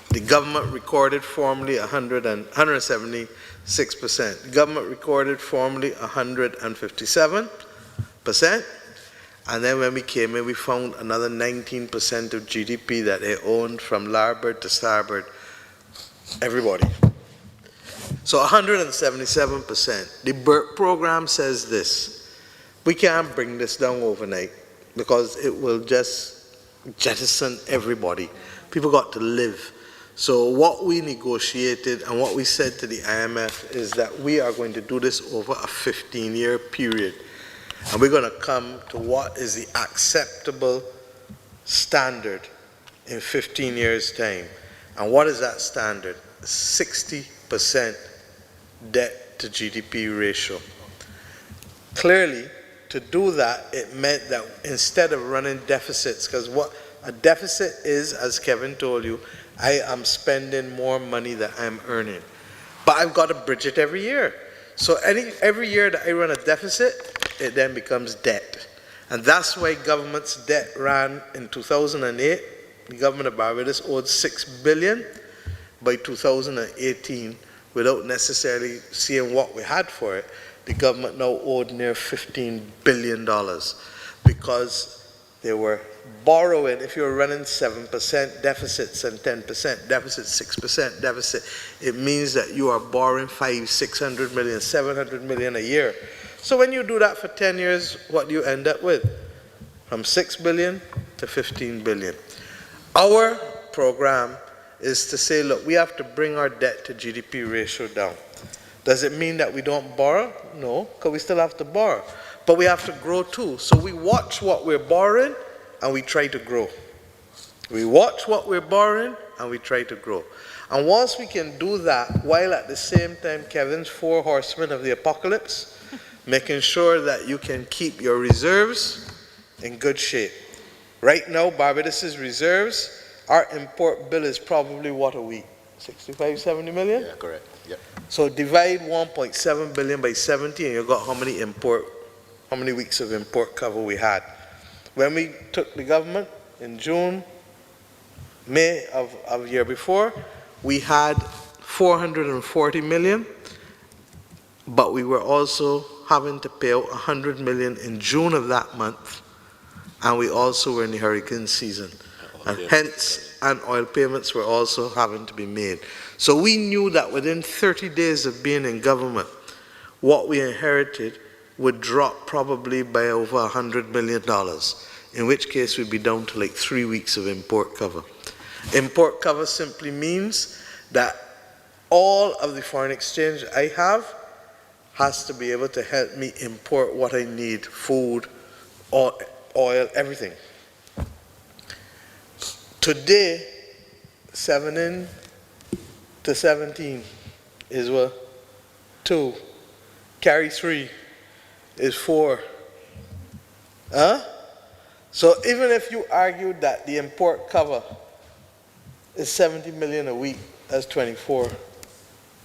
The government recorded formally 176%. The government recorded formally 157%. And then when we came in, we found another 19% of GDP that they owned from larboard to starboard. Everybody. So 177%. The BERT program says this. We can't bring this down overnight because it will just jettison everybody. People got to live. So what we negotiated and what we said to the IMF is that we are going to do this over a 15-year period. And we're going to come to what is the acceptable standard in 15 years' time. And what is that standard? 60% debt to GDP ratio. Clearly, to do that, it meant that instead of running deficits, because what a deficit is, as Kevin told you, I am spending more money than I'm earning. But I've got to bridge it every year. So every year that I run a deficit, it then becomes debt. And that's why government's debt ran in 2008. The government of Barbados owed $6 billion by 2018 without necessarily seeing what we had for it. The government now owed near $15 billion because they were borrowing. If you're running 7% deficits and 10% deficit, 6% deficit, it means that you are borrowing 500, 600 million, 700 million a year. So when you do that for 10 years, what do you end up with? From 6 billion to 15 billion. Our program is to say, look, we have to bring our debt to GDP ratio down. Does it mean that we don't borrow? No, because we still have to borrow. But we have to grow too. So we watch what we're borrowing and we try to grow. We watch what we're borrowing and we try to grow. And once we can do that, while at the same time, Kevin's 4 horsemen of the apocalypse, making sure that you can keep your reserves in good shape. Right now, Barbados's reserves, our import bill is probably what a week? 65, 70 million? Yeah, correct. Yep. So divide 1.7 billion by 70 and you got how many weeks of import cover we had. When we took the government in June, May of year before, we had 440 million, but we were also having to pay out 100 million in June of that month, and we also were in the hurricane season. And hence, and oil payments were also having to be made. So we knew that within 30 days of being in government, what we inherited would drop probably by over $100 million, in which case we'd be down to like 3 weeks of import cover. Import cover simply means that all of the foreign exchange I have has to be able to help me import what I need, food, oil, everything. Today, 7 in to 17 is what? 2. Carry 3 is 4. Huh? So even if you argued that the import cover is 70 million a week, that's 24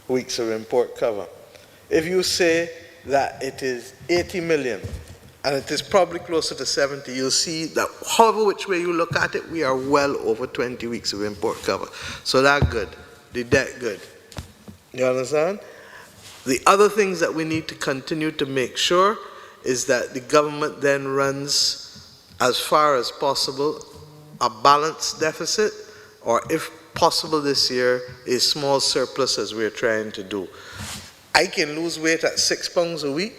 weeks of import cover. If you say that it is 80 million, and it is probably closer to 70, you'll see that however which way you look at it, we are well over 20 weeks of import cover. So that's good. The debt good. You understand? The other things that we need to continue to make sure is that the government then runs, as far as possible, a balanced deficit, or if possible this year, a small surplus as we're trying to do. I can lose weight at 6 pounds a week,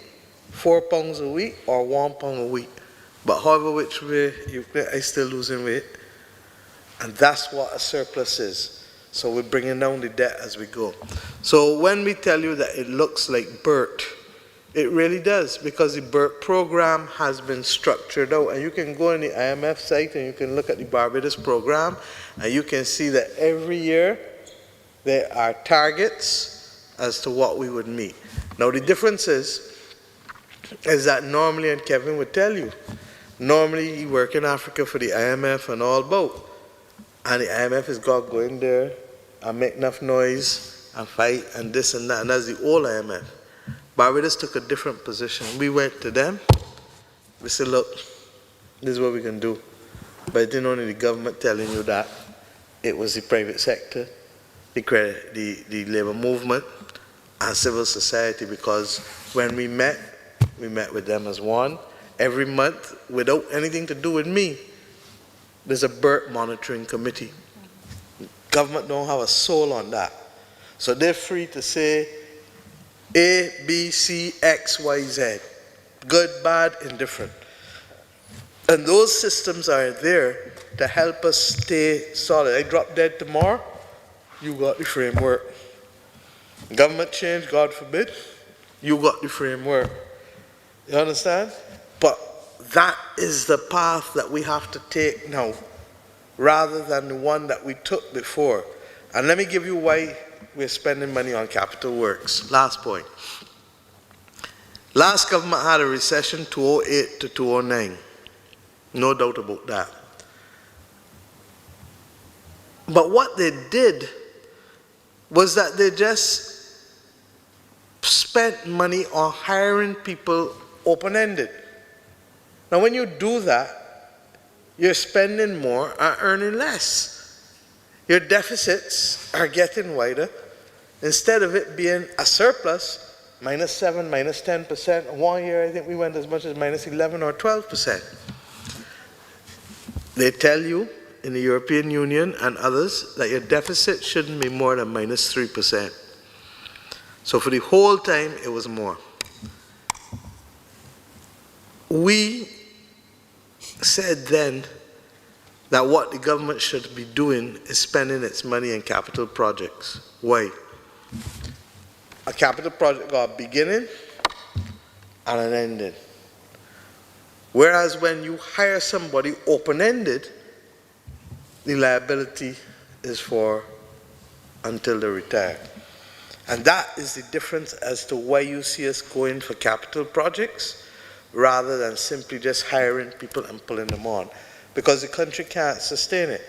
4 pounds a week, or 1 pound a week. But however which way I still losing weight. And that's what a surplus is. So we're bringing down the debt as we go. So when we tell you that it looks like BERT, it really does, because the BERT program has been structured out. And you can go on the IMF site and you can look at the Barbados program, and you can see that every year there are targets as to what we would meet. Now the difference is that normally, and Kevin would tell you, normally you work in Africa for the IMF and all both, and the IMF is got go in there and make enough noise and fight and this and that, and that's the old IMF. Barbados took a different position. We went to them, we said, look, this is what we can do. But it didn't only the government telling you that, it was the private sector, the labor movement, and civil society, because when we met with them as one. Every month, without anything to do with me, there's a BERT monitoring committee. Government don't have a soul on that. So they're free to say A, B, C, X, Y, Z. Good, bad, indifferent. And those systems are there to help us stay solid. I drop dead tomorrow, you got the framework. Government change, God forbid, you got the framework. You understand? But that is the path that we have to take now, rather than the one that we took before. And let me give you why we're spending money on capital works. Last point. Last government had a recession 2008 to 2009. No doubt about that. But what they did was that they just spent money on hiring people open-ended. Now when you do that, you're spending more and earning less. Your deficits are getting wider. Instead of it being a surplus, -7, -10%, 1 year I think we went as much as -11 or 12%. They tell you in the European Union and others that your deficit shouldn't be more than -3%. So for the whole time, it was more. We said then that what the government should be doing is spending its money in capital projects. Why? A capital project got a beginning and an ending. Whereas when you hire somebody open-ended, the liability is for until they retire. And that is the difference as to why you see us going for capital projects rather than simply just hiring people and pulling them on. Because the country can't sustain it.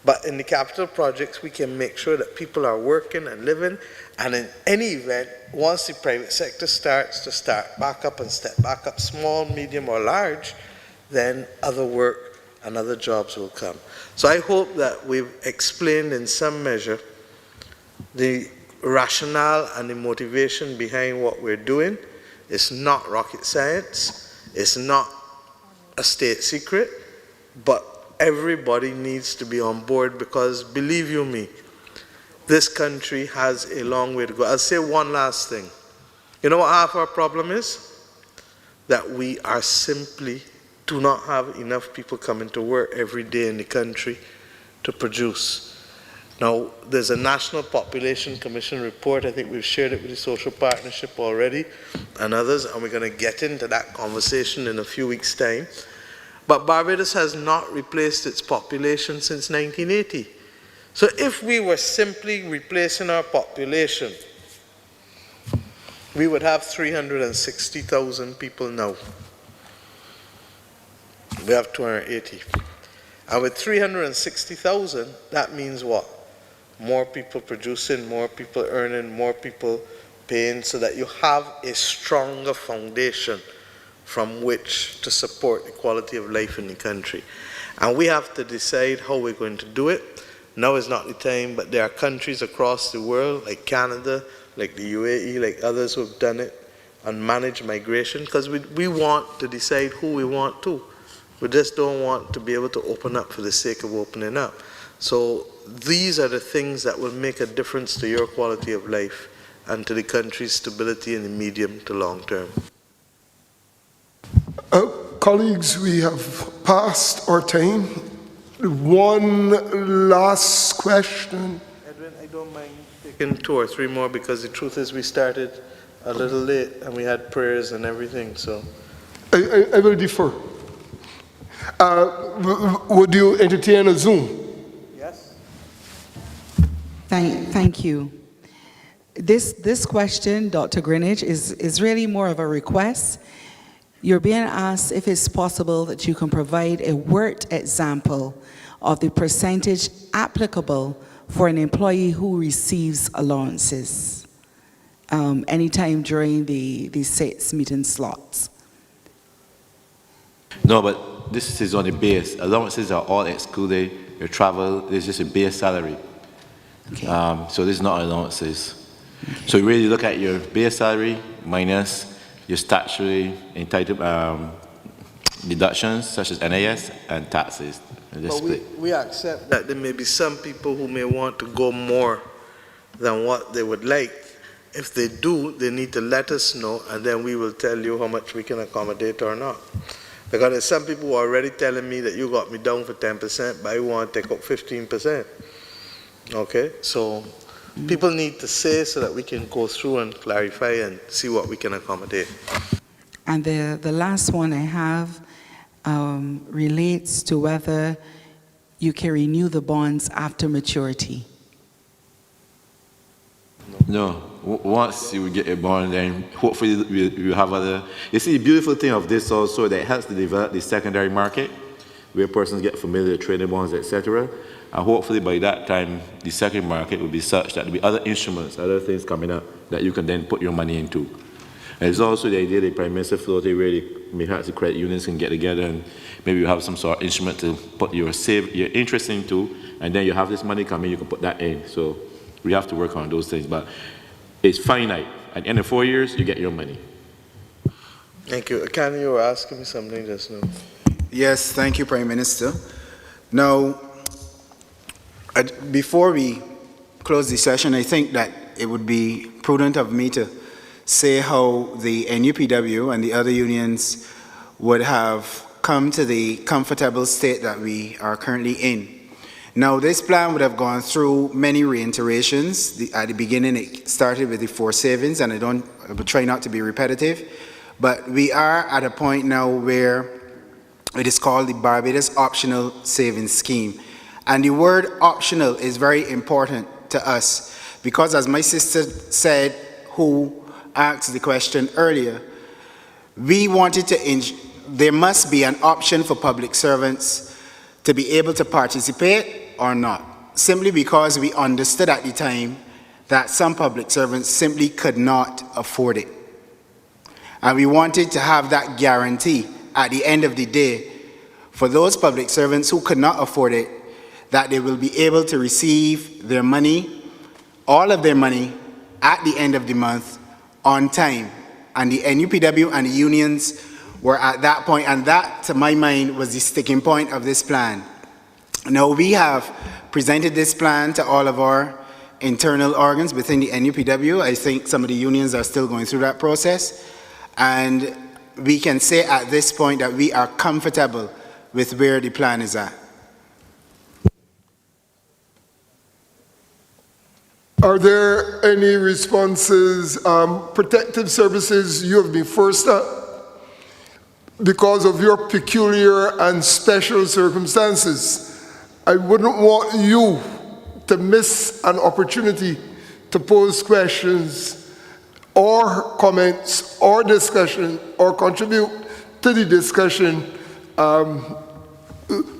But in the capital projects, we can make sure that people are working and living, and in any event, once the private sector starts to start back up and step back up, small, medium, or large, then other work and other jobs will come. So I hope that we've explained in some measure the rationale and the motivation behind what we're doing. It's not rocket science, it's not a state secret, but everybody needs to be on board, because believe you me, this country has a long way to go. I'll say one last thing. You know what half our problem is? That we are simply do not have enough people coming to work every day in the country to produce. Now, there's a National Population Commission report. I think we've shared it with the Social Partnership already and others, and we're going to get into that conversation in a few weeks' time. But Barbados has not replaced its population since 1980. So if we were simply replacing our population, we would have 360,000 people now. We have 280. And with 360,000, that means what? More people producing, more people earning, more people paying, so that you have a stronger foundation from which to support the quality of life in the country. And we have to decide how we're going to do it. Now is not the time, but there are countries across the world, like Canada, like the UAE, like others who have done it and managed migration, because we want to decide who we want to. We just don't want to be able to open up for the sake of opening up. So these are the things that will make a difference to your quality of life and to the country's stability in the medium to long term. Colleagues, we have passed our time. One last question. Edwin, I don't mind taking 2 or 3 more, because the truth is we started a little late and we had prayers and everything, so. I will defer. Would you entertain a Zoom? Yes. Thank you. This question, Dr. Greenidge, is really more of a request. You're being asked if it's possible that you can provide a worked example of the percentage applicable for an employee who receives allowances anytime during the 6 meeting slots. No, but this is on the base. Allowances are all excluded. Your travel is just a base salary. Okay. So this is not allowances. Okay. So you really look at your base salary minus your statutory entitled deductions such as NIS and taxes. And but we accept that there may be some people who may want to go more than what they would like. If they do, they need to let us know, and then we will tell you how much we can accommodate or not. Because there's some people who are already telling me that you got me down for 10%, but I want to take up 15%. Okay, so people need to say so that we can go through and clarify and see what we can accommodate. And the last one I have relates to whether you can renew the bonds after maturity. No. Once you get a bond, then hopefully we'll have other. You see, the beautiful thing of this also, that it helps to develop the secondary market, where persons get familiar with trading bonds, etc. And hopefully by that time, the secondary market will be such that there will be other instruments, other things coming up that you can then put your money into. And it's also the idea that Prime Minister floated, where perhaps the credit unions can get together and maybe you have some sort of instrument to put your interest into, and then you have this money coming, you can put that in. So we have to work on those things, but it's finite. At the end of 4 years, you get your money. Thank you. Ken, you were asking me something just now. Yes, thank you, Prime Minister. Now, before we close the session, I think that it would be prudent of me to say how the NUPW and the other unions would have come to the comfortable state that we are currently in. Now, this plan would have gone through many reiterations. At the beginning, it started with the 4 savings, and I will try not to be repetitive, but we are at a point now where it is called the Barbados Optional Savings Scheme. And the word optional is very important to us because, as my sister said, who asked the question earlier, we wanted to, there must be an option for public servants to be able to participate or not, simply because we understood at the time that some public servants simply could not afford it. And we wanted to have that guarantee at the end of the day for those public servants who could not afford it, that they will be able to receive their money, all of their money, at the end of the month on time. And the NUPW and the unions were at that point, and that, to my mind, was the sticking point of this plan. Now, we have presented this plan to all of our internal organs within the NUPW. I think some of the unions are still going through that process. And we can say at this point that we are comfortable with where the plan is at. Are there any responses? Protective services, you have been first up. Because of your peculiar and special circumstances, I wouldn't want you to miss an opportunity to pose questions or comments or discussion or contribute to the discussion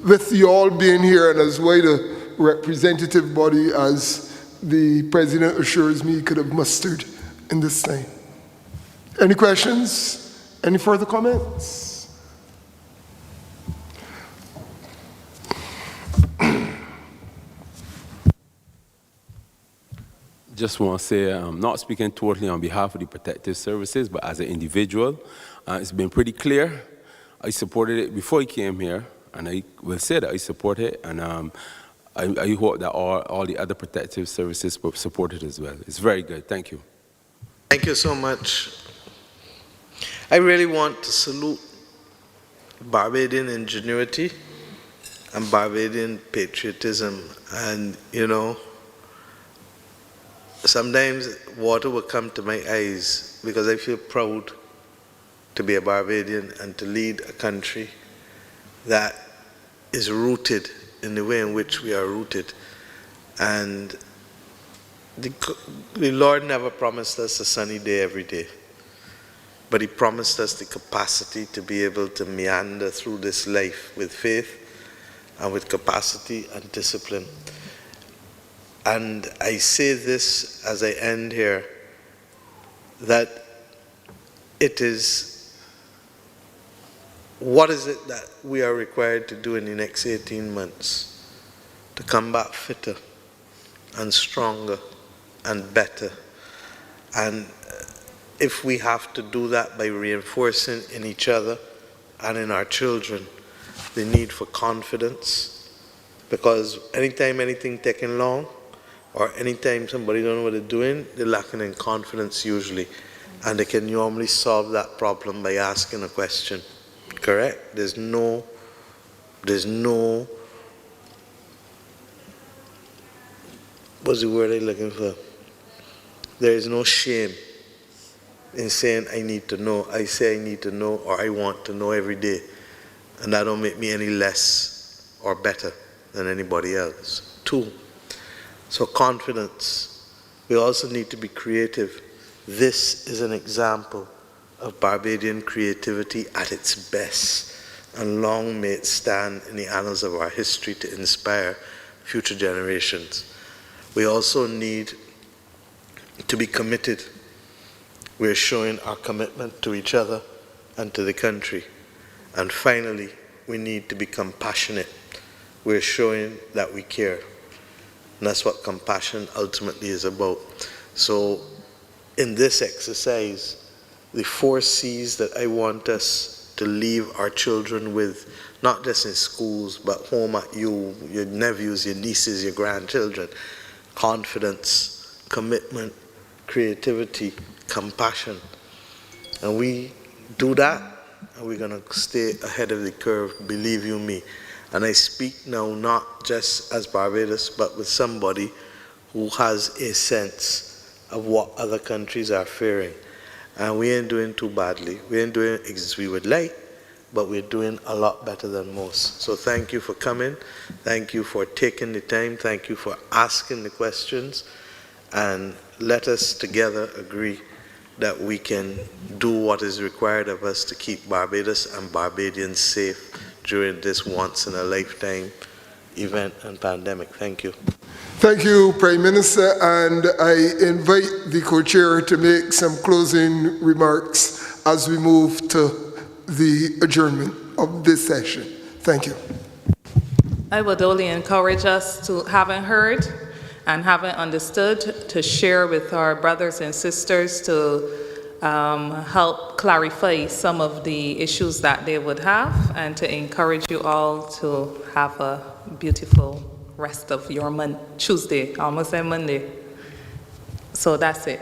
with you all being here and as wide a representative body as the President assures me could have mustered in this time. Any questions? Any further comments? Just want to say, I'm not speaking totally on behalf of the protective services, but as an individual, it's been pretty clear. I supported it before I came here, and I will say that I support it, and I hope that all the other protective services will support it as well. It's very good. Thank you. Thank you so much. I really want to salute Barbadian ingenuity and Barbadian patriotism. And, you know, sometimes water will come to my eyes because I feel proud to be a Barbadian and to lead a country that is rooted in the way in which we are rooted. And the Lord never promised us a sunny day every day, but He promised us the capacity to be able to meander through this life with faith and with capacity and discipline. And I say this as I end here, that it is, what is it that we are required to do in the next 18 months to come back fitter and stronger and better? And if we have to do that by reinforcing in each other and in our children the need for confidence, because anytime anything taking long, or anytime somebody don't know what they're doing, they're lacking in confidence usually. And they can normally solve that problem by asking a question. Correct? There's no, what's the word I'm looking for? There is no shame in saying I need to know. I say I need to know, or I want to know every day. And that don't make me any less or better than anybody else. 2, so confidence. We also need to be creative. This is an example of Barbadian creativity at its best, and long may it stand in the annals of our history to inspire future generations. We also need to be committed. We're showing our commitment to each other and to the country. And finally, we need to be compassionate. We're showing that we care. And that's what compassion ultimately is about. So in this exercise, the 4 C's that I want us to leave our children with, not just in schools, but home at you, your nephews, your nieces, your grandchildren: confidence, commitment, creativity, compassion. And we do that, and we're going to stay ahead of the curve, believe you me. And I speak now not just as Barbados, but with somebody who has a sense of what other countries are faring. And we ain't doing too badly. We ain't doing as we would like, but we're doing a lot better than most. So thank you for coming. Thank you for taking the time. Thank you for asking the questions. And let us together agree that we can do what is required of us to keep Barbados and Barbadians safe during this once-in-a-lifetime event and pandemic. Thank you. Thank you, Prime Minister, and I invite the co-chair to make some closing remarks as we move to the adjournment of this session. Thank you. I would only encourage us to, having heard and having understood, to share with our brothers and sisters to help clarify some of the issues that they would have, and to encourage you all to have a beautiful rest of your Tuesday, almost a Monday. So that's it.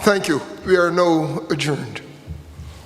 Thank you. We are now adjourned.